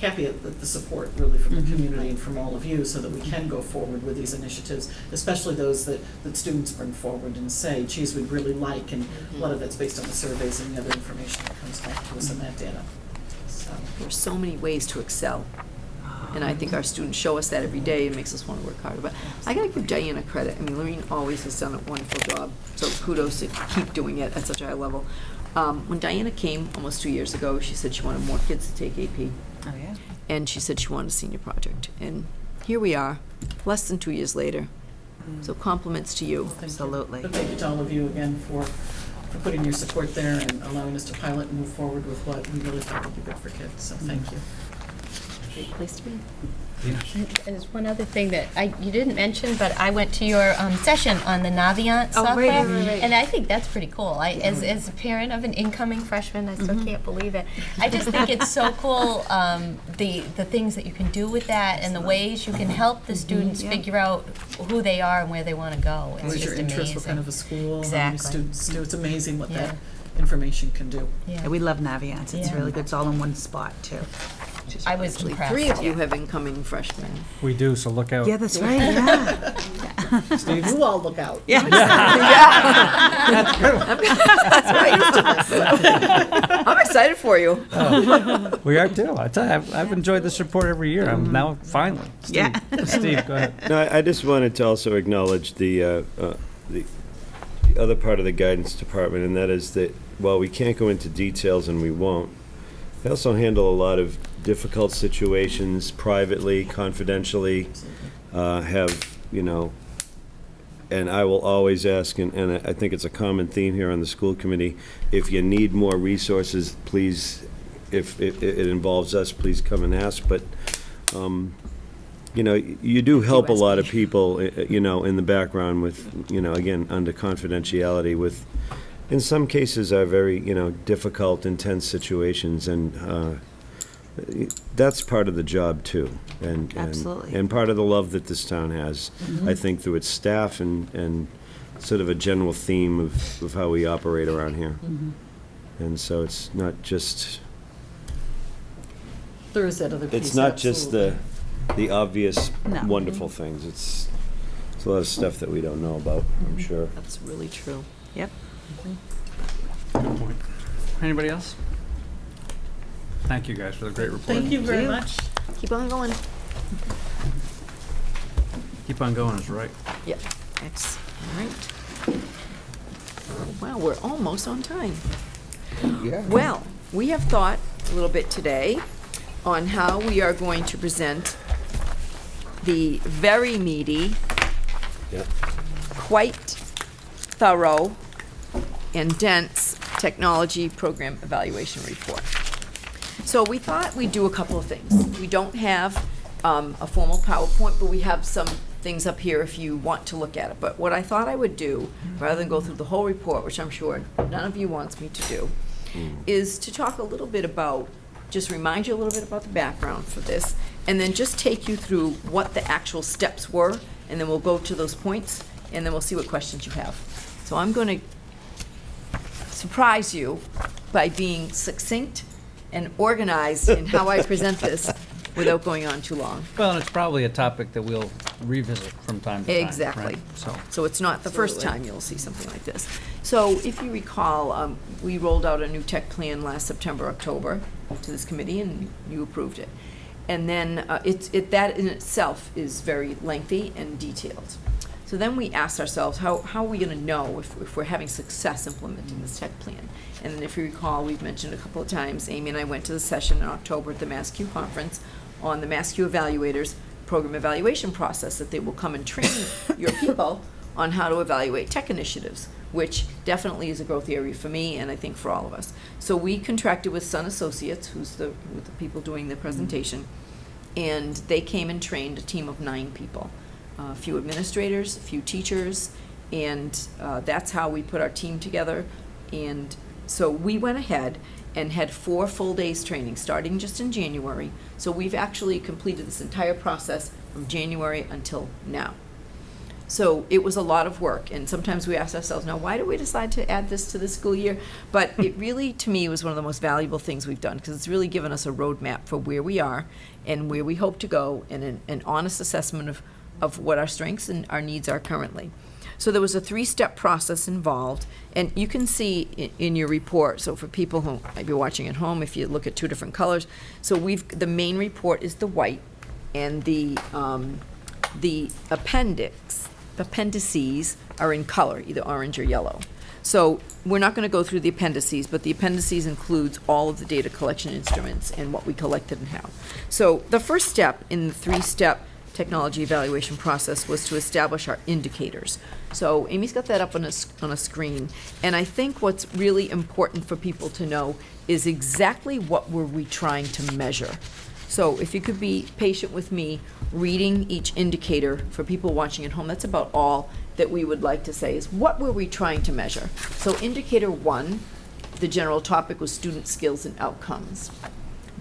happy at the support really from the community and from all of you, so that we can go forward with these initiatives, especially those that students bring forward and say, geez, we'd really like, and a lot of that's based on the surveys and the other information that comes back to us in that data. So There's so many ways to excel. And I think our students show us that every day. It makes us want to work harder. But I got to give Diana credit. I mean, Lorene always has done a wonderful job. So kudos to keep doing it at such a high level. When Diana came almost 2 years ago, she said she wanted more kids to take AP. Oh, yeah. And she said she wanted a senior project. And here we are, less than 2 years later. So compliments to you. Absolutely. But thank you to all of you again for putting your support there and allowing us to pilot and move forward with what we really thought would be good for kids. So thank you. Great place to be. There's one other thing that you didn't mention, but I went to your session on the Navient Oh, software, right. and I think that's pretty cool. As a parent of an incoming freshman, I still can't believe it. I just think it's so cool, the things that you can do with that and the ways you can help the students figure out who they are and where they want to go. It's What is just your interest? amazing. What kind of a school? How many Exactly. students do? It's amazing what Yeah. that information can do. Yeah, we love Navient. It's Yeah. really good. It's all in one spot, too. I was Actually, impressed. 3 of you have incoming freshmen. We do, so look out. Yeah, that's right, yeah. Steve, you all look out. Yeah. That's right. I'm excited for you. We are too. I tell you, I've enjoyed this report every year. I'm now finally. Steve, Yeah. Steve, go ahead. No, I just wanted to also acknowledge the other part of the guidance department, and that is that while we can't go into details, and we won't, they also handle a lot of difficult situations privately, confidentially, and I will always ask, and I think it's a common theme here on the school committee, if you need more resources, please, if it involves us, please come and ask. But, you do help a lot of people, in the background with, again, under confidentiality with, in some cases, are very, difficult, intense situations, and that's part of the job too, and Absolutely. and part of the love that this town has, I think, through its staff and sort of a general theme of how we operate around here. And so it's not just, There is that other piece. it's not just absolutely. the obvious No. wonderful things. It's a lot of stuff that we don't know about, I'm sure. That's really true. Yep. Good point. Anybody else? Thank you guys for the great report. Thank you very much. Keep on going. Keep on going is right. Yeah, that's all right. Wow, we're almost on time. Yeah. Well, we have thought a little bit today on how we are going to present the very meaty, Yep. quite thorough, and dense technology program evaluation report. So we thought we'd do a couple of things. We don't have a formal PowerPoint, but we have some things up here if you want to look at it. But what I thought I would do, rather than go through the whole report, which I'm sure none of you wants me to do, is to talk a little bit about, just remind you a little bit about the background for this, and then just take you through what the actual steps were, and then we'll go to those points, and then we'll see what questions you have. So I'm going to surprise you by being succinct and organized in how I present this without going on too long. Well, and it's probably a topic that we'll revisit from time to time. Exactly. Right? So, So it's not the first time you'll see something like this. So if you recall, we rolled out a new tech plan last September, October to this committee, and you approved it. And then that in itself is very lengthy and detailed. So then we asked ourselves, how are we going to know if we're having success implementing this tech plan? And then if you recall, we've mentioned a couple of times, Amy and I went to the session in October at the MassQ conference on the MassQ Evaluators program evaluation process, that they will come and train your people on how to evaluate tech initiatives, which definitely is a growth area for me and I think for all of us. So we contracted with Sun Associates, who's the people doing the presentation, and they came and trained a team of 9 people. A few administrators, a few teachers, and that's how we put our team together. And so we went ahead and had 4 full days training, starting just in January. So we've actually completed this entire process from January until now. So it was a lot of work, and sometimes we ask ourselves, now why did we decide to add this to the school year? But it really, to me, was one of the most valuable things we've done, because it's really given us a roadmap for where we are and where we hope to go, and an honest assessment of what our strengths and our needs are currently. So there was a 3-step process involved, and you can see in your report, so for people who might be watching at home, if you look at 2 different colors, so the main report is the white, and the appendices are in color, either orange or yellow. So we're not going to go through the appendices, but the appendices includes all of the data collection instruments and what we collected and how. So the first step in the 3-step technology evaluation process was to establish our indicators. So Amy's got that up on a screen, and I think what's really important for people to know is exactly what were we trying to measure. So if you could be patient with me reading each indicator for people watching at home, that's about all that we would like to say is what were we trying to measure. So indicator 1, the general topic was student skills and outcomes.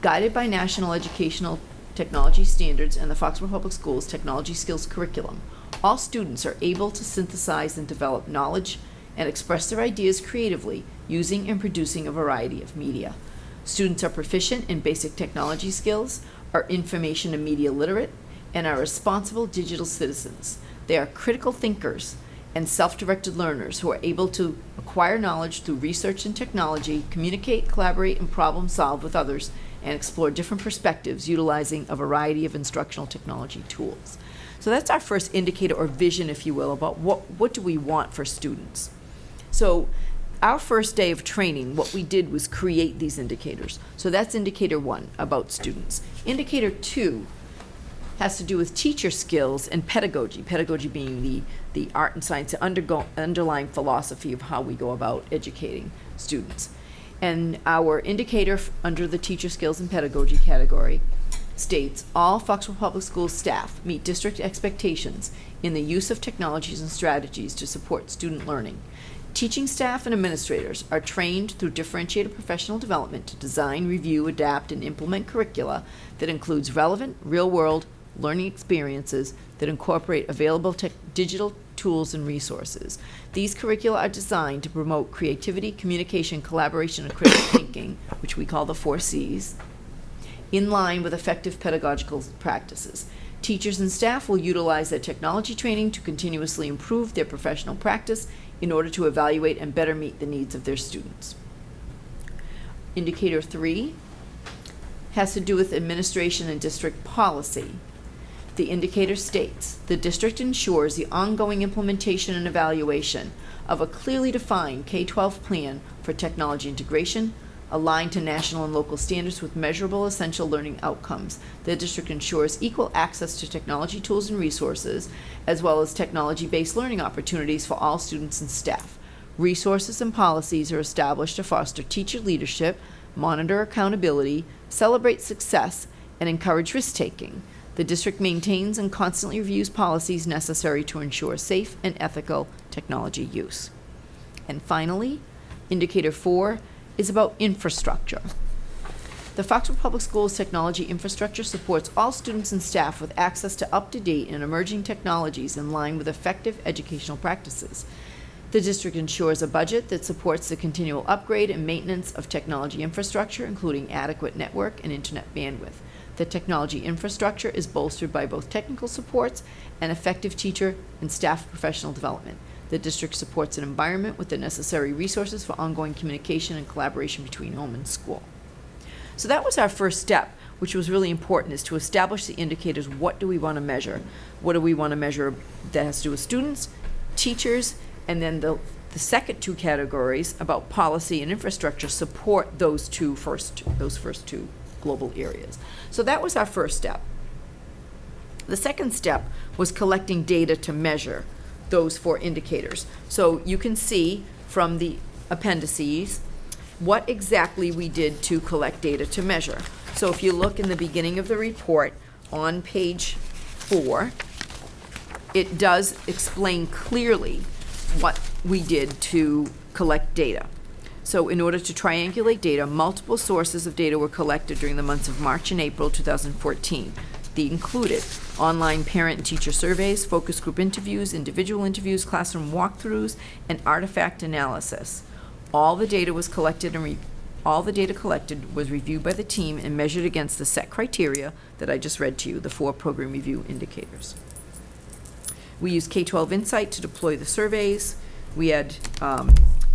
Guided by National Educational Technology Standards and the Foxborough Public Schools Technology Skills Curriculum, all students are able to synthesize and develop knowledge and express their ideas creatively using and producing a variety of media. Students are proficient in basic technology skills, are information and media literate, and are responsible digital citizens. They are critical thinkers and self-directed learners who are able to acquire knowledge through research and technology, communicate, collaborate, and problem solve with others, and explore different perspectives utilizing a variety of instructional technology tools. So that's our first indicator, or vision, if you will, about what do we want for students. So our first day of training, what we did was create these indicators. So that's indicator 1, about students. Indicator 2 has to do with teacher skills and pedagogy, pedagogy being the art and science, the underlying philosophy of how we go about educating students. And our indicator under the teacher skills and pedagogy category states, all Foxborough Public Schools staff meet district expectations in the use of technologies and strategies to support student learning. Teaching staff and administrators are trained through differentiated professional development to design, review, adapt, and implement curricula that includes relevant, real-world learning experiences that incorporate available digital tools, and resources. These curricula are designed to promote creativity, communication, collaboration, and critical thinking, which we call the 4 Cs, in line with effective pedagogical practices. Teachers and staff will utilize their technology training to continuously improve their professional practice in order to evaluate and better meet the needs of their students. Indicator 3 has to do with administration and district policy. The indicator states, the district ensures the ongoing implementation and evaluation of a clearly defined K-12 plan for technology integration, aligned to national and local standards with measurable essential learning outcomes. The district ensures equal access to technology tools and resources, as well as technology-based learning opportunities for all students and staff. Resources and policies are established to foster teacher leadership, monitor accountability, celebrate success, and encourage risk-taking. The district maintains and constantly reviews policies necessary to ensure safe and ethical technology use. And finally, indicator 4 is about infrastructure. The Foxborough Public Schools technology infrastructure supports all students and staff with access to up-to-date and emerging technologies in line with effective educational practices. The district ensures a budget that supports the continual upgrade and maintenance of technology infrastructure, including adequate network and internet bandwidth. The technology infrastructure is bolstered by both technical supports and effective teacher and staff professional development. The district supports an environment with the necessary resources for ongoing communication and collaboration between home and school. So that was our first step, which was really important, is to establish the indicators. What do we want to measure? What do we want to measure that has to do with students, teachers, and then the second 2 categories about policy and infrastructure support those first two global areas. So that was our first step. The second step was collecting data to measure those 4 indicators. So you can see from the appendices what exactly we did to collect data to measure. So if you look in the beginning of the report on page 4, it does explain clearly what we did to collect data. So in order to triangulate data, multiple sources of data were collected during the months of March and April 2014. They included online parent and teacher surveys, focus group interviews, individual interviews, classroom walkthroughs, and artifact analysis. All the data collected was reviewed by the team and measured against the set criteria that I just read to you, the 4 program review indicators. We used K-12 Insight to deploy the surveys. We had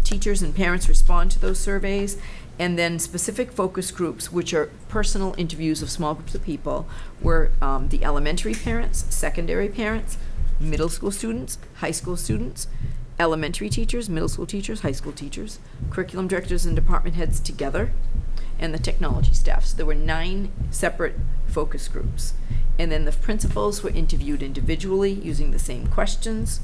teachers and parents respond to those surveys, and then specific focus groups, which are personal interviews of small groups of people, were the elementary parents, secondary parents, middle school students, high school students, elementary teachers, middle school teachers, high school teachers, curriculum directors and department heads together, and the technology staff. So there were 9 separate focus groups. And then the principals were interviewed individually using the same questions.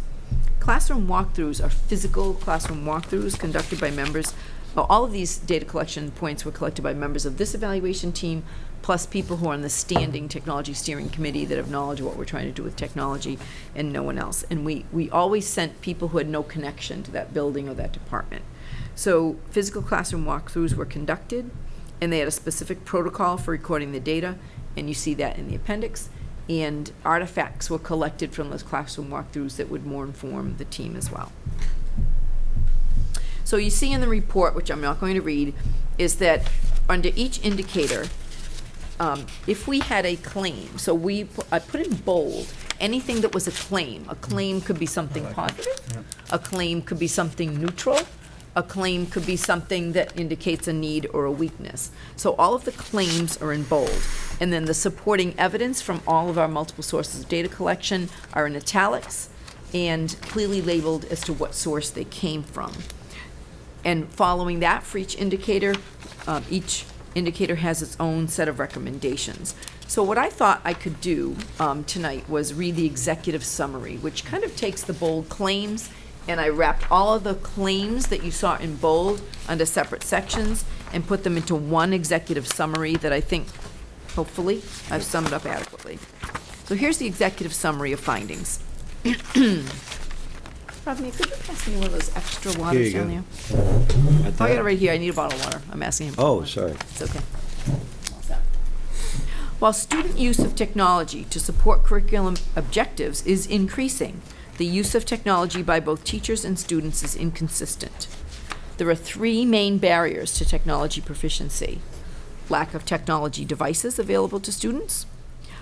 Classroom walkthroughs are physical classroom walkthroughs conducted by members. All of these data collection points were collected by members of this evaluation team, plus people who are on the standing technology steering committee that have knowledge of what we're trying to do with technology, and no one else. And we always sent people who had no connection to that building or that department. So physical classroom walkthroughs were conducted, and they had a specific protocol for recording the data, and you see that in the appendix. And artifacts were collected from those classroom walkthroughs that would more inform the team as well. So you see in the report, which I'm not going to read, is that under each indicator, if we had a claim, so I put in bold anything that was a claim. A claim could be something positive. A claim could be something neutral. A claim could be something that indicates a need or a weakness. So all of the claims are in bold. And then the supporting evidence from all of our multiple sources of data collection are in italics and clearly labeled as to what source they came from. And following that, for each indicator has its own set of recommendations. So what I thought I could do tonight was read the executive summary, which kind of takes the bold claims, and I wrapped all of the claims that you saw in bold under separate sections and put them into one executive summary that I think, hopefully, I've summed up adequately. So here's the executive summary of findings. Rodney, could you pass me one of those extra waters down there? I got it right here. I need a bottle of water. I'm asking him. Oh, sorry. It's okay. While student use of technology to support curriculum objectives is increasing, The use of technology by both teachers and students is inconsistent. There are 3 main barriers to technology proficiency: lack of technology devices available to students,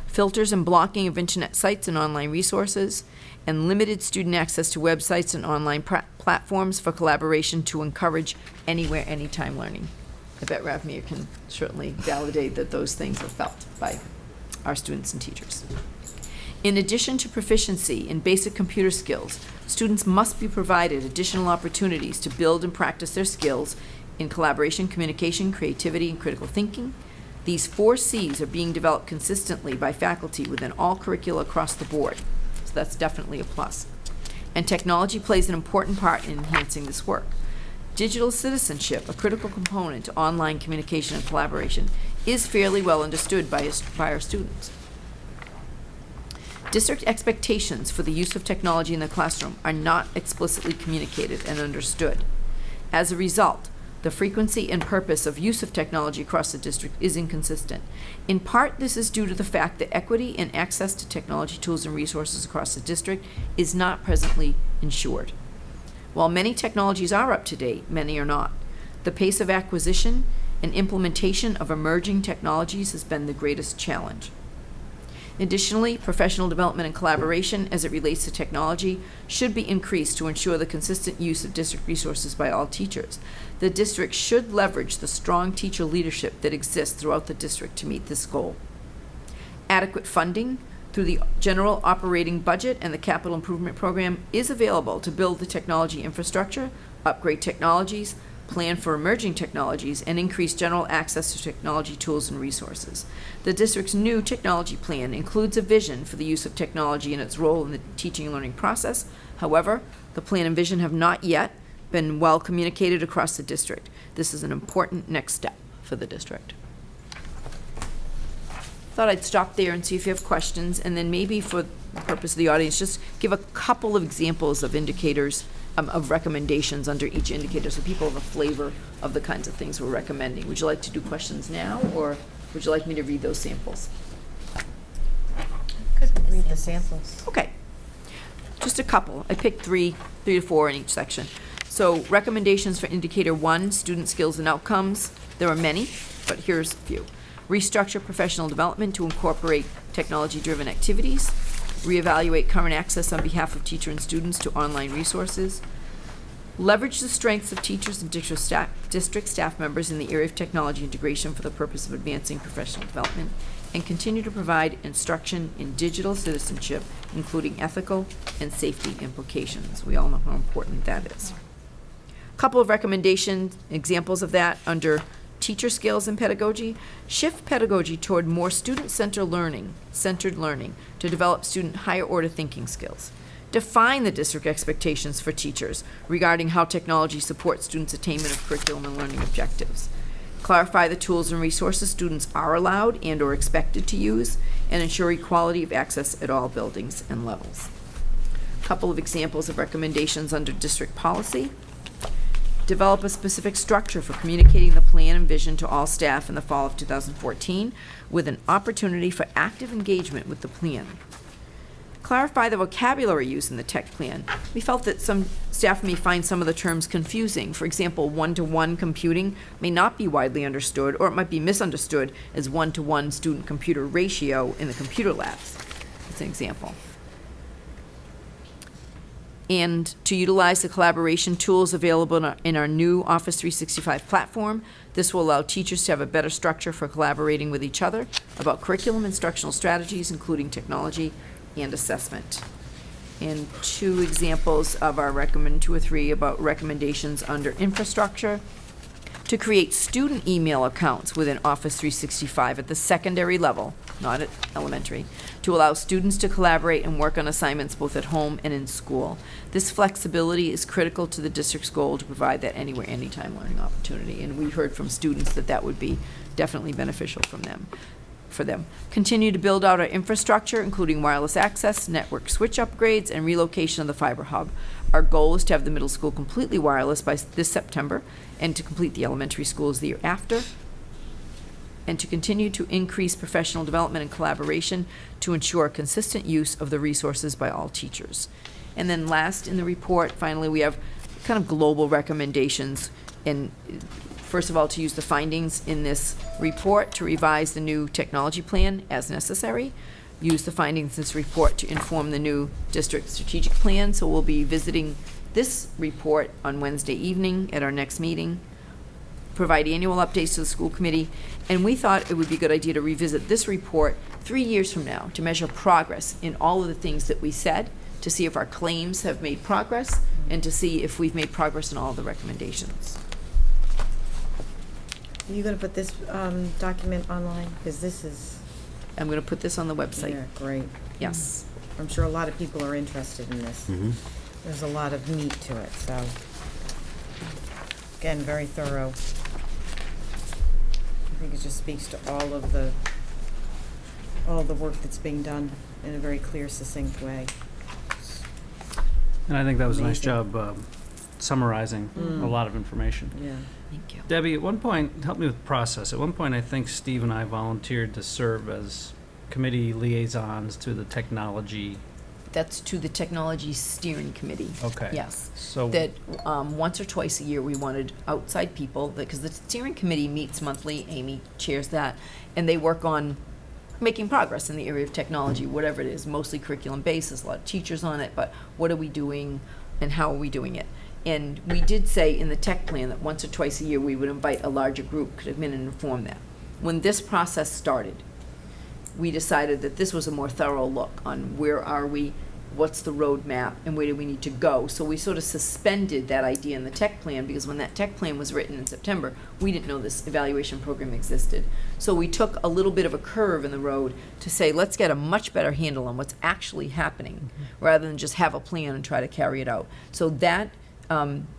filters and blocking of internet sites and online resources, and limited student access to websites and online platforms for collaboration to encourage anywhere, anytime learning. I bet Ravmir can certainly validate that those things are felt by our students and teachers. In addition to proficiency in basic computer skills, students must be provided additional opportunities to build and practice their skills in collaboration, communication, creativity, and critical thinking. These 4 C's are being developed consistently by faculty within all curricula across the board, so that's definitely a plus. And technology plays an important part in enhancing this work. Digital citizenship, a critical component to online communication and collaboration, is fairly well understood by our students. District expectations for the use of technology in the classroom are not explicitly communicated and understood. As a result, the frequency and purpose of use of technology across the district is inconsistent. In part, this is due to the fact that equity and access to technology tools and resources across the district is not presently ensured. While many technologies are up to date, many are not. The pace of acquisition and implementation of emerging technologies has been the greatest challenge. Additionally, professional development and collaboration as it relates to technology should be increased to ensure the consistent use of district resources by all teachers. The district should leverage the strong teacher leadership that exists throughout the district to meet this goal. Adequate funding through the general operating budget and the capital improvement program is available to build the technology infrastructure, upgrade technologies, plan for emerging technologies, and increase general access to technology tools and resources. The district's new technology plan includes a vision for the use of technology and its role in the teaching and learning process. However, the plan and vision have not yet been well communicated across the district. This is an important next step for the district. Thought I'd stop there and see if you have questions, and then maybe for the purpose of the audience, just give a couple of examples of indicators, of recommendations under each indicator, so people have a flavor of the kinds of things we're recommending. Would you like to do questions now, or would you like me to read those samples? Could read the samples. Okay. Just a couple. I picked three to four in each section. So recommendations for indicator 1, student skills and outcomes. There are many, but here's a few. Restructure professional development to incorporate technology-driven activities. Reevaluate current access on behalf of teacher and students to online resources. Leverage the strengths of teachers and district staff members in the area of technology integration for the purpose of advancing professional development. And continue to provide instruction in digital citizenship, including ethical and safety implications. We all know how important that is. A couple of recommendations, examples of that under teacher skills and pedagogy. Shift pedagogy toward more student-centered learning to develop student higher order thinking skills. Define the district expectations for teachers regarding how technology supports students' attainment of curriculum and learning objectives. Clarify the tools and resources students are allowed and or expected to use, and ensure equality of access at all buildings and levels. A couple of examples of recommendations under district policy. Develop a specific structure for communicating the plan and vision to all staff in the fall of 2014 with an opportunity for active engagement with the plan. Clarify the vocabulary used in the tech plan. We felt that some staff may find some of the terms confusing. For example, one-to-one computing may not be widely understood, or it might be misunderstood as one-to-one student-computer ratio in the computer labs. That's an example. And to utilize the collaboration tools available in our new Office 365 platform. This will allow teachers to have a better structure for collaborating with each other about curriculum instructional strategies, including technology and assessment. And two examples of our two or three about recommendations under infrastructure. To create student email accounts within Office 365 at the secondary level, not at elementary, to allow students to collaborate and work on assignments both at home and in school. This flexibility is critical to the district's goal to provide that anywhere, anytime learning opportunity. And we heard from students that that would be definitely beneficial for them. Continue to build out our infrastructure, including wireless access, network switch upgrades, and relocation of the fiber hub. Our goal is to have the middle school completely wireless by this September, and to complete the elementary schools the year after, and to continue to increase professional development and collaboration to ensure consistent use of the resources by all teachers. And then last in the report, finally, we have kind of global recommendations. And first of all, to use the findings in this report to revise the new technology plan as necessary. Use the findings in this report to inform the new district strategic plan. So we'll be visiting this report on Wednesday evening at our next meeting. Provide annual updates to the school committee. And we thought it would be a good idea to revisit this report 3 years from now to measure progress in all of the things that we said, to see if our claims have made progress, and to see if we've made progress in all of the recommendations. Are you going to put this document online? Because this is... I'm going to put this on the website. Yeah, great. Yes. I'm sure a lot of people are interested in this. Mhm. There's a lot of meat to it, so, again, very thorough. I think it just speaks to all the work that's being done in a very clear, succinct way. And I think that was a nice Amazing. job summarizing a lot of information. Yeah. Thank you. Debbie, at one point, help me with the process. At one point, I think Steve and I volunteered to serve as committee liaisons to the technology. That's to the Technology Steering Committee. Okay. Yes. So That once or twice a year, we wanted outside people, because the steering committee meets monthly, Amy chairs that, and they work on making progress in the area of technology, whatever it is, mostly curriculum-based, there's a lot of teachers on it, but what are we doing and how are we doing it? And we did say in the tech plan that once or twice a year, we would invite a larger group to come in and inform that. When this process started, we decided that this was a more thorough look on where are we, what's the roadmap, and where do we need to go. So we sort of suspended that idea in the tech plan, because when that tech plan was written in September, we didn't know this evaluation program existed. So we took a little bit of a curve in the road to say, let's get a much better handle on what's actually happening, rather than just have a plan and try to carry it out. So that,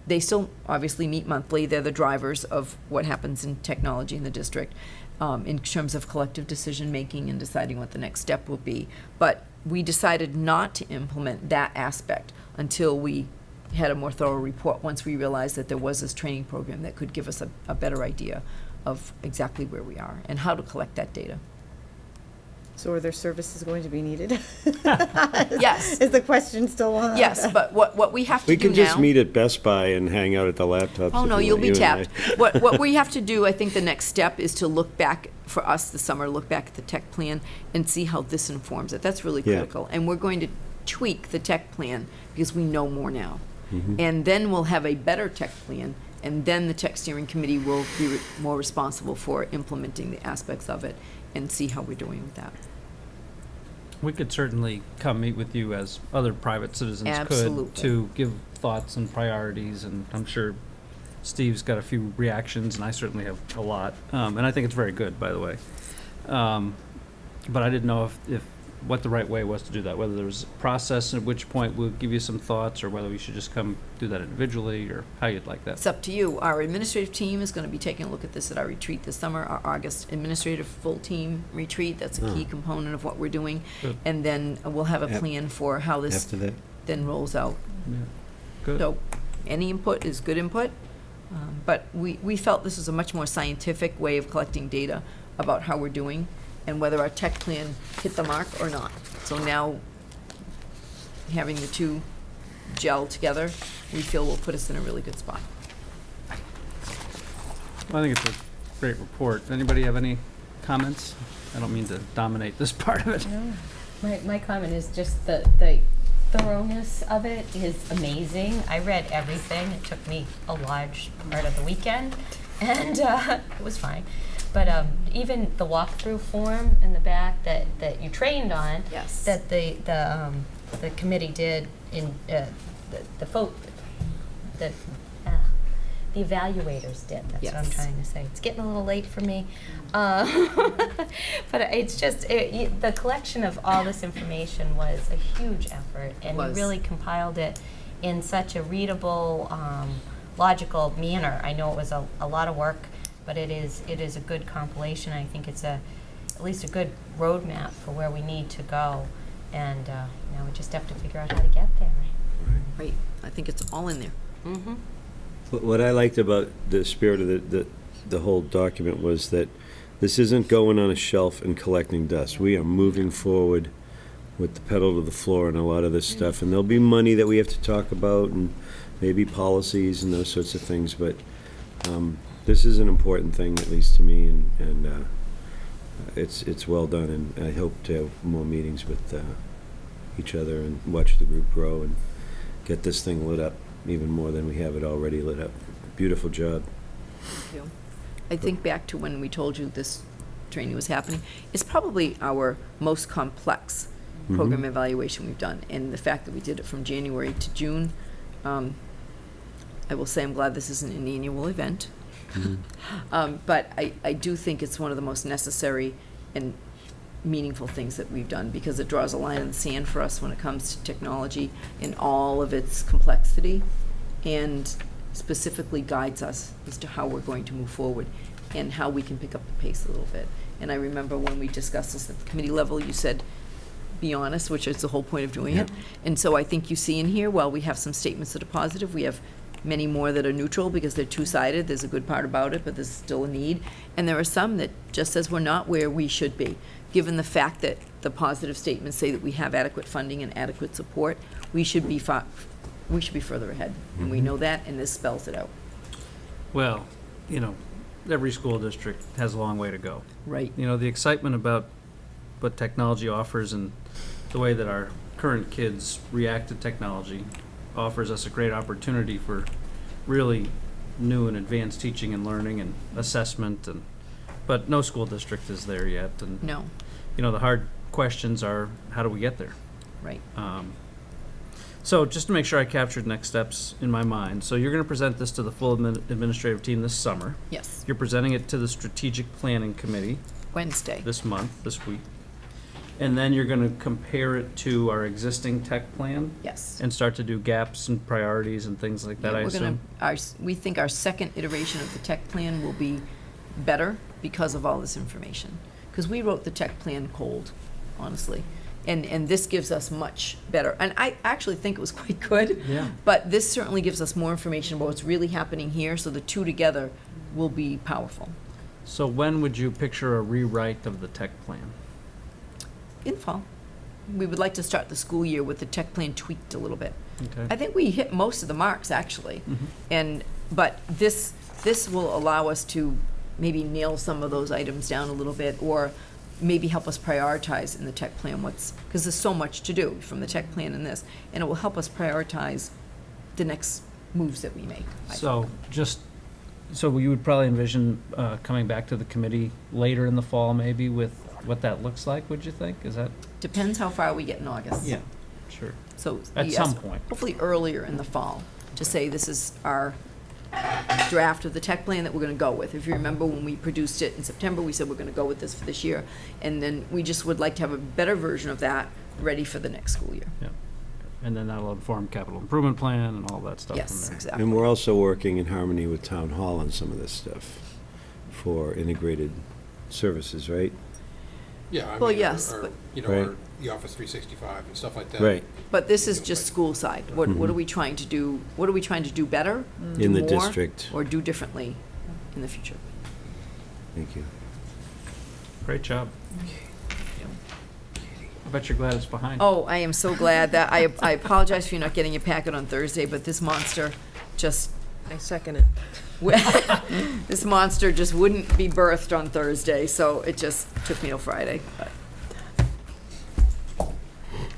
they still obviously meet monthly. They're the drivers of what happens in technology in the district, in terms of collective decision-making and deciding what the next step will be. But we decided not to implement that aspect until we had a more thorough report, once we realized that there was this training program that could give us a better idea of exactly where we are and how to collect that data. So are there services going to be needed? Yes. Is the question still on? Yes, but what we have to We do can just now- meet at Best Buy and hang out at the laptops. Oh, if no, you you'll want, be you and I. tapped. What we have to do, I think the next step is to look back, for us this summer, look back at the tech plan and see how this informs it. That's really Yeah. critical. And we're going to tweak the tech plan because we know more now. Mhm. And then we'll have a better tech plan, and then the tech steering committee will be more responsible for implementing the aspects of it and see how we're doing with that. we could certainly come meet with you as other private citizens Absolutely. could to give thoughts and priorities, and I'm sure Steve's got a few reactions, and I certainly have a lot. And I think it's very good, by the way. But I didn't know if what the right way was to do that, whether there was a process at which point we'll give you some thoughts, or whether we should just come do that individually, or how you'd like that. It's up to you. Our administrative team is going to be taking a look at this at our retreat this summer, our August administrative full team retreat. That's a key component of what we're doing. Good. And then we'll have a Yep. plan for how this After that. then rolls out. Yeah. Good. So any input is good input, but we felt this was a much more scientific way of collecting data about how we're doing and whether our tech plan hit the mark or not. So now, having the two gel together, we feel will put us in a really good spot. Well, I think it's a great report. Anybody have any comments? I don't mean to dominate this part of it. My comment is just the thoroughness of it is amazing. I read everything. It took me a large part of the weekend, and it was fine. But even the walkthrough form in the back that you trained on, Yes. that the committee did in the evaluators did. That's what I'm Yes. trying to say. It's getting a little late for me, but it's just the collection of all this information was a huge effort, and you Was. really compiled it in such a readable, logical manner. I know it was a lot of work, but it is a good compilation. I think it's at least a good roadmap for where we need to go, and now we just have to figure out how to get there. Right. I think it's all in there. Mm-hmm. What I liked about the spirit of the whole document was that this isn't going on a shelf and collecting dust. We are moving forward with the pedal to the floor and a lot of this stuff. And there'll be money that we have to talk about and maybe policies and those sorts of things. But this is an important thing, at least to me, and it's well done. And I hope to have more meetings with each other and watch the group grow and get this thing lit up even more than we have it already lit up. Beautiful job. Thank you. I think back to when we told you this training was happening. It's probably our most complex program evaluation we've done, and the fact that we did it from January to June, I will say I'm glad this isn't an annual event. But I do think it's one of the most necessary and meaningful things that we've done, because it draws a line in the sand for us when it comes to technology in all of its complexity, and specifically guides us as to how we're going to move forward and how we can pick up the pace a little bit. And I remember when we discussed this at the committee level, you said, be honest, which is the whole point of doing it. And so I think you see in here, while we have some statements that are positive, we have many more that are neutral because they're two-sided. There's a good part about it, but there's still a need. And there are some that just says we're not where we should be. Given the fact that the positive statements say that we have adequate funding and adequate support, we should be further ahead. And we know that, and this spells it out. Well, every school district has a long way to go. Right. The excitement about what technology offers and the way that our current kids react to technology offers us a great opportunity for really new and advanced teaching and learning and assessment, but no school district is there yet. And No. The hard questions are, how do we get there? Right. So just to make sure I captured next steps in my mind, so you're going to present this to the full administrative team this summer. Yes. You're presenting it to the strategic planning committee Wednesday. this week. And then you're going to compare it to our existing tech plan? Yes. And start to do gaps and priorities and things like that, Yeah, I assume? we think our second iteration of the tech plan will be better because of all this information. Because we wrote the tech plan cold, honestly. And this gives us much better. And I actually think it was quite good. Yeah. But this certainly gives us more information about what's really happening here, so the two together will be powerful. So when would you picture a rewrite of the tech plan? In fall. We would like to start the school year with the tech plan tweaked a little bit. Okay. I think we hit most of the marks, actually. But this will allow us to maybe nail some of those items down a little bit, or maybe help us prioritize in the tech plan because there's so much to do from the tech plan and this, and it will help us prioritize the next moves that we make. So you would probably envision coming back to the committee later in the fall, maybe, with what that looks like, would you think? Is that? Depends how far we get in August. Yeah, sure. So At yes, some point. hopefully earlier in the fall, to say this is our draft of the tech plan that we're going to go with. If you remember, when we produced it in September, we said we're going to go with this for this year, and then we just would like to have a better version of that ready for the next school year. Yeah. And then that'll inform capital improvement plan and all that stuff from Yes, there. exactly. And we're also working in harmony with Town Hall on some of this stuff for integrated services, right? Yeah, Well, yes, but- Right. or the Office 365 and stuff like that. Right. But this is just school side. What are we trying to do? What are we trying to do better? Do In the more, district. or do differently in the future? Thank you. Great job. I bet you're glad it's behind. Oh, I am so glad that I apologize for you not getting your packet on Thursday, but this monster just. I second it. This monster just wouldn't be birthed on Thursday, so it just took me till Friday. But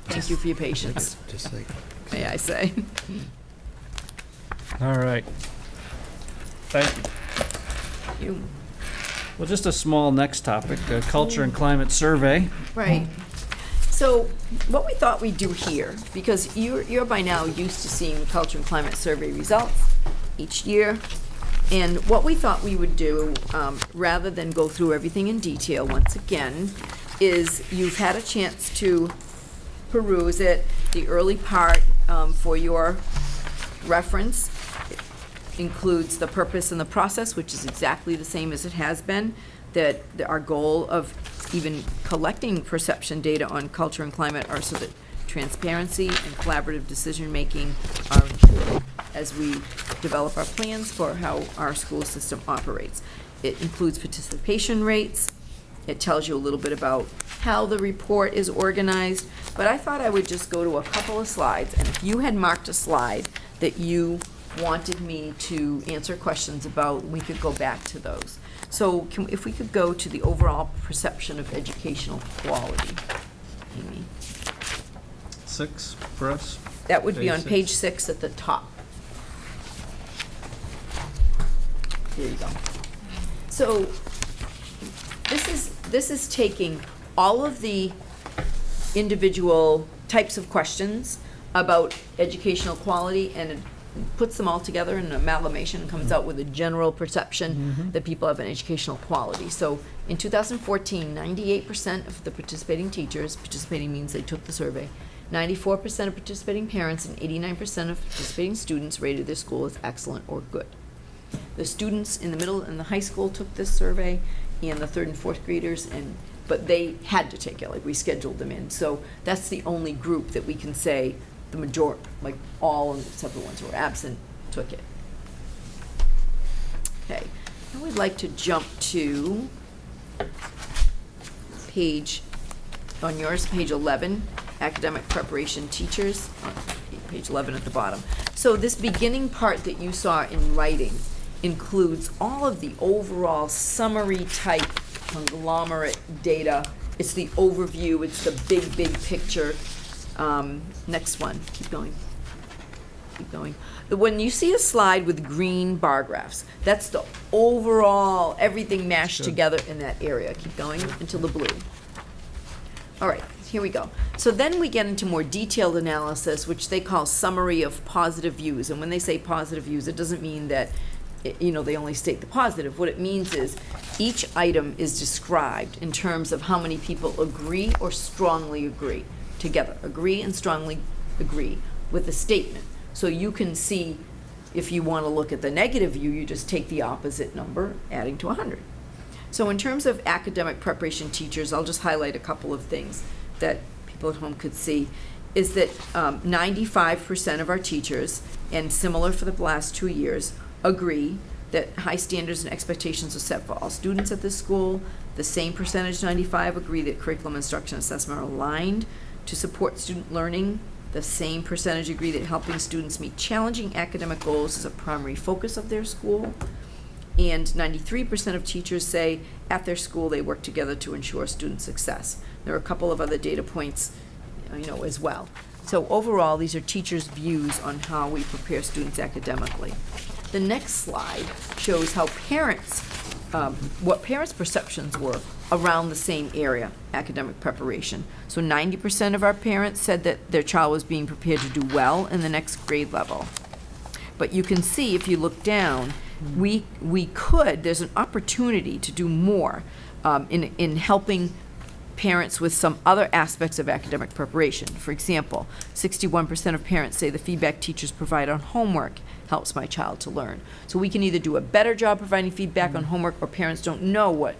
thank you for your patience, Just like. may I say. All right. Thank you. You. Well, just a small next topic, culture and climate survey. Right. So what we thought we'd do here, because you're by now used to seeing the culture and climate survey results each year, and what we thought we would do, rather than go through everything in detail once again, is you've had a chance to peruse it, the early part for your reference. It includes the purpose and the process, which is exactly the same as it has been, that our goal of even collecting perception data on culture and climate are so that transparency and collaborative decision-making are ensured as we develop our plans for how our school system operates. It includes participation rates, It tells you a little bit about how the report is organized, but I thought I would just go to a couple of slides, and if you had marked a slide that you wanted me to answer questions about, we could go back to those. So if we could go to the overall perception of educational quality, Amy. 6 for us. That would be on Page page 6 at the top. There you go. So this is taking all of the individual types of questions about educational quality, and it puts them all together in an amalgamation and comes out with a general perception that people have an educational quality. So in 2014, 98% of the participating teachers, participating means they took the survey, 94% of participating parents and 89% of participating students rated their school as excellent or good. The students in the middle and the high school took this survey, and the 3rd and 4th graders, but they had to take it, like we scheduled them in. So that's the only group that we can say the majority, like all except the ones who were absent, took it. Okay, I would like to jump to on yours, page 11, academic preparation teachers, page 11 at the bottom. So this beginning part that you saw in writing includes all of the overall summary type conglomerate data. It's the overview, it's the big picture. Next one, keep going. When you see a slide with green bar graphs, that's the overall, everything mashed together in that area. Keep going until the blue. All right, here we go. So then we get into more detailed analysis, which they call summary of positive views. And when they say positive views, it doesn't mean that they only state the positive. What it means is each item is described in terms of how many people agree or strongly agree together. Agree and strongly agree with a statement. So you can see, if you want to look at the negative view, you just take the opposite number, adding to 100. So in terms of academic preparation teachers, I'll just highlight a couple of things that people at home could see, is that 95% of our teachers, and similar for the last 2 years, agree that high standards and expectations are set for all students at this school. The same percentage, 95, agree that curriculum, instruction, and assessment are aligned to support student learning. The same percentage agree that helping students meet challenging academic goals is a primary focus of their school. And 93% of teachers say at their school they work together to ensure student success. There are a couple of other data points, as well. So overall, these are teachers' views on how we prepare students academically. The next slide shows how what parents' perceptions were around the same area, academic preparation. So 90% of our parents said that their child was being prepared to do well in the next grade level. But you can see, if you look down, there's an opportunity to do more in helping parents with some other aspects of academic preparation. For example, 61% of parents say the feedback teachers provide on homework helps my child to learn. So we can either do a better job providing feedback on homework, or parents don't know what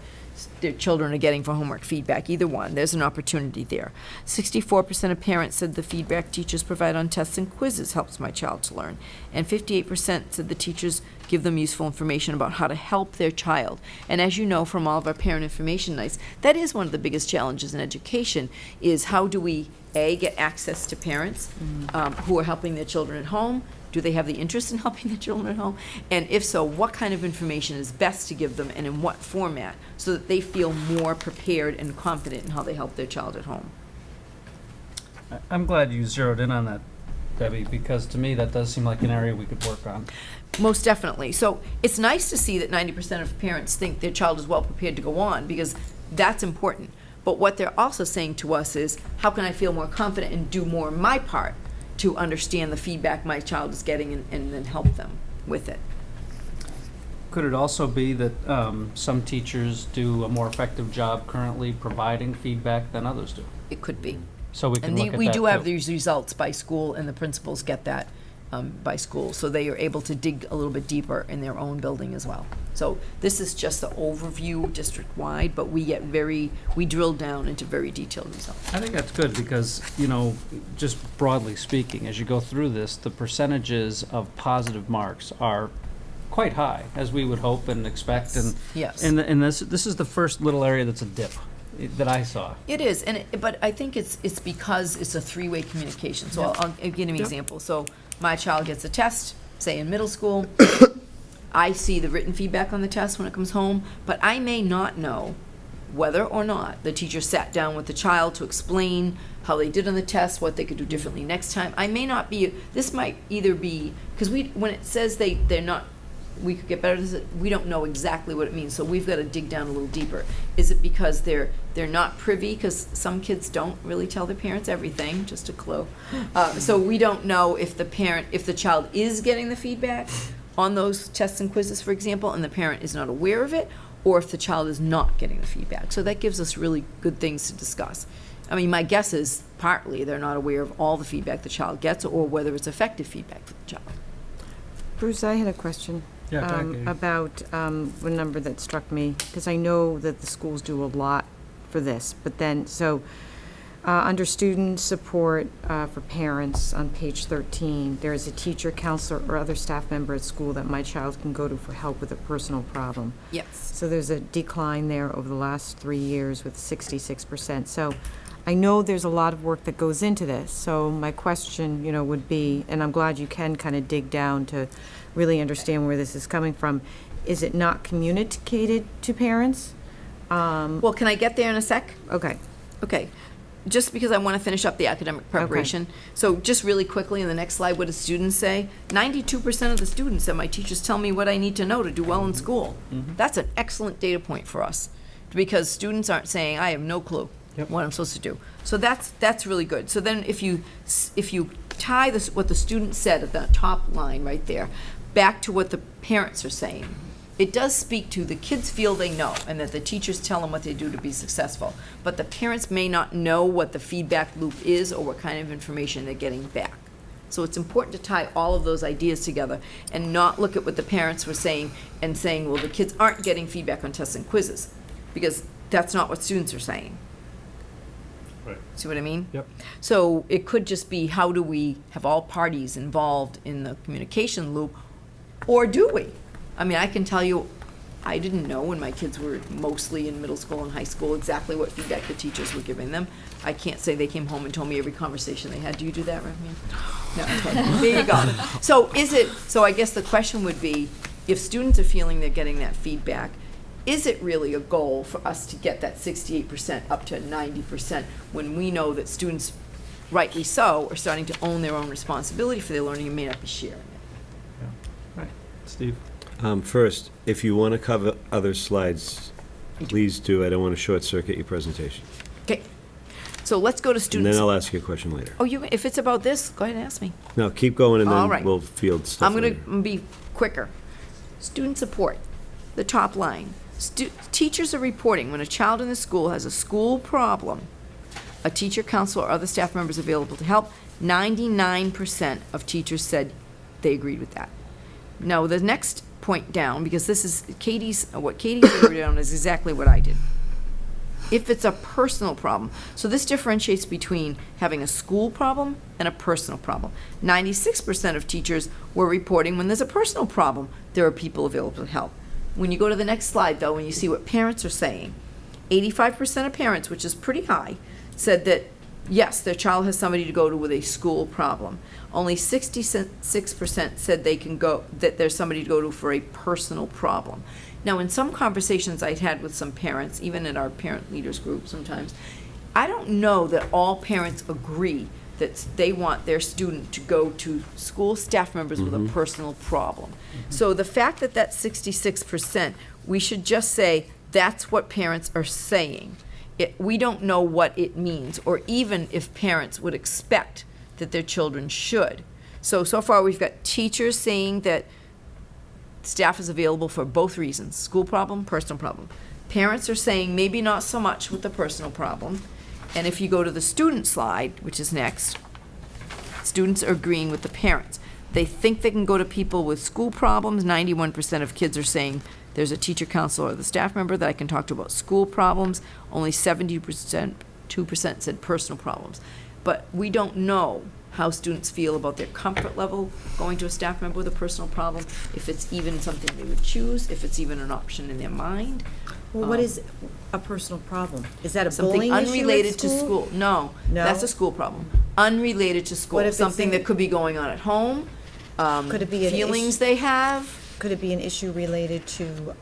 their children are getting for homework feedback. Either one, there's an opportunity there. 64% of parents said the feedback teachers provide on tests and quizzes helps my child to learn. And 58% said the teachers give them useful information about how to help their child. And as you know from all of our parent information nights, that is one of the biggest challenges in education, is how do we, A, get access to parents who are helping their children at home? Do they have the interest in helping their children at home? And if so, what kind of information is best to give them, and in what format, so that they feel more prepared and confident in how they help their child at home? I'm glad you zeroed in on that, Debbie, because to me that does seem like an area we could work on. Most definitely. So it's nice to see that 90% of parents think their child is well prepared to go on, because that's important. But what they're also saying to us is, how can I feel more confident and do more in my part to understand the feedback my child is getting and then help them with it? Could it also be that some teachers do a more effective job currently providing feedback than others do? It could be. So we can And look at that we do have too. these results by school, and the principals get that by school. So they are able to dig a little bit deeper in their own building as well. So this is just the overview district-wide, but we drill down into very detailed results. I think that's good because, just broadly speaking, as you go through this, the percentages of positive marks are quite high, as we would hope and expect. And Yes. and this is the first little area that's a dip that I saw. It is, but I think it's because it's a three-way communication. So I'll give you an example. So my child gets a test, say in middle school. I see the written feedback on the test when it comes home, but I may not know whether or not the teacher sat down with the child to explain how they did on the test, what they could do differently next time. I may not be, this might either be, because when it says they're not, we could get better, we don't know exactly what it means, so we've got to dig down a little deeper. Is it because they're not privy, because some kids don't really tell their parents everything, just a clue. So we don't know if the child is getting the feedback on those tests and quizzes, for example, and the parent is not aware of it, or if the child is not getting the feedback. So that gives us really good things to discuss. I mean, my guess is partly they're not aware of all the feedback the child gets, or whether it's effective feedback for the child. Bruce, I had a question. Yeah, go ahead, Katie. About a number that struck me, because I know that the schools do a lot for this, but then, under student support for parents on page 13, there is a teacher, counselor, or other staff member at school that my child can go to for help with a personal problem. Yes. So there's a decline there over the last 3 years with 66%. So I know there's a lot of work that goes into this. So my question, would be, and I'm glad you can kind of dig down to really understand where this is coming from, is it not communicated to parents? Well, can I get there in a sec? Okay. Okay. Just because I want to finish up the academic preparation. So just really quickly, in the next slide, what do students say? 92% of the students said, my teachers tell me what I need to know to do well in school. That's an excellent data point for us, because students aren't saying, I have no clue what I'm supposed to do. So that's really good. So then if you tie what the student said at the top line right there back to what the parents are saying, it does speak to the kids feel they know and that the teachers tell them what they do to be successful, but the parents may not know what the feedback loop is or what kind of information they're getting back. So it's important to tie all of those ideas together and not look at what the parents were saying and saying, well, the kids aren't getting feedback on tests and quizzes, because that's not what students are saying. Right. See what I mean? Yep. So it could just be, how do we have all parties involved in the communication loop, or do we? I mean, I can tell you, I didn't know when my kids were mostly in middle school and high school exactly what feedback the teachers were giving them. I can't say they came home and told me every conversation they had. Do you do that, Rahman? No, okay. There you go. So I guess the question would be, if students are feeling they're getting that feedback, is it really a goal for us to get that 68% up to 90% when we know that students, rightly so, are starting to own their own responsibility for their learning and may not be sharing it? Yeah. Right. Steve? First, if you want to cover other slides, please do. I don't want to short-circuit your presentation. Okay. So let's go to And students. then I'll ask you a question later. Oh, if it's about this, go ahead and ask me. No, keep going, and All then right. we'll field stuff I'm later. going to be quicker. Student support, the top line. Teachers are reporting when a child in the school has a school problem, a teacher, counselor, or other staff members available to help. 99% of teachers said they agreed with that. Now, the next point down, because this is what Katie wrote down is exactly what I did. If it's a personal problem, so this differentiates between having a school problem and a personal problem. 96% of teachers were reporting when there's a personal problem, there are people available to help. When you go to the next slide, though, and you see what parents are saying, 85% of parents, which is pretty high, said that yes, their child has somebody to go to with a school problem. Only 66% said they can go, that there's somebody to go to for a personal problem. Now, in some conversations I'd had with some parents, even in our parent leaders group sometimes, I don't know that all parents agree that they want their student to go to school staff members with a personal problem. So the fact that that's 66%, we should just say that's what parents are saying. We don't know what it means, or even if parents would expect that their children should. So far we've got teachers saying that staff is available for both reasons, school problem, personal problem. Parents are saying maybe not so much with the personal problem. And if you go to the student slide, which is next, students are agreeing with the parents. They think they can go to people with school problems. 91% of kids are saying there's a teacher, counselor, or the staff member that I can talk to about school problems. Only 2% said personal problems. But we don't know how students feel about their comfort level going to a staff member with a personal problem, if it's even something they would choose, if it's even an option in their mind. Well, what is a personal problem? Is that a Something bullying issue at unrelated to school? school. No, No? that's a school problem. Unrelated to What school, if it's something in- that could be going on at home, Could it be an feelings issue- they have. Could it be an issue related to,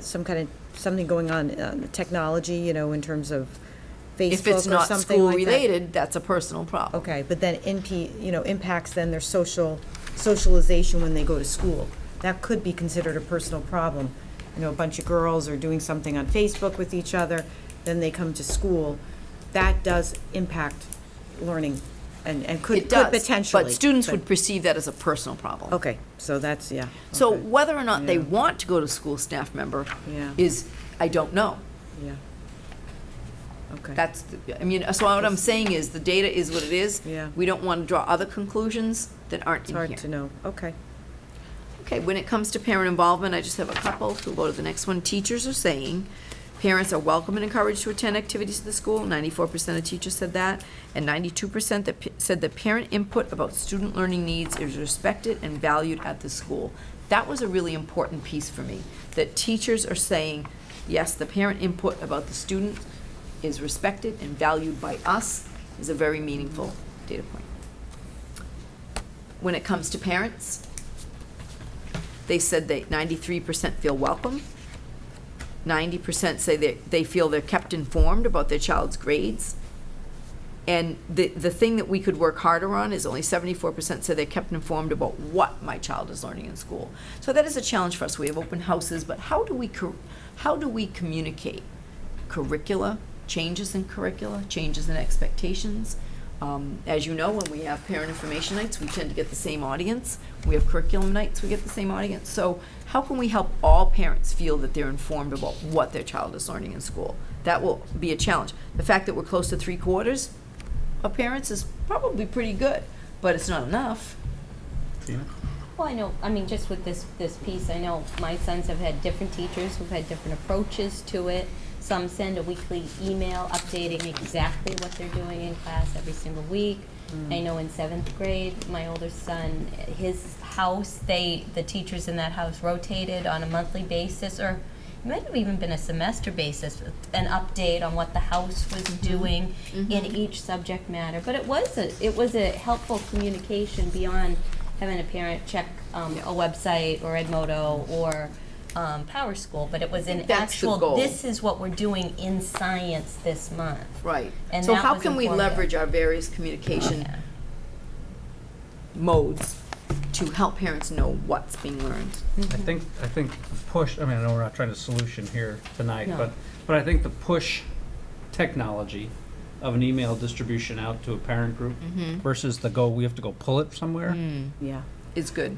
some kind of, something going on, technology, in terms of Facebook If it's or not something like that? school-related, that's a personal problem. Okay, but then impacts then their socialization when they go to school. That could be considered a personal problem. A bunch of girls are doing something on Facebook with each other, then they come to school. That does impact learning and could It does, potentially. but students would perceive that as a personal problem. Okay, so that's, yeah. So okay, whether or not they Yeah. want to go to school staff member Yeah. is, I don't know. Yeah. Okay. That's, so what I'm saying is, the data is what it is. Yeah. We don't want to draw other conclusions that aren't It's in hard here. to know. Okay. Okay, when it comes to parent involvement, I just have a couple. We'll go to the next one. Teachers are saying parents are welcome and encouraged to attend activities at the school. 94% of teachers said that, and 92% said that parent input about student learning needs is respected and valued at the school. That was a really important piece for me, that teachers are saying, yes, the parent input about the student is respected and valued by us, is a very meaningful data point. When it comes to parents, they said that 93% feel welcome. 90% say they feel they're kept informed about their child's grades. And the thing that we could work harder on is only 74% say they're kept informed about what my child is learning in school. So that is a challenge for us. We have open houses, but how do we communicate curricula, changes in curricula, changes in expectations? As you know, when we have parent information nights, we tend to get the same audience. We have curriculum nights, we get the same audience. So how can we help all parents feel that they're informed about what their child is learning in school? That will be a challenge. The fact that we're close to 3/4 of parents is probably pretty good, but it's not enough. Well, I know, just with this piece, I know my sons have had different teachers who've had different approaches to it. Some send a weekly email updating exactly what they're doing in class every single week. I know in 7th grade, my older son, his house, the teachers in that house rotated on a monthly basis, or it might have even been a semester basis, an update on what the house was doing in each subject matter. But it was a helpful communication beyond having a parent check a website or Edmodo or Power School, but it was an That's the actual, goal. this is what we're doing in science this month. Right. And So that how was can we informative. leverage our various communication modes to help parents know what's being learned? I think the push, I know we're not trying to solution here tonight, No. but I think the push technology of an email distribution out to a parent group versus we have to go pull it somewhere. Yeah. Is good.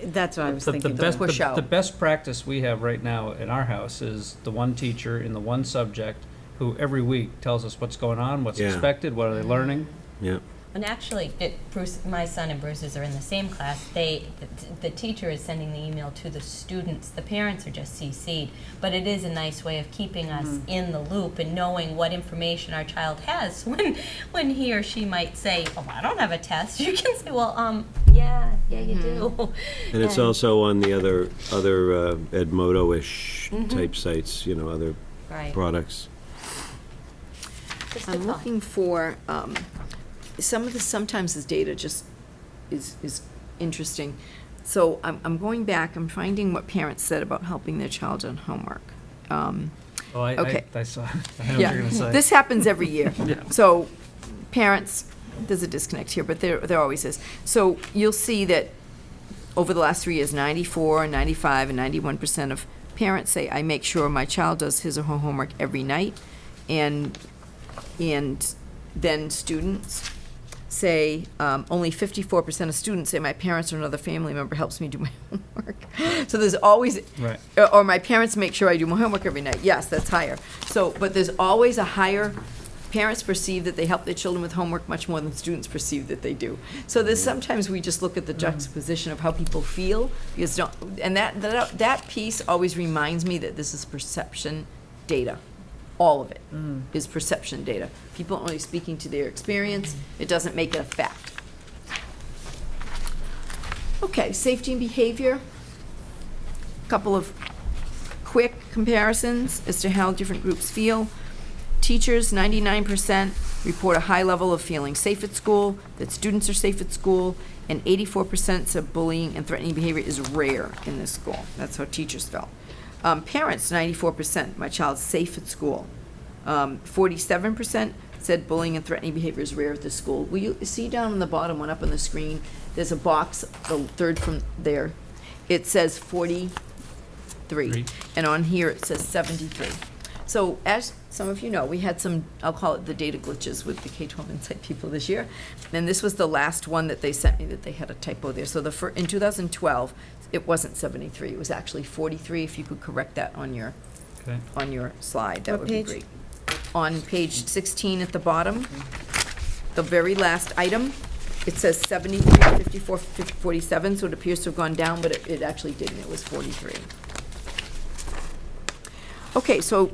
That's what I was The thinking. best, push out. the best practice we have right now in our house is the one teacher in the one subject who every week tells us what's going on, what's Yeah. expected, what are they learning. Yeah. And actually, Bruce, my son and Bruce's are in the same class. The teacher is sending the email to the students. The parents are just CC'd. But it is a nice way of keeping us in the loop and knowing what information our child has. When he or she might say, "Oh, I don't have a test," you can say, "Well, yeah, you do." And it's also on the other Edmodo-ish type sites, other Right. products. Just a I'm thought. looking for, sometimes this data just is interesting. So I'm going back, I'm finding what parents said about helping their child on homework. Okay. I saw, I know what you're gonna say. This happens every year. Yeah. So parents, there's a disconnect here, but there always is. So you'll see that over the last 3 years, 94, 95, and 91% of parents say, I make sure my child does his or her homework every night. And then students say, only 54% of students say my parents or another family member helps me do my homework. So there's always, Right. or my parents make sure I do my homework every night. Yes, that's higher. So, but there's always a higher, parents perceive that they help their children with homework much more than students perceive that they do. So there's sometimes we just look at the juxtaposition of how people feel, because and that piece always reminds me that this is perception data. All of it is perception data. People only speaking to their experience. It doesn't make it a fact. Okay, safety and behavior. Couple of quick comparisons as to how different groups feel. Teachers, 99% report a high level of feeling safe at school, that students are safe at school, and 84% said bullying and threatening behavior is rare in this school. That's how teachers felt. Parents, 94%, my child's safe at school. 47% said bullying and threatening behavior is rare at the school. Will you see down on the bottom one up on the screen? There's a box, the third from there. It says 43, and on here it says 73. So as some of you know, we had some, I'll call it the data glitches with the K-12 Insight people this year. And this was the last one that they sent me that they had a typo there. So in 2012, it wasn't 73, it was actually 43. If you could correct that on your slide, that What would page? be great. On page 16 at the bottom, the very last item, it says 73, 54, 47, so it appears to have gone down, but it actually didn't, it was 43. Okay, so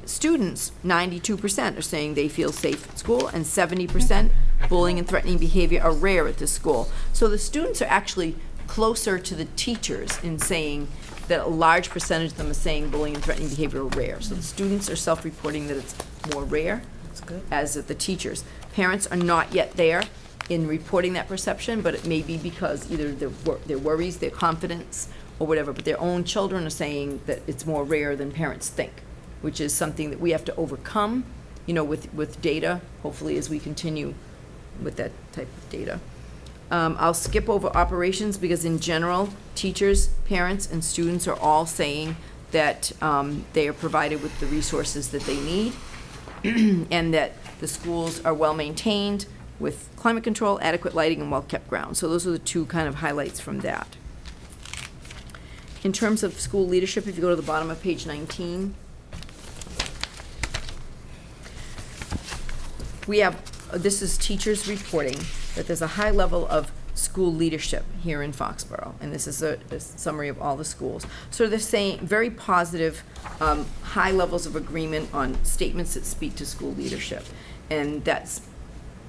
students, 92% are saying they feel safe at school, and 70% bullying and threatening behavior are rare at this school. So the students are actually closer to the teachers in saying that a large percentage of them are saying bullying and threatening behavior are rare. So the students are self-reporting that it's more rare, as are the teachers. Parents are not yet there in reporting that perception, but it may be because either their worries, their confidence, or whatever, but their own children are saying that it's more rare than parents think, which is something that we have to overcome, with data, hopefully as we continue with that type of data. I'll skip over operations because in general, teachers, parents, and students are all saying that they are provided with the resources that they need and that the schools are well maintained with climate control, adequate lighting, and well-kept grounds. So those are the two kind of highlights from that. In terms of school leadership, if you go to the bottom of page 19, we have, this is teachers reporting that there's a high level of school leadership here in Foxborough, and this is a summary of all the schools. So they're saying very positive, high levels of agreement on statements that speak to school leadership, and that's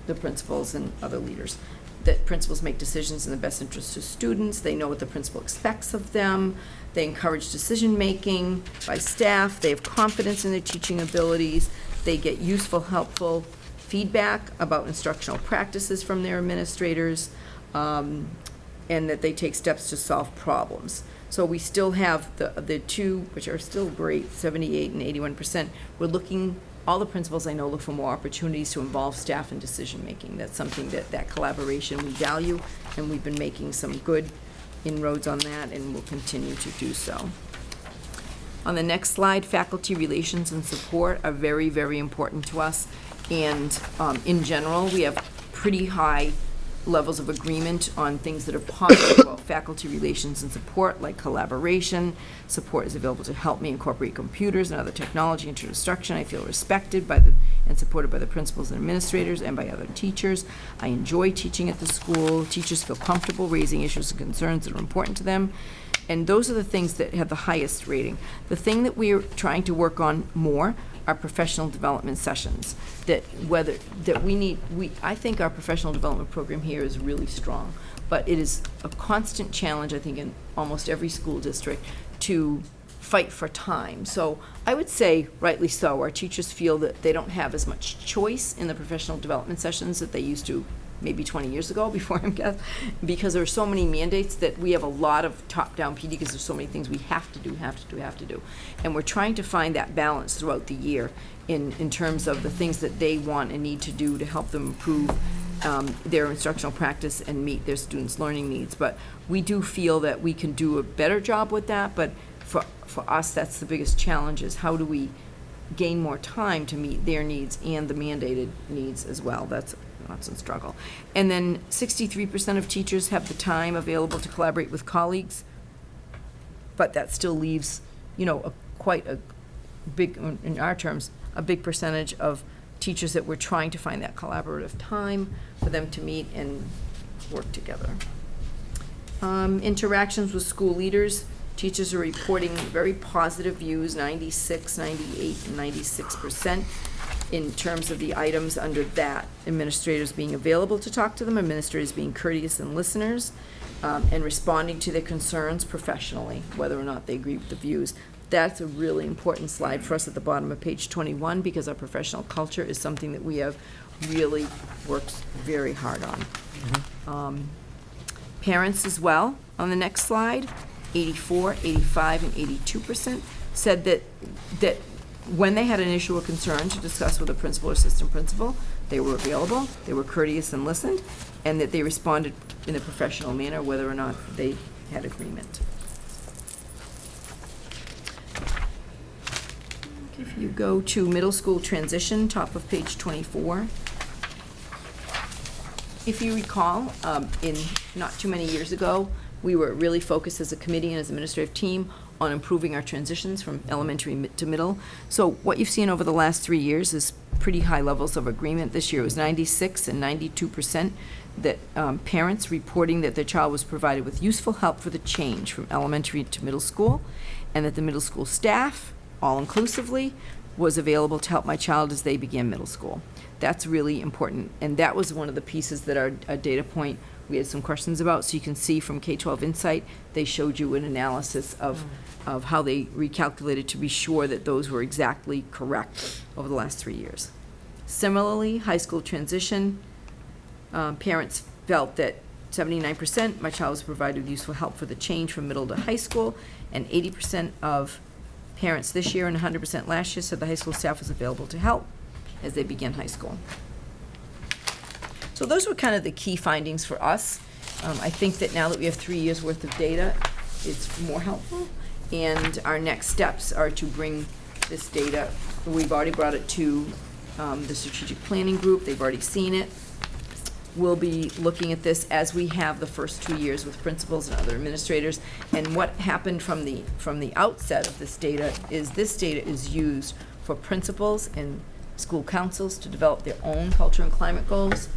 the principals and other leaders. That principals make decisions in the best interest of students. They know what the principal expects of them. They encourage decision-making by staff. They have confidence in their teaching abilities. They get useful, helpful feedback about instructional practices from their administrators, and that they take steps to solve problems. So we still have the two, which are still great, 78 and 81%. We're looking, all the principals I know look for more opportunities to involve staff in decision-making. That's something that collaboration we value, and we've been making some good inroads on that, and we'll continue to do so. On the next slide, faculty relations and support are very, very important to us. And in general, we have pretty high levels of agreement on things that are positive about faculty relations and support, like collaboration. Support is available to help me incorporate computers and other technology into instruction. I feel respected by and supported by the principals and administrators and by other teachers. I enjoy teaching at the school. Teachers feel comfortable raising issues and concerns that are important to them. And those are the things that have the highest rating. The thing that we're trying to work on more are professional development sessions. I think our professional development program here is really strong, but it is a constant challenge, I think, in almost every school district to fight for time. So I would say, rightly so, our teachers feel that they don't have as much choice in the professional development sessions that they used to maybe 20 years ago before MCAS, because there are so many mandates that we have a lot of top-down PD because there's so many things we have to do. And we're trying to find that balance throughout the year in terms of the things that they want and need to do to help them improve their instructional practice and meet their students' learning needs. But we do feel that we can do a better job with that, but for us, that's the biggest challenge, is how do we gain more time to meet their needs and the mandated needs as well. That's a constant struggle. And then 63% of teachers have the time available to collaborate with colleagues, but that still leaves, quite a big, in our terms, a big percentage of teachers that we're trying to find that collaborative time for them to meet and work together. Interactions with school leaders Teachers are reporting very positive views, 96, 98, and 96% in terms of the items under that. Administrators being available to talk to them, administrators being courteous and listeners, and responding to their concerns professionally, whether or not they agree with the views. That's a really important slide for us at the bottom of page 21, because our professional culture is something that we have really worked very hard on. Parents as well, on the next slide, 84, 85, and 82% said that when they had an issue or concern to discuss with a principal or assistant principal, they were available, they were courteous and listened, and that they responded in a professional manner, whether or not they had agreement. If you go to middle school transition, top of page 24. If you recall, in not too many years ago, we were really focused as a committee and as an administrative team on improving our transitions from elementary to middle. So what you've seen over the last 3 years is pretty high levels of agreement. This year it was 96 and 92% that parents reporting that their child was provided with useful help for the change from elementary to middle school, and that the middle school staff, all inclusively, was available to help my child as they began middle school. That's really important, and that was one of the pieces that our data point we had some questions about. So you can see from K-12 Insight, they showed you an analysis of how they recalculated to be sure that those were exactly correct over the last 3 years. Similarly, high school transition, parents felt that 79% my child was provided with useful help for the change from middle to high school, and 80% of parents this year and 100% last year said the high school staff was available to help as they began high school. So those were kind of the key findings for us. I think that now that we have 3 years worth of data, it's more helpful. And our next steps are to bring this data. We've already brought it to the strategic planning group. They've already seen it. We'll be looking at this as we have the first 2 years with principals and other administrators. And what happened from the outset of this data is used for principals and school councils to develop their own culture and climate goals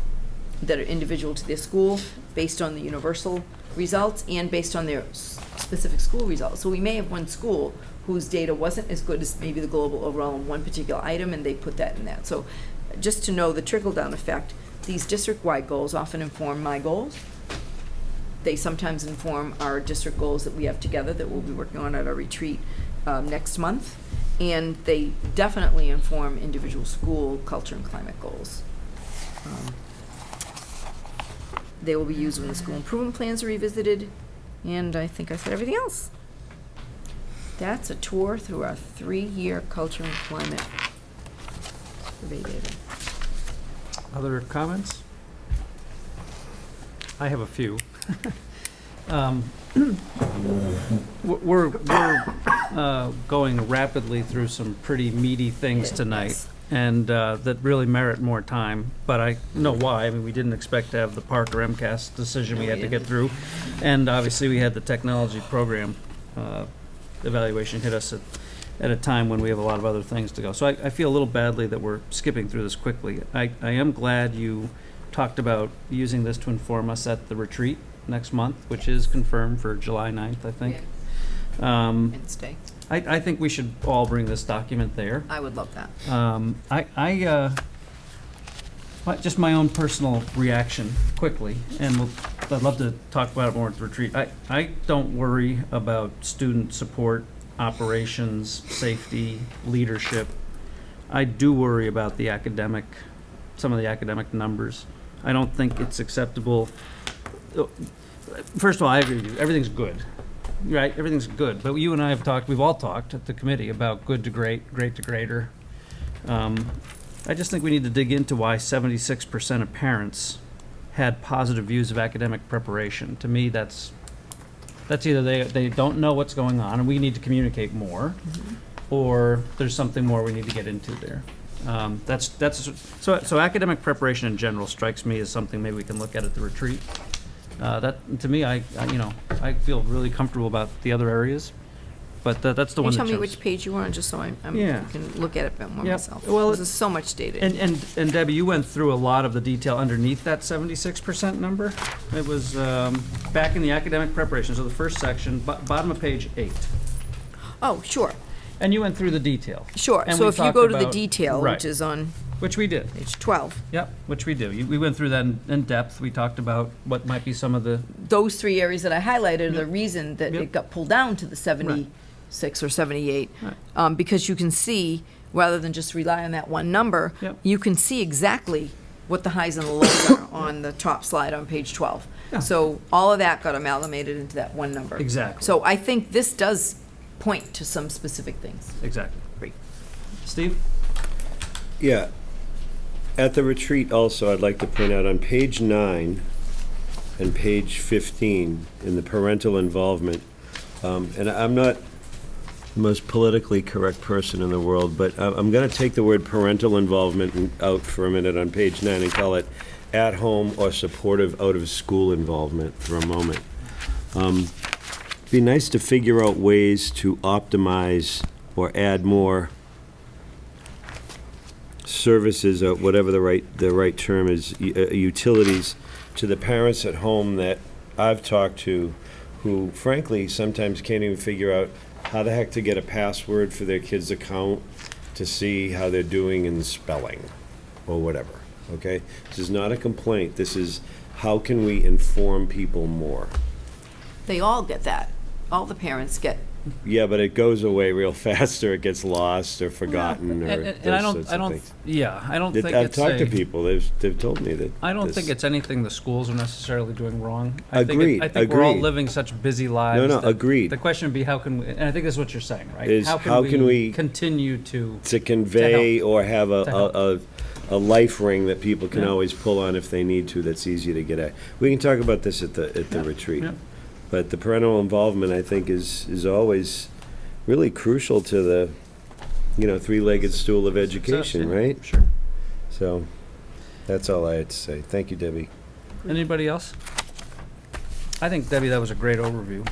that are individual to their school, based on the universal results and based on their specific school results. So we may have one school whose data wasn't as good as maybe the global overall in one particular item, and they put that in that. So just to know the trickle-down effect, these district-wide goals often inform my goals. They sometimes inform our district goals that we have together that we'll be working on at our retreat next month. And they definitely inform individual school culture and climate goals. They will be used when the school improvement plans are revisited, and I think I said everything else. That's a tour through our 3-year culture and climate survey data. Other comments? I have a few. We're going rapidly through some pretty meaty things tonight, and that really merit more time, but I know why. I mean, we didn't expect to have the PARCC MCAS decision we had to get through, and obviously we had the technology program evaluation hit us at a time when we have a lot of other things to go. So I feel a little badly that we're skipping through this quickly. I am glad you talked about using this to inform us at the retreat next month, which is confirmed for July 9th, I think. Wednesday. I think we should all bring this document there. I would love that. Just my own personal reaction quickly, and I'd love to talk about it more at the retreat. I don't worry about student support, operations, safety, leadership. I do worry about the some of the academic numbers. I don't think it's acceptable. First of all, I agree with you. Everything's good, right? Everything's good. But you and I have talked, we've all talked at the committee about good to great, great to greater. I just think we need to dig into why 76% of parents had positive views of academic preparation. To me, that's either they don't know what's going on and we need to communicate more, or there's something more we need to get into there. So academic preparation in general strikes me as something maybe we can look at the retreat. That to me, I feel really comfortable about the other areas. but that's the Can one you that tell me shows. which page you want, just so I Yeah. can look at it a bit more Yep. myself? Well, There's so much data. And Debbie, you went through a lot of the detail underneath that 76% number. It was back in the academic preparation, so the first section, bottom of page 8. Oh, sure, And you went through the detail. sure. And So we if you talked go to the about- detail, right, which is on which we did. page 12, Yep, which we do. We went through that in depth. We talked about what might be some of the, those three areas that I highlighted are the reason that Yep. it got pulled down to the 76 or 78. Right. Because you can see, rather than just rely on that one number, Yep. you can see exactly what the highs and the lows are on the top slide on page 12. Yeah. So all of that got amalgamated into that one number. Exactly. So I think this does point to some specific things. exactly. Great. Steve? Yeah. At the retreat also, I'd like to point out on page 9 and page 15 in the parental involvement, and I'm not the most politically correct person in the world, but I'm going to take the word parental involvement out for a minute on page 9 and call it at-home or supportive out-of-school involvement for a moment. It'd be nice to figure out ways to optimize or add more services, or whatever the right term is, utilities to the parents at home that I've talked to, who frankly sometimes can't even figure out how the heck to get a password for their kid's account to see how they're doing in spelling or whatever. Okay, this is not a complaint. This is how can we inform people more. They all get that. All the parents get. Yeah, but it goes away real fast, or it gets lost or forgotten, or And those I sorts of don't, things. yeah, I don't think I've it's talked to a- people. They've told me that. I don't this- think it's anything the schools are necessarily doing wrong. I think Agreed, I think we're all agreed. living such busy lives. No, that agreed. The question would be, how can we, and I think that's what you're saying, right? Is how can we continue to convey or have To help. a life ring that people can Yeah. always pull on if they need to. That's easy to get at. We can talk about this at the retreat. Yep. But the parental involvement, I think, is always really crucial to the, three-legged stool of education, yeah. right? Sure. So that's all I had to say. Thank you, Debbie. Anybody else? I think, Debbie, that was a great overview,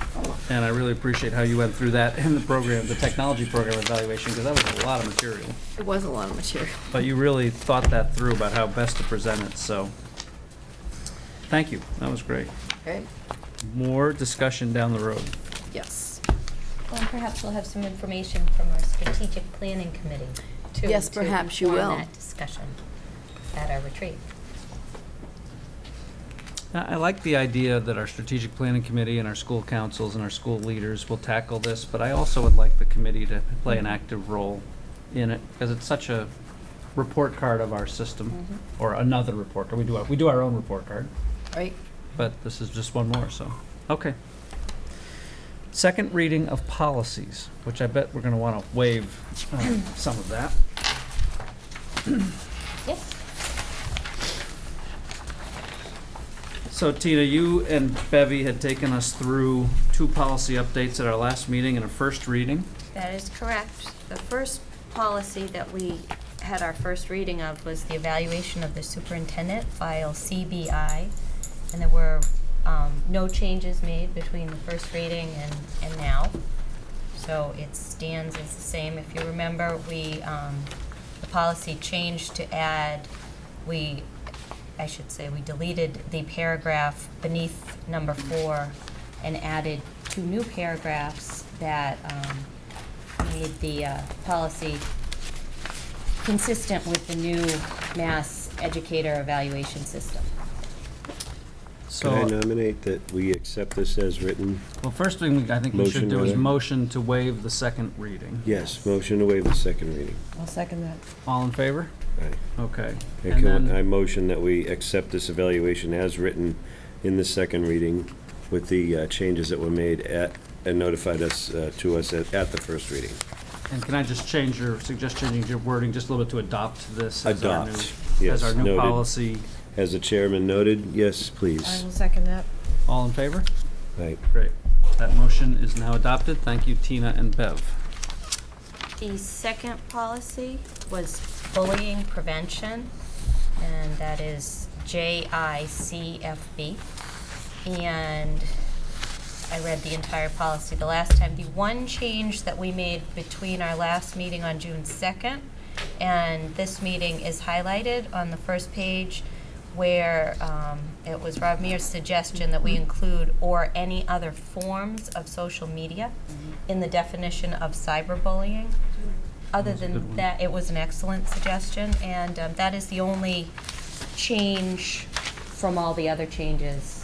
and I really appreciate how you went through that in the program, the technology program evaluation, because that was a lot of material. It was a lot of material. But you really thought that through about how best to present it, so thank you. That was great. Okay. More discussion down the road. Yes. Well, perhaps we'll have some information from our strategic planning committee, too. Yes, to perhaps you inform will. that discussion at our retreat. I like the idea that our strategic planning committee and our school councils and our school leaders will tackle this, but I also would like the committee to play an active role in it, because it's such a report card of our system, or another report card. We do our own report card, Right? but this is just one more, so, okay. Second reading of policies, which I bet we're gonna wanna waive some of that. Yes. So Tina, you and Bevy had taken us through 2 policy updates at our last meeting and a first reading. That is correct. The first policy that we had our first reading of was the evaluation of the superintendent, file CBI, and there were no changes made between the first reading and now. So it stands as the same. If you remember, the policy changed to add, we deleted the paragraph beneath number 4 and added 2 new paragraphs that made the policy consistent with the new mass educator evaluation system. Can I So, nominate that we accept this as written? well, first thing I think we should Motion, do is rather. motion to waive the second reading. Yes, motion to waive the second reading. I'll second that. All in favor? Aye. Okay. Okay, And then, I motion that we accept this evaluation as written in the second reading with the changes that were made and notified to us at the first reading. and can I just suggest changing your wording just a little bit to adopt this as our new, Adopt, yes, as our new noted. policy? As the chairman noted, yes, I please. will second that. All in favor? Right. Great. That motion is now adopted. Thank you, Tina and Bev. The second policy was bullying prevention, and that is JICFB. And I read the entire policy the last time. The one change that we made between our last meeting on June 2nd and this meeting is highlighted on the first page, where it was Rob Mears' suggestion that we include "or any other forms of social media" in the definition of cyberbullying. Other than that, it was an excellent suggestion, and that is the only change from all the other changes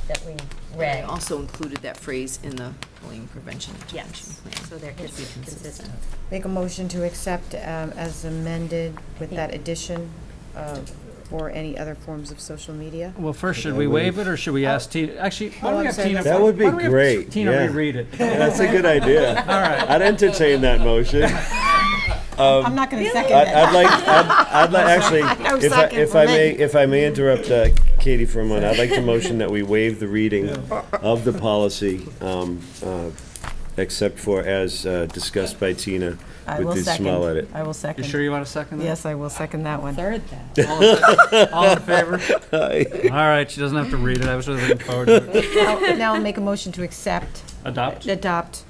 that we I read. also included that phrase in the bullying prevention Yes, intervention plan. so they're To be consistent. Make a motion to accept as amended with that addition or any other forms of social media. Well, first, should we waive it, or should we ask Tina? Actually, why don't we have Tina? That would be why don't we have great, Tina yeah. reread it. That's a good idea. All right. I'd entertain that motion. I'm not going to second it. I'd like, actually, No second if for I me. may, if I may interrupt Katie for a moment, I'd like to motion that we waive the reading of the policy, except for as discussed by Tina I will with the second. small edit. I will second. You sure you want to second that? Yes, I will second that one. Third that. All in favor? All right, she doesn't have to read it. I was really looking forward to it. Now I'll make a motion to Adopt? adopt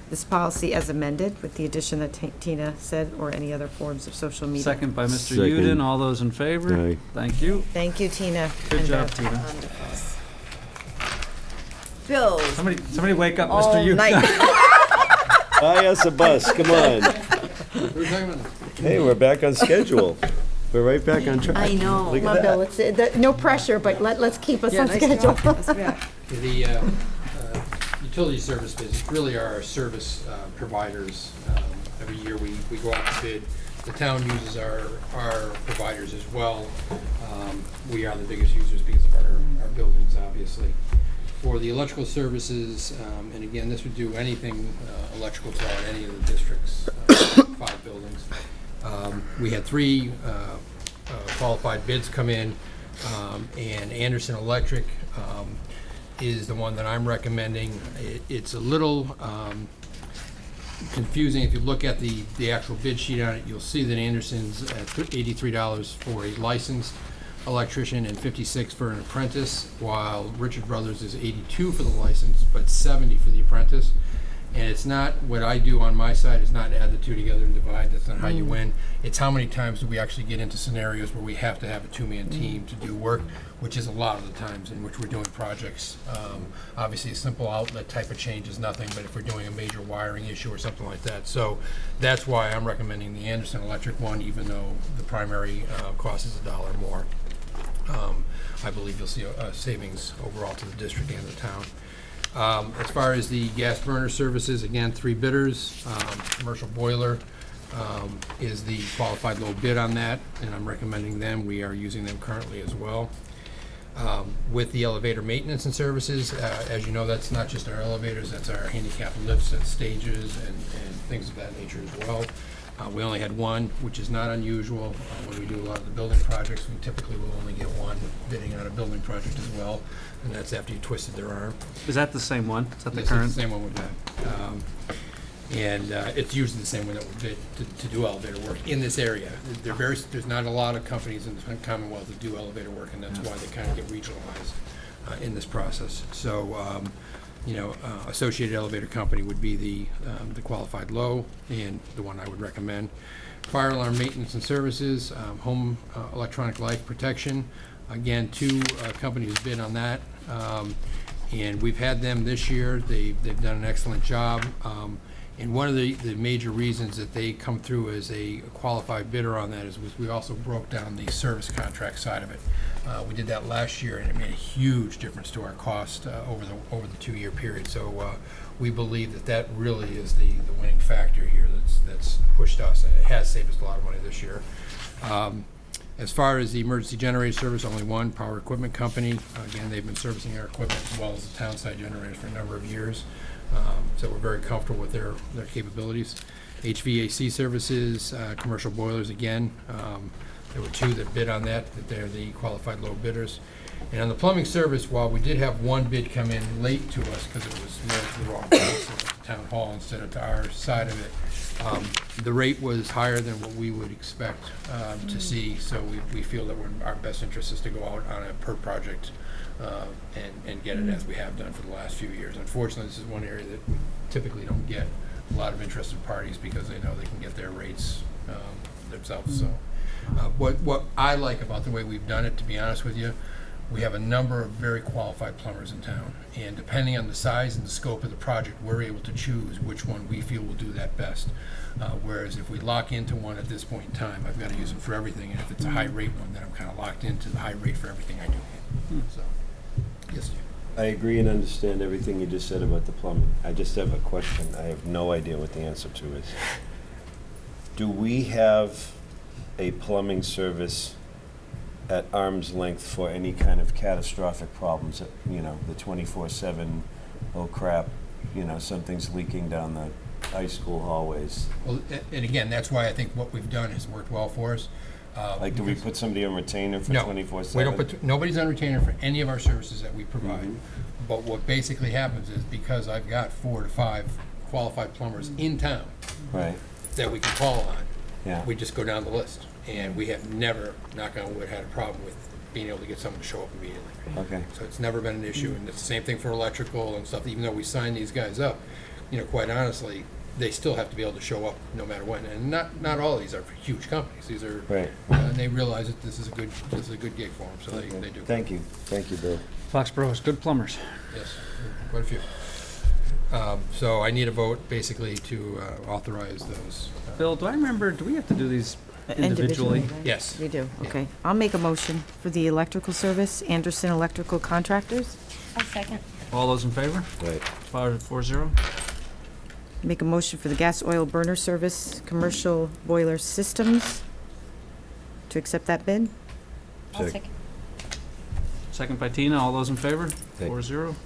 this policy as amended with the addition that Tina said, or any other forms of social media. Second by Mr. Second. Uden. All those in favor? Aye. Thank you. Thank you, Tina. Good And, job, Tina. Bills. Somebody wake up All Mr. Uden. night. Buy us a bus, come on. Hey, we're back on schedule. We're right back on track. I know. Look Come at on, Bill, that. it's, no pressure, but let's keep us Yeah, on nice schedule. job. That's right. The utility service business really are our service providers. Every year we go out to bid. The town uses our providers as well. We are the biggest users because of our buildings, obviously. For the electrical services, and again, this would do anything electrical throughout any of the district's 5 buildings. We had 3 qualified bids come in, and Anderson Electric is the one that I'm recommending. It's a little confusing. If you look at the actual bid sheet on it, you'll see that Anderson's at $83 for a licensed electrician and $56 for an apprentice, while Richard Brothers is $82 for the license, but $70 for the apprentice. And it's not, what I do on my side is not add the 2 together and divide. That's not how you win. It's how many times do we actually get into scenarios where we have to have a 2-man team to do work, which is a lot of the times in which we're doing projects. Obviously, a simple outlet type of change is nothing, but if we're doing a major wiring issue or something like that. So that's why I'm recommending the Anderson Electric one, even though the primary cost is $1 more. I believe you'll see a savings overall to the district and the town. As far as the gas burner services, again, 3 bidders. Commercial boiler is the qualified low bid on that, and I'm recommending them. We are using them currently as well. With the elevator maintenance and services, as you know, that's not just our elevators, that's our handicap lifts and stages and things of that nature as well. We only had 1, which is not unusual. When we do a lot of the building projects, we typically will only get 1 bidding on a building project as well, and that's after you twisted their arm. Is that the same one? Is that the This is current? the same one we've had. And it's usually the same one that we bid to do elevator work in this area. There's not a lot of companies in the Commonwealth that do elevator work, and that's why they kind of get regionalized in this process. So, Associated Elevator Company would be the qualified low and the one I would recommend. Fire alarm maintenance and services, home electronic life protection. Again, 2 companies bid on that, and we've had them this year. They've done an excellent job. And one of the major reasons that they come through as a qualified bidder on that is we also broke down the service contract side of it. We did that last year, and it made a huge difference to our cost over the 2-year period. So we believe that really is the winning factor here that's pushed us, and it has saved us a lot of money this year. As far as the emergency generator service, only 1, Power Equipment Company. Again, they've been servicing our equipment as well as the town side generators for a number of years. So we're very comfortable with their capabilities. HVAC services, commercial boilers again. There were 2 that bid on that they're the qualified low bidders. And on the plumbing service, while we did have 1 bid come in late to us because it was mailed to the wrong place at the town hall instead of to our side of it, the rate was higher than what we would expect to see. So we feel that our best interest is to go out on a per project and get it as we have done for the last few years. Unfortunately, this is one area that we typically don't get a lot of interested parties because they know they can get their rates themselves. So what I like about the way we've done it, to be honest with you, we have a number of very qualified plumbers in town, and depending on the size and the scope of the project, we're able to choose which one we feel will do that best. Whereas if we lock into one at this point in time, I've got to use them for everything, and if it's a high rate one, then I'm kind of locked into the high rate for everything I do. So, yes, Jim. I agree and understand everything you just said about the plumbing. I just have a question. I have no idea what the answer to is. Do we have a plumbing service at arm's length for any kind of catastrophic problems? You know, the 24/7, oh crap, you know, something's leaking down the high school hallways. Well, and again, that's why I think what we've done has worked well for us. Like, do we put somebody on retainer for 24/7? We don't put, nobody's on retainer for any of our services that we provide. But what basically happens is, because I've got 4 to 5 qualified plumbers in town that we can call on, we just go down the list. And we have never, knock on wood, had a problem with being able to get someone to show up immediately. Okay. So it's never been an issue, and it's the same thing for electrical and stuff. Even though we sign these guys up, you know, quite honestly, they still have to be able to show up no matter when. And not all of these are huge companies. These are, and they realize that this is a good gig for them, so they do. Thank you, Bill. Foxborough has good plumbers. Yes, quite a few. So I need a vote basically to authorize those. Bill, do we have to do these individually? Yes. We do, okay. I'll make a motion for the electrical service, Anderson Electrical Contractors. I'll second. All those in favor? Right. 5-4-0. Make a motion for the gas oil burner service, Commercial Boiler Systems, to accept that bid. I'll second. Second by Tina. All those in favor? Okay. 4-0.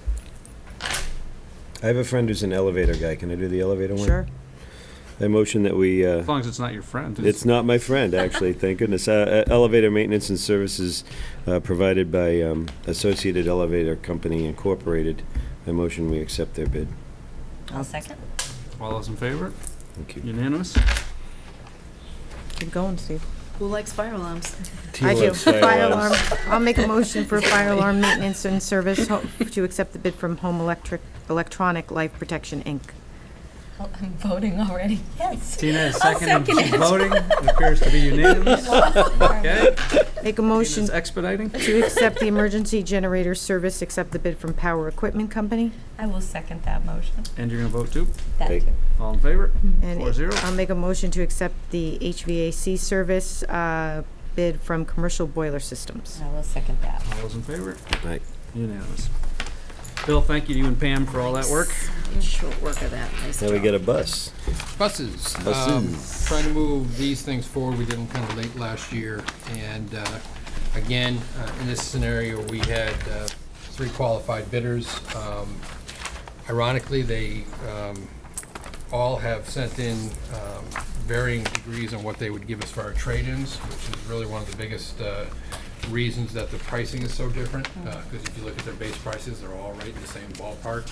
I have a friend who's an elevator guy. Can I do the elevator one? Sure. I motion that we... As long as it's not your friend. It's not my friend, actually, thank goodness. Elevator maintenance and services provided by Associated Elevator Company Incorporated. I motion we accept their bid. I'll second. All those in favor? Thank you. Unanimous? Keep going, Steve. Who likes fire alarms? I do. T-Love's fire alarms. I'll make a motion for fire alarm maintenance and service to accept the bid from Home Electronic Life Protection, Inc. Oh, I'm voting already. Yes. Tina is I'll seconding. second She's it. voting. It appears to be unanimous. Okay. Make a motion Tina's expediting. to accept the emergency generator service, accept the bid from Power Equipment Company. I will second that motion. And you're going to vote too? That Okay. too. All in favor? And 4-0. I'll make a motion to accept the HVAC service bid from Commercial Boiler Systems. I will second that. All those in favor? Right. Unanimous. Bill, thank you to you and Pam for all that work. Short work of that. Nice Now we job. get a bus. Buses. Buses. Trying to move these things forward. We did them kind of late last year. And again, in this scenario, we had 3 qualified bidders. Ironically, they all have sent in varying degrees on what they would give us for our trade-ins, which is really one of the biggest reasons that the pricing is so different. Because if you look at their base prices, they're all right in the same ballpark.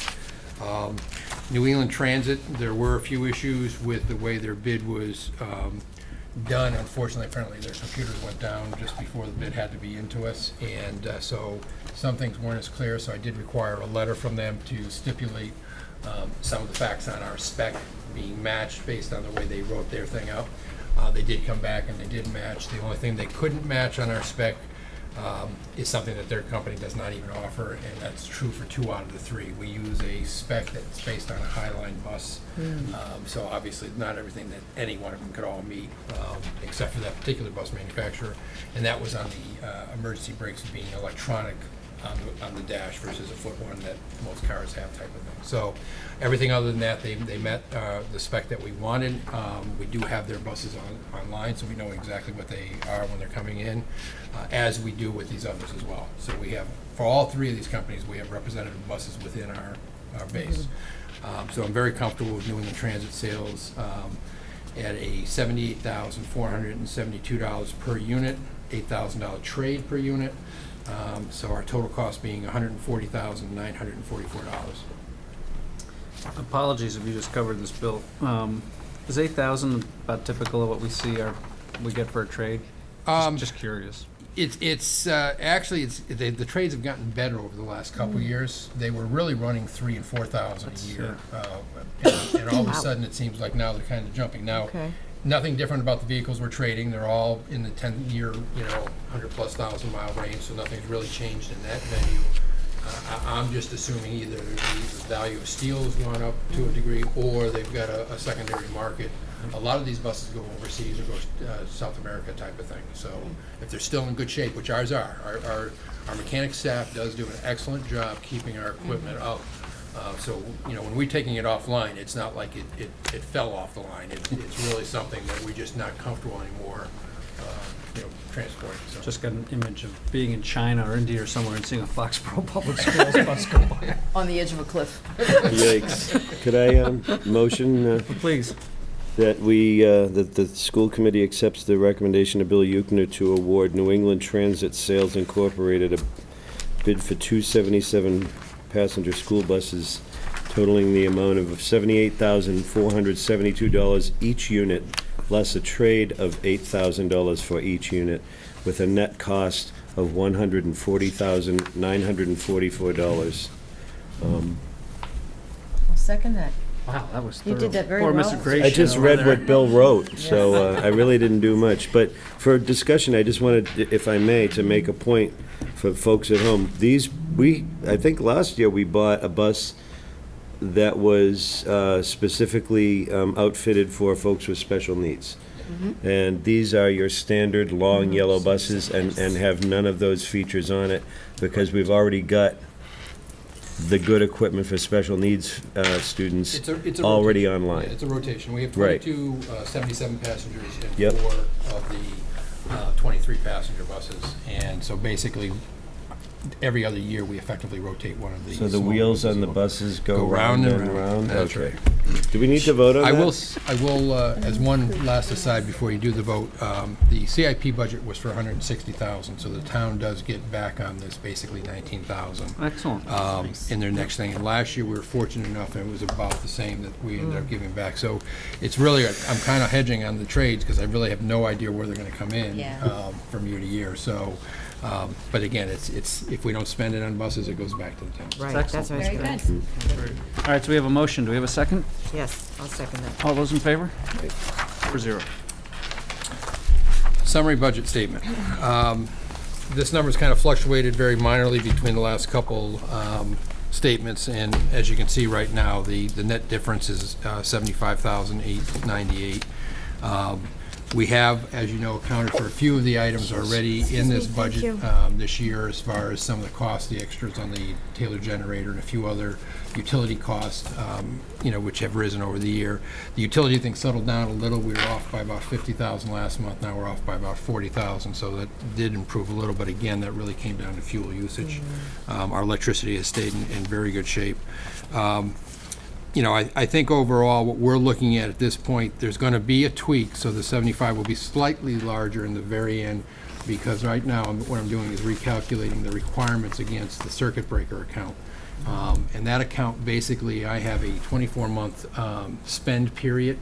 New England Transit, there were a few issues with the way their bid was done. Unfortunately, apparently their computers went down just before the bid had to be into us, and so some things weren't as clear, so I did require a letter from them to stipulate some of the facts on our spec being matched based on the way they wrote their thing up. They did come back and they did match. The only thing they couldn't match on our spec is something that their company does not even offer, and that's true for 2 out of the 3. We use a spec that's based on a Highline bus, so obviously not everything that any one of them could all meet, except for that particular bus manufacturer, and that was on the emergency brakes being electronic on the dash versus a foot one that most cars have type of thing. So everything other than that, they met the spec that we wanted. We do have their buses online, so we know exactly what they are when they're coming in, as we do with these others as well. So we have, for all 3 of these companies, we have representative buses within our base. So I'm very comfortable with New England Transit sales at a $78,472 per unit, $8,000 trade per unit. So our total cost being $140,944. Apologies if you just covered this, Bill. Is 8,000 about typical of what we get for a trade? Just curious. Actually, the trades have gotten better over the last couple years. They were really running 3,000 and 4,000 a year, and all of a sudden it seems like now they're kind of jumping. Now, nothing different about the vehicles we're trading. They're all in the 10-year, 100+ thousand mile range, so nothing's really changed in that venue. I'm just assuming either the value of steel has gone up to a degree, or they've got a secondary market. A lot of these buses go overseas or go South America type of thing. So if they're still in good shape, which ours are, our mechanic staff does do an excellent job keeping our equipment up. So when we're taking it offline, it's not like it fell off the line. It's really something that we're just not comfortable anymore transporting. So. Just got an image of being in China or India or somewhere and seeing a Foxborough Public Schools bus go by. On the edge of a cliff. Yikes. Could I motion? Please. That that the school committee accepts the recommendation of Bill Euchner to award New England Transit Sales Incorporated a bid for 277 passenger school buses totaling the amount of $78,472 each unit, less a trade of $8,000 for each unit, with a net cost of $140,944. I'll second that. Wow, that was You did that very Poor well. Mr. Gratian I just over read there. what Bill wrote, so I really didn't do much. But for discussion, I just wanted, if I may, to make a point for folks at home. I think last year we bought a bus that was specifically outfitted for folks with special needs. And these are your standard long yellow buses and have none of those features on it because we've already got the good equipment for special needs students It's a already rotation. online. Yeah, it's a rotation. We have Right. 22 77 passengers and Yep. 4 of the 23 passenger buses. And so basically, every other year, we effectively rotate one of these. So the small wheels on the buses buses go round and round? That's Okay. right. Do we need to vote on that? I will, as one last aside before you do the vote, the CIP budget was for $160,000, so the town does get back on this basically $19,000. Excellent. In their next thing. And last year, we were fortunate enough, and it was about the same that we ended up giving back. So it's really, I'm kind of hedging on the trades because I really have no idea where they're going to come in from year to year. So, but again, it's if we don't spend it on buses, it goes back to the town. Right, Excellent. that's what I was Very gonna- good. All right, so we have a motion. Do we have a second? Yes, I'll second that. All those in favor? 4-0. Summary budget statement. This number's kind of fluctuated very minorly between the last couple statements, and as you can see right now, the net difference is $75,898. We have, as you know, accounted for a few of the items already in this budget this year, as far as some of the costs, the extras on the Taylor generator, and a few other utility costs, which have risen over the year. The utility thing settled down a little. We were off by about $50,000 last month. Now we're off by about $40,000, so that did improve a little. But again, that really came down to fuel usage. Our electricity has stayed in very good shape. I think overall what we're looking at this point, there's going to be a tweak, so the 75 will be slightly larger in the very end, because right now what I'm doing is recalculating the requirements against the circuit breaker account. And that account, basically, I have a 24-month spend period,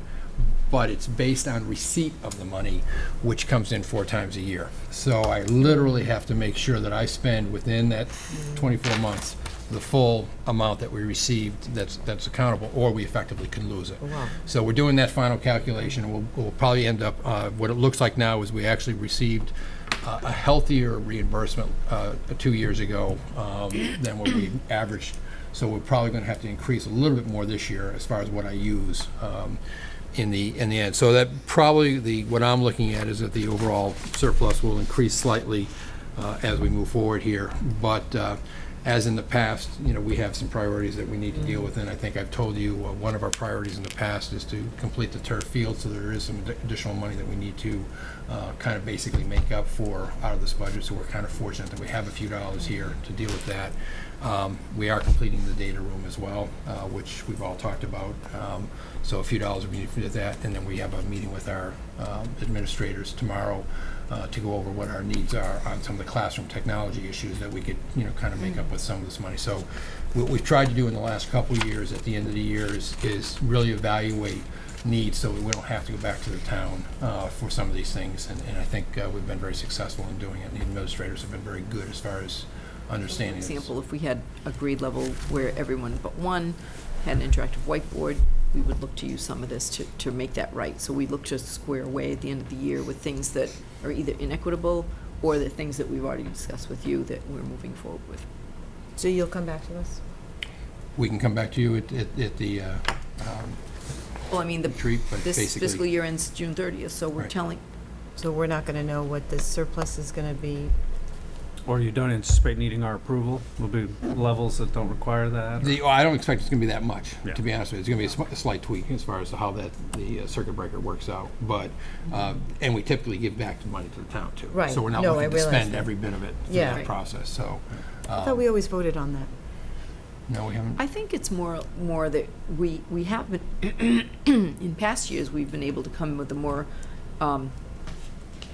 but it's based on receipt of the money, which comes in 4 times a year. So I literally have to make sure that I spend within that 24 months the full amount that we received that's accountable, or we effectively can lose it. Wow. So we're doing that final calculation, and we'll probably end up, what it looks like now is we actually received a healthier reimbursement 2 years ago than what we averaged. So we're probably going to have to increase a little bit more this year as far as what I use in the end. So that probably what I'm looking at is that the overall surplus will increase slightly as we move forward here. But as in the past, we have some priorities that we need to deal with, and I think I've told you one of our priorities in the past is to complete the turf field, so there is some additional money that we need to kind of basically make up for out of this budget, so we're kind of fortunate that we have a few dollars here to deal with that. We are completing the data room as well, which we've all talked about, so a few dollars will be needed for that, and then we have a meeting with our administrators tomorrow to go over what our needs are on some of the classroom technology issues that we could, kind of make up with some of this money. So what we've tried to do in the last couple of years at the end of the year is really evaluate needs, so we don't have to go back to the town for some of these things. And I think we've been very successful in doing it. The administrators have been very good as far as understanding For this. example, if we had a grade level where everyone but one had an interactive whiteboard, we would look to use some of this to make that right. So we look to square away at the end of the year with things that are either inequitable or the things that we've already discussed with you that we're moving forward with. So you'll come back to us? We can come back to you at the Well, I mean, retreat, but this basically. fiscal year ends June 30th, so we're Right. telling, So we're not going to know what the surplus is going to be? Or you don't anticipate needing our approval? Will be levels that don't require that? or- I don't expect it's going to be that much, Yeah. to be honest with you. It's going to be a slight tweak as far as how the circuit breaker works out. But, and we typically give back the money to the town, too. Right. So we're not No, I looking to realize spend that. every bit of it through Yeah. that Right. process, so. I thought we always voted on that. No, we haven't. I think it's more that we have been, in past years, we've been able to come with a more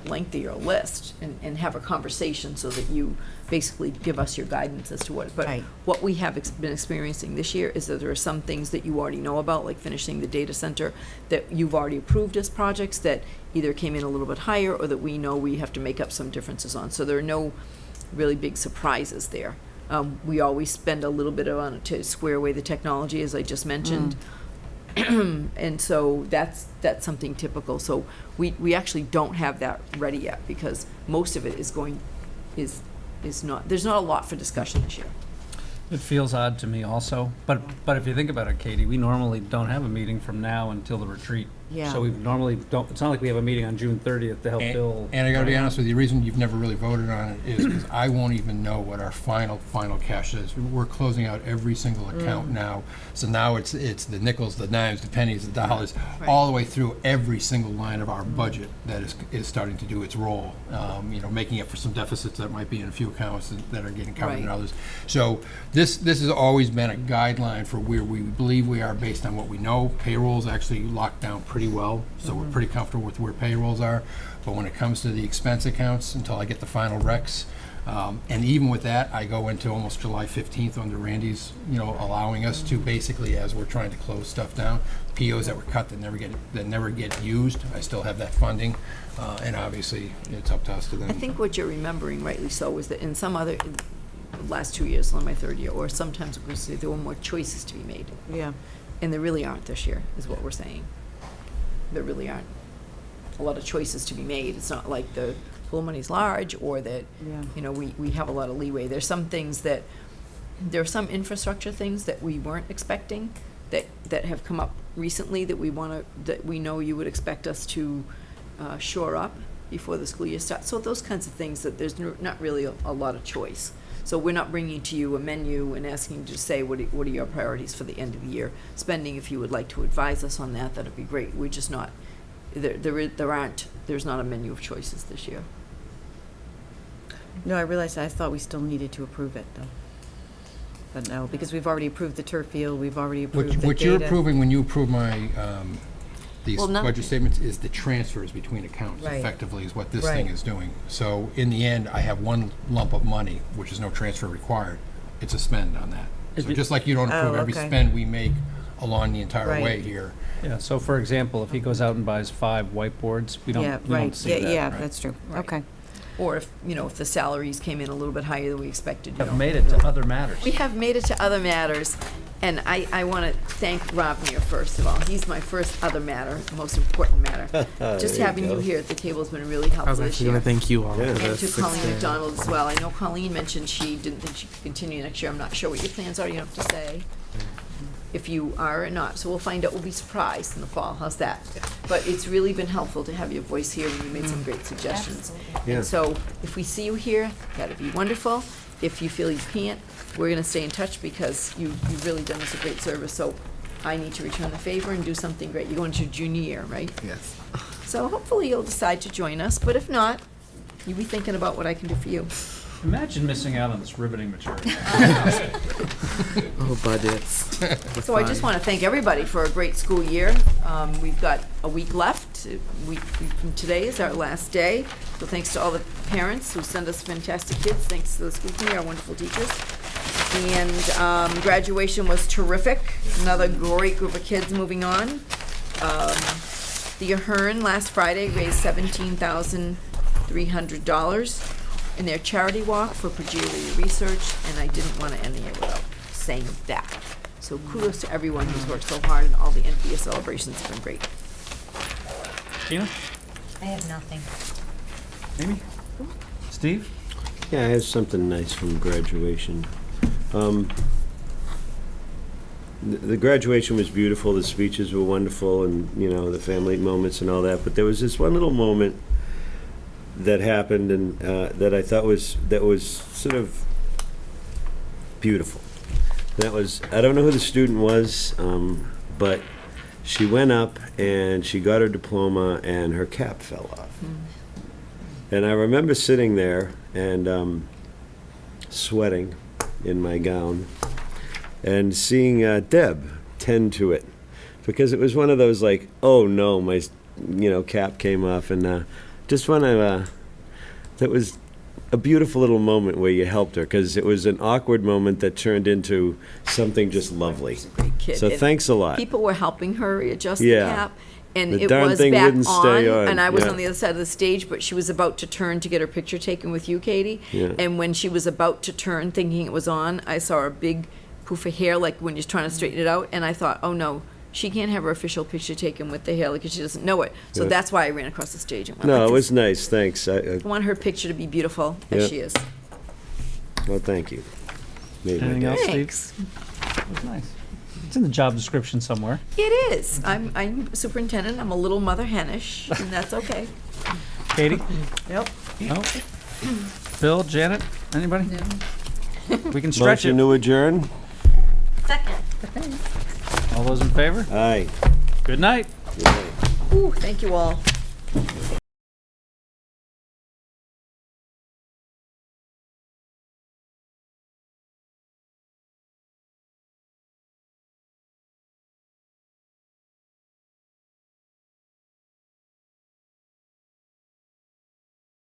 lengthier list and have a conversation so that you basically give us your guidance as to what, but Right. what we have been experiencing this year is that there are some things that you already know about, like finishing the data center, that you've already approved as projects that either came in a little bit higher or that we know we have to make up some differences on. So there are no really big surprises there. We always spend a little bit on it to square away the technology, as I just mentioned. And so that's something typical. So we actually don't have that ready yet because most of it is not, there's not a lot for discussion this year. It feels odd to me also, but if you think about it, Katie, we normally don't have a meeting from now until the retreat. Yeah. So we normally don't, it's not like we have a meeting on June 30th to help Bill. And I gotta be honest with you, the reason you've never really voted on it is because I won't even know what our final cash is. We're closing out every single account now. So now it's the nickels, the dimes, the pennies, the dollars, all the way through every single line of our budget that is starting to do its role. Making up for some deficits that might be in a few accounts that are getting covered in Right. others. So this has always been a guideline for where we believe we are based on what we know. Payroll's actually locked down pretty well, so we're pretty comfortable with where payrolls are. But when it comes to the expense accounts, until I get the final recs, and even with that, I go into almost July 15th under Randy's, allowing us to basically, as we're trying to close stuff down, POs that were cut that never get used, I still have that funding, and obviously it's up to us to then. I think what you're remembering rightly so is that in some other, last 2 years, on my third year, or sometimes we're going to say there were more choices to be made. Yeah. And there really aren't this year, is what we're saying. There really aren't a lot of choices to be made. It's not like the pool money's large or that, Yeah. we have a lot of leeway. There's some things there are some infrastructure things that we weren't expecting that have come up recently that we know you would expect us to shore up before the school year starts. So those kinds of things that there's not really a lot of choice. So we're not bringing to you a menu and asking you to say, what are your priorities for the end of the year spending? If you would like to advise us on that, that'd be great. We're just not, there's not a menu of choices this year. No, I realized I thought we still needed to approve it, though. But no, because we've already approved the turf field, we've already approved the data. What you're approving when you approve my, these Well, not- budget statements is the transfers between accounts, Right. effectively, is what this thing Right. is doing. So in the end, I have one lump of money, which is no transfer required. It's a spend on that. Is So it- just like you don't approve Oh, every okay. spend we make along the entire Right. way here. Yeah, so for example, if he goes out and buys 5 whiteboards, we Yeah, don't right. see that. Yeah, right? that's true. Right. Okay. Or if the salaries came in a little bit higher than we expected, Have made it to other matters. We have made it to other matters, and I want to thank Rob Muir, first of all. He's my first other matter, most important matter. Just There having you you go. here at the table has been really helpful I was this actually year. going to thank you all Yeah. for And this. to Colleen It's been- McDonald as well. I know Colleen mentioned she didn't think she could continue next year. I'm not sure what your plans are. You don't have to say if you are or not. So we'll find out. We'll be surprised in the fall. How's that? But it's really been helpful to have your voice here, and you made some great suggestions. Yeah. And so if we see you here, that'd be wonderful. If you feel you can't, we're going to stay in touch because you've really done us a great service. So I need to return the favor and do something great. You're going to your junior year, right? Yes. So hopefully you'll decide to join us. But if not, you'll be thinking about what I can do for you. Imagine missing out on this riveting material. Oh, budgets. So I just want to thank everybody for a great school year. We've got a week left. Week from today is our last day. So thanks to all the parents who send us fantastic kids. Thanks to the school committee, our wonderful teachers. And graduation was terrific. Another great group of kids moving on. The Ahern last Friday raised $17,300 in their charity walk for Progeria research, and I didn't want to end the year without saying that. So kudos to everyone who's worked so hard, and all the NPS celebrations have been great. Gina? I have nothing. Amy? Steve? Yeah, I have something nice from graduation. The graduation was beautiful, the speeches were wonderful, and, you know, the family moments and all that, but there was this one little moment that happened and that I thought was sort of beautiful. That was, I don't know who the student was, but she went up and she got her diploma and her cap fell off. And I remember sitting there and sweating in my gown and seeing Deb tend to it, because it was one of those like, oh no, my cap came off, and just one of that was a beautiful little moment where you helped her, because it was an awkward moment that turned into something just lovely. Great kid. So And thanks a lot. People were helping her adjust Yeah. the cap, and The it darn was thing back wouldn't stay on, and I was yeah. on the other side of the stage, but she was about to turn to get her picture taken with you, Katie. Yeah. And when she was about to turn, thinking it was on, I saw a big poof of hair, like when you're trying to straighten it out, and I thought, oh no, she can't have her official picture taken with the hair because she doesn't know it. So Yeah. that's why I ran across the stage and went No, like it this. was nice, thanks. I want her picture to be beautiful Yeah. as she is. Well, thank you. Made my Anything day. else, Steve? Thanks. That was nice. It's in the job description somewhere. It is. I'm superintendent. I'm a little mother hennish, and that's okay. Katie? Yep. No? Bill, Janet, anybody? We can stretch Motion it. to adjourn? Second. All those in favor? Aye. Good night. Good night. Ooh, thank you all.